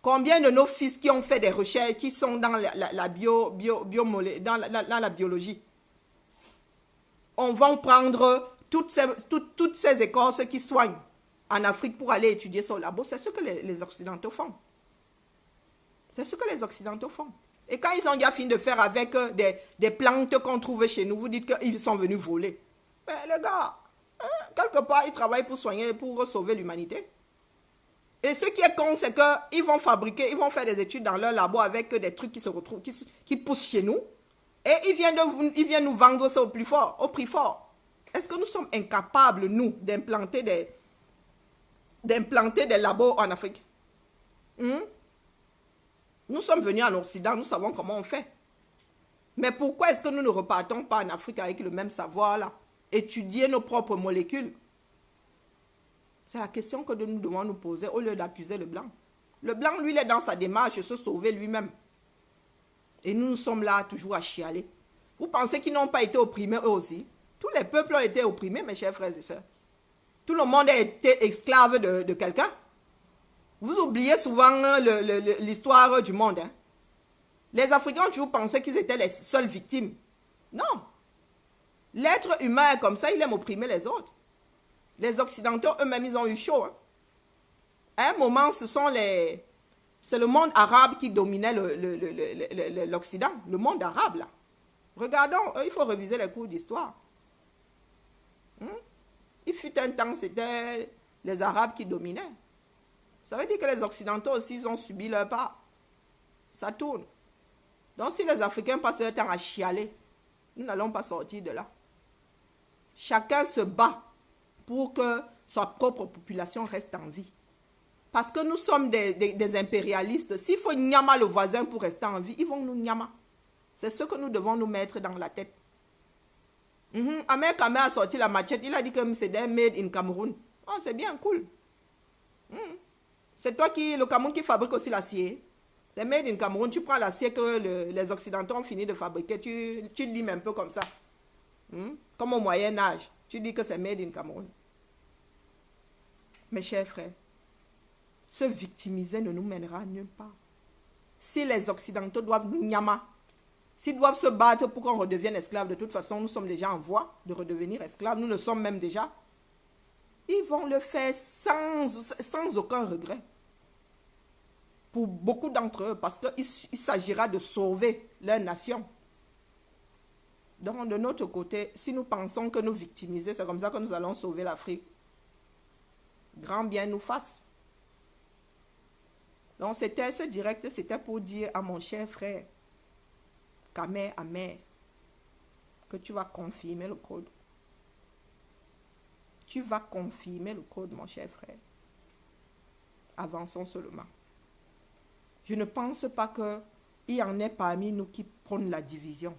Combien de nos fils qui ont fait des recherches, qui sont dans la biologie? On va prendre toutes ces écorces qui soignent en Afrique pour aller étudier ça au labo. C'est ce que les Occidentaux font. C'est ce que les Occidentaux font. Et quand ils ont déjà fini de faire avec des plantes qu'on trouve chez nous, vous dites qu'ils sont venus voler. Mais les gars, quelque part, ils travaillent pour soigner, pour sauver l'humanité. Et ce qui est con, c'est qu'ils vont fabriquer, ils vont faire des études dans leur labo avec des trucs qui se retrouvent, qui poussent chez nous. Et ils viennent nous vendre ça au prix fort. Est-ce que nous sommes incapables, nous, d'implanter des labos en Afrique? Nous sommes venus en Occident, nous savons comment on fait. Mais pourquoi est-ce que nous ne repartons pas en Afrique avec le même savoir-là? Étudier nos propres molécules. C'est la question que nous devons nous poser au lieu d'accuser le blanc. Le blanc, lui, il est dans sa démarche de se sauver lui-même. Et nous sommes là toujours à chialer. Vous pensez qu'ils n'ont pas été opprimés eux aussi? Tous les peuples ont été opprimés, mes chers frères et sœurs. Tout le monde a été esclave de quelqu'un. Vous oubliez souvent l'histoire du monde. Hein? Les Africains ont toujours pensé qu'ils étaient les seules victimes. Non. L'être humain est comme ça, il aime opprimer les autres. Les Occidentaux, eux-mêmes, ils ont eu chaud. Hein? À un moment, c'est le monde arabe qui dominait l'Occident. Le monde arabe, là. Regardons, il faut réviser les cours d'histoire. Il fut un temps, c'était les Arabes qui dominaient. Ça veut dire que les Occidentaux aussi, ils ont subi leur part. Ça tourne. Donc, si les Africains passent leur temps à chialer, nous n'allons pas sortir de là. Chacun se bat pour que sa propre population reste en vie. Parce que nous sommes des impérialistes. S'il faut nyama le voisin pour rester en vie, ils vont nous nyama. C'est ce que nous devons nous mettre dans la tête. Ahmed Kamé a sorti la machette. Il a dit que c'est des made in Cameroun. Oh, c'est bien, cool. C'est toi le Cameroun qui fabrique aussi l'acier. C'est made in Cameroun. Tu prends l'acier que les Occidentaux ont fini de fabriquer. Tu limes un peu comme ça. Comme au Moyen-Âge. Tu dis que c'est made in Cameroun. Mes chers frères, se victimiser ne nous mènera nulle part. Si les Occidentaux doivent nous nyama, s'ils doivent se battre pour qu'on redevienne esclaves, de toute façon, nous sommes déjà en voie de redevenir esclaves. Nous le sommes même déjà. Ils vont le faire sans aucun regret. Pour beaucoup d'entre eux, parce qu'il s'agira de sauver leur nation. Donc, de notre côté, si nous pensons que nous victimiser, c'est comme ça que nous allons sauver l'Afrique, grand bien nous fasse. Donc, ce direct, c'était pour dire à mon cher frère, Kamé Ahmed, que tu vas confirmer le code. Tu vas confirmer le code, mon cher frère. Avançons seulement. Je ne pense pas qu'il y en ait parmi nous qui prônent la division.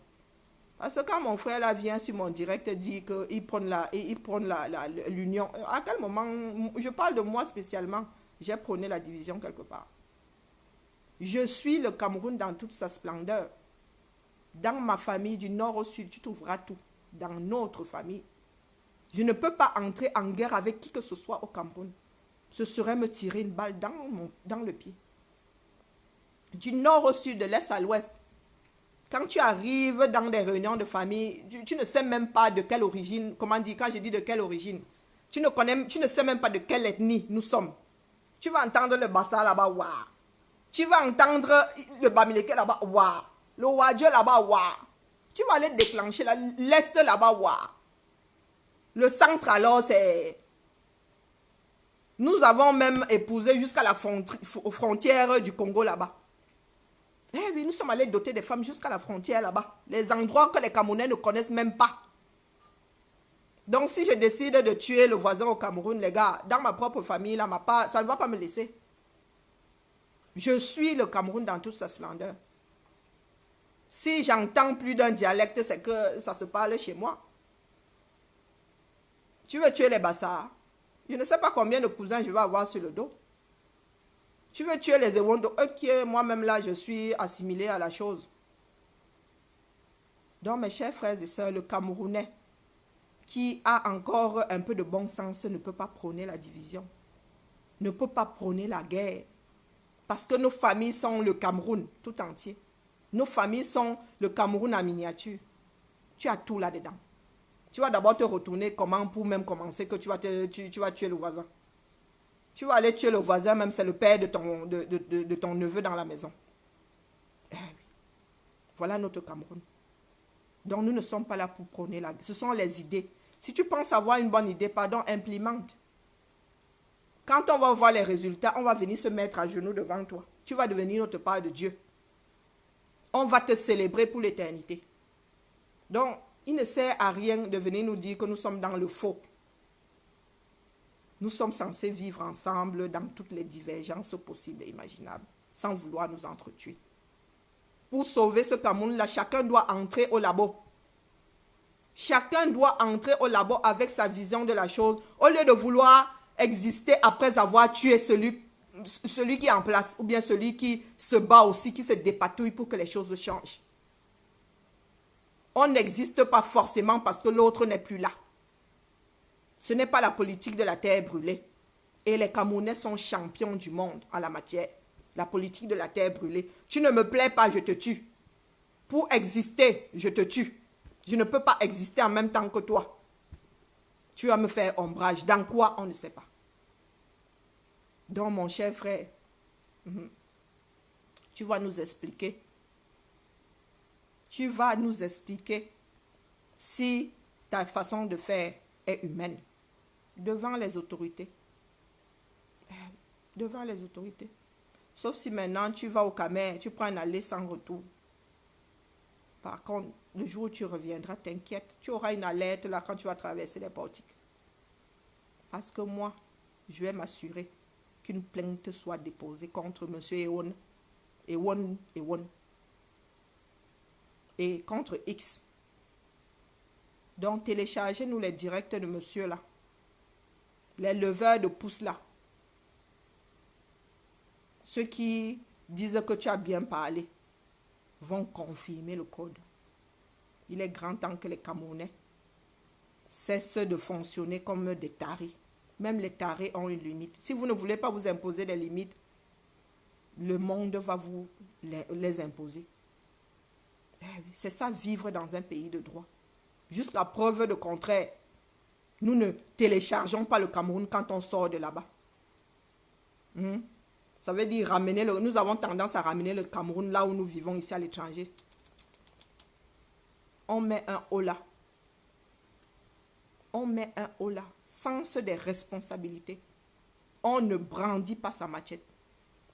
Parce que quand mon frère là vient sur mon direct et dit qu'il prône l'union, à quel moment, je parle de moi spécialement, j'ai prôné la division quelque part. Je suis le Cameroun dans toute sa splendeur. Dans ma famille, du nord au sud, tu trouveras tout. Dans notre famille. Je ne peux pas entrer en guerre avec qui que ce soit au Cameroun. Ce serait me tirer une balle dans le pied. Du nord au sud, de l'est à l'ouest. Quand tu arrives dans des réunions de famille, tu ne sais même pas de quelle origine, comment dire, quand je dis de quelle origine, tu ne sais même pas de quelle ethnie nous sommes. Tu vas entendre le Bassa là-bas, waouh. Tu vas entendre le Bamileke là-bas, waouh. Le Wadjo là-bas, waouh. Tu vas aller déclencher l'est là-bas, waouh. Le centre alors, c'est... Nous avons même épousé jusqu'à la frontière du Congo là-bas. Eh oui, nous sommes allés doter des femmes jusqu'à la frontière là-bas. Les endroits que les Camerounais ne connaissent même pas. Donc si je décide de tuer le voisin au Cameroun, les gars, dans ma propre famille, là, ça ne va pas me laisser. Je suis le Cameroun dans toute sa splendeur. Si j'entends plus d'un dialecte, c'est que ça se parle chez moi. Tu veux tuer les Bassards? Je ne sais pas combien de cousins je vais avoir sur le dos. Tu veux tuer les Ewondo? Ok, moi-même là, je suis assimilé à la chose. Donc, mes chers frères et sœurs, le Camerounais qui a encore un peu de bon sens ne peut pas prôner la division. Ne peut pas prôner la guerre. Parce que nos familles sont le Cameroun tout entier. Nos familles sont le Cameroun en miniature. Tu as tout là-dedans. Tu vas d'abord te retourner comment pour même commencer que tu vas tuer le voisin. Tu vas aller tuer le voisin, même c'est le père de ton neveu dans la maison. Eh oui. Voilà notre Cameroun. Donc nous ne sommes pas là pour prôner la... Ce sont les idées. Si tu penses avoir une bonne idée, pardon, implémente. Quand on va voir les résultats, on va venir se mettre à genoux devant toi. Tu vas devenir notre part de Dieu. On va te célébrer pour l'éternité. Donc, il ne sert à rien de venir nous dire que nous sommes dans le faux. Nous sommes censés vivre ensemble dans toutes les divergences possibles et imaginables, sans vouloir nous entretuer. Pour sauver ce Cameroun-là, chacun doit entrer au labo. Chacun doit entrer au labo avec sa vision de la chose, au lieu de vouloir exister après avoir tué celui qui est en place, ou bien celui qui se bat aussi, qui se dépatouille pour que les choses changent. On n'existe pas forcément parce que l'autre n'est plus là. Ce n'est pas la politique de la terre brûlée. Et les Camerounais sont champions du monde en la matière. La politique de la terre brûlée. Tu ne me plais pas, je te tue. Pour exister, je te tue. Je ne peux pas exister en même temps que toi. Tu vas me faire ombrage. Dans quoi, on ne sait pas. Donc, mon cher frère, tu vas nous expliquer. Tu vas nous expliquer si ta façon de faire est humaine. Devant les autorités. Devant les autorités. Sauf si maintenant tu vas au Camer, tu prends un aller sans retour. Par contre, le jour où tu reviendras, t'inquiète. Tu auras une alerte là quand tu vas traverser les portiques. Parce que moi, je vais m'assurer qu'une plainte soit déposée contre M. Ewon. Et contre X. Donc, téléchargez-nous les directs de monsieur là. Les leveurs de pouces là. Ceux qui disent que tu as bien parlé vont confirmer le code. Il est grand temps que les Camerounais cessent de fonctionner comme des tarés. Même les tarés ont une limite. Si vous ne voulez pas vous imposer des limites, le monde va vous les imposer. C'est ça, vivre dans un pays de droit. Jusqu'à preuve de contraire, nous ne téléchargeons pas le Cameroun quand on sort de là-bas. Ça veut dire ramener nous avons tendance à ramener le Cameroun là où nous vivons ici à l'étranger. On met un holà. On met un holà. Sens des responsabilités. On ne brandit pas sa machette.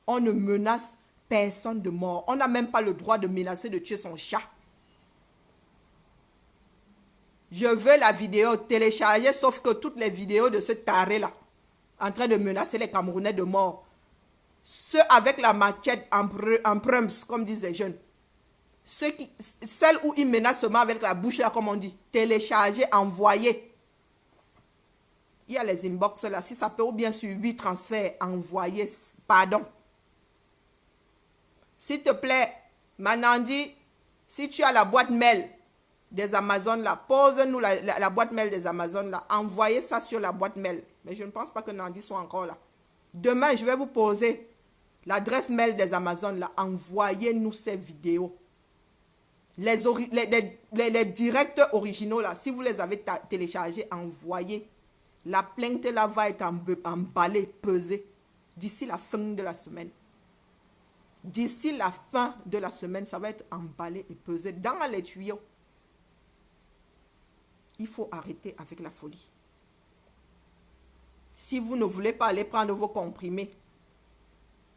On ne menace personne de mort. On n'a même pas le droit de menacer de tuer son chat. Je veux la vidéo téléchargée, sauf que toutes les vidéos de ce taré-là, en train de menacer les Camerounais de mort, ceux avec la machette en prums, comme disent les jeunes, celles où ils menacent seulement avec la bouche, là, comme on dit, téléchargez, envoyez. Il y a les inbox là, si ça peut, ou bien sur 8 transferts, envoyez, pardon. S'il te plaît, Manandi, si tu as la boîte mail des Amazones là, pose-nous la boîte mail des Amazones là, envoyez ça sur la boîte mail. Mais je ne pense pas que Nandi soit encore là. Demain, je vais vous poser l'adresse mail des Amazones là, envoyez-nous ces vidéos. Les directs originaux là, si vous les avez téléchargés, envoyez. La plainte là va être emballée, pesée d'ici la fin de la semaine. D'ici la fin de la semaine, ça va être emballé et pesé dans les tuyaux. Il faut arrêter avec la folie. Si vous ne voulez pas aller prendre vos comprimés,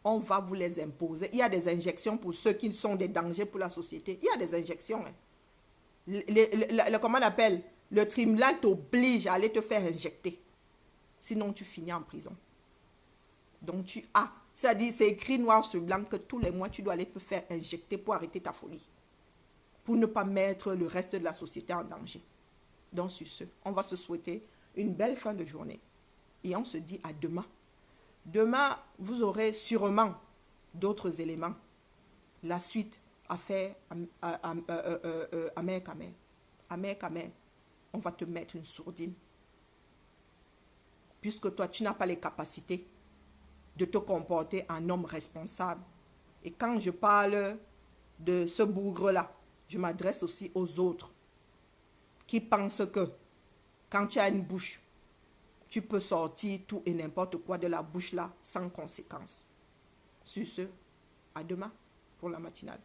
on va vous les imposer. Il y a des injections pour ceux qui sont des dangers pour la société. Il y a des injections. Hein. Comment on appelle? Le tribunal t'oblige à aller te faire injecter. Sinon, tu finis en prison. Donc, tu as. C'est-à-dire, c'est écrit noir sur blanc que tous les mois, tu dois aller te faire injecter pour arrêter ta folie. Pour ne pas mettre le reste de la société en danger. Donc, sur ce, on va se souhaiter une belle fin de journée. Et on se dit à demain. Demain, vous aurez sûrement d'autres éléments. La suite à faire à mer qu'à mer. À mer qu'à mer, on va te mettre une sourdine. Puisque toi, tu n'as pas les capacités de te comporter en homme responsable. Et quand je parle de ce bougre-là, je m'adresse aussi aux autres qui pensent que quand tu as une bouche, tu peux sortir tout et n'importe quoi de la bouche là sans conséquence. Sur ce, à demain pour la matinale.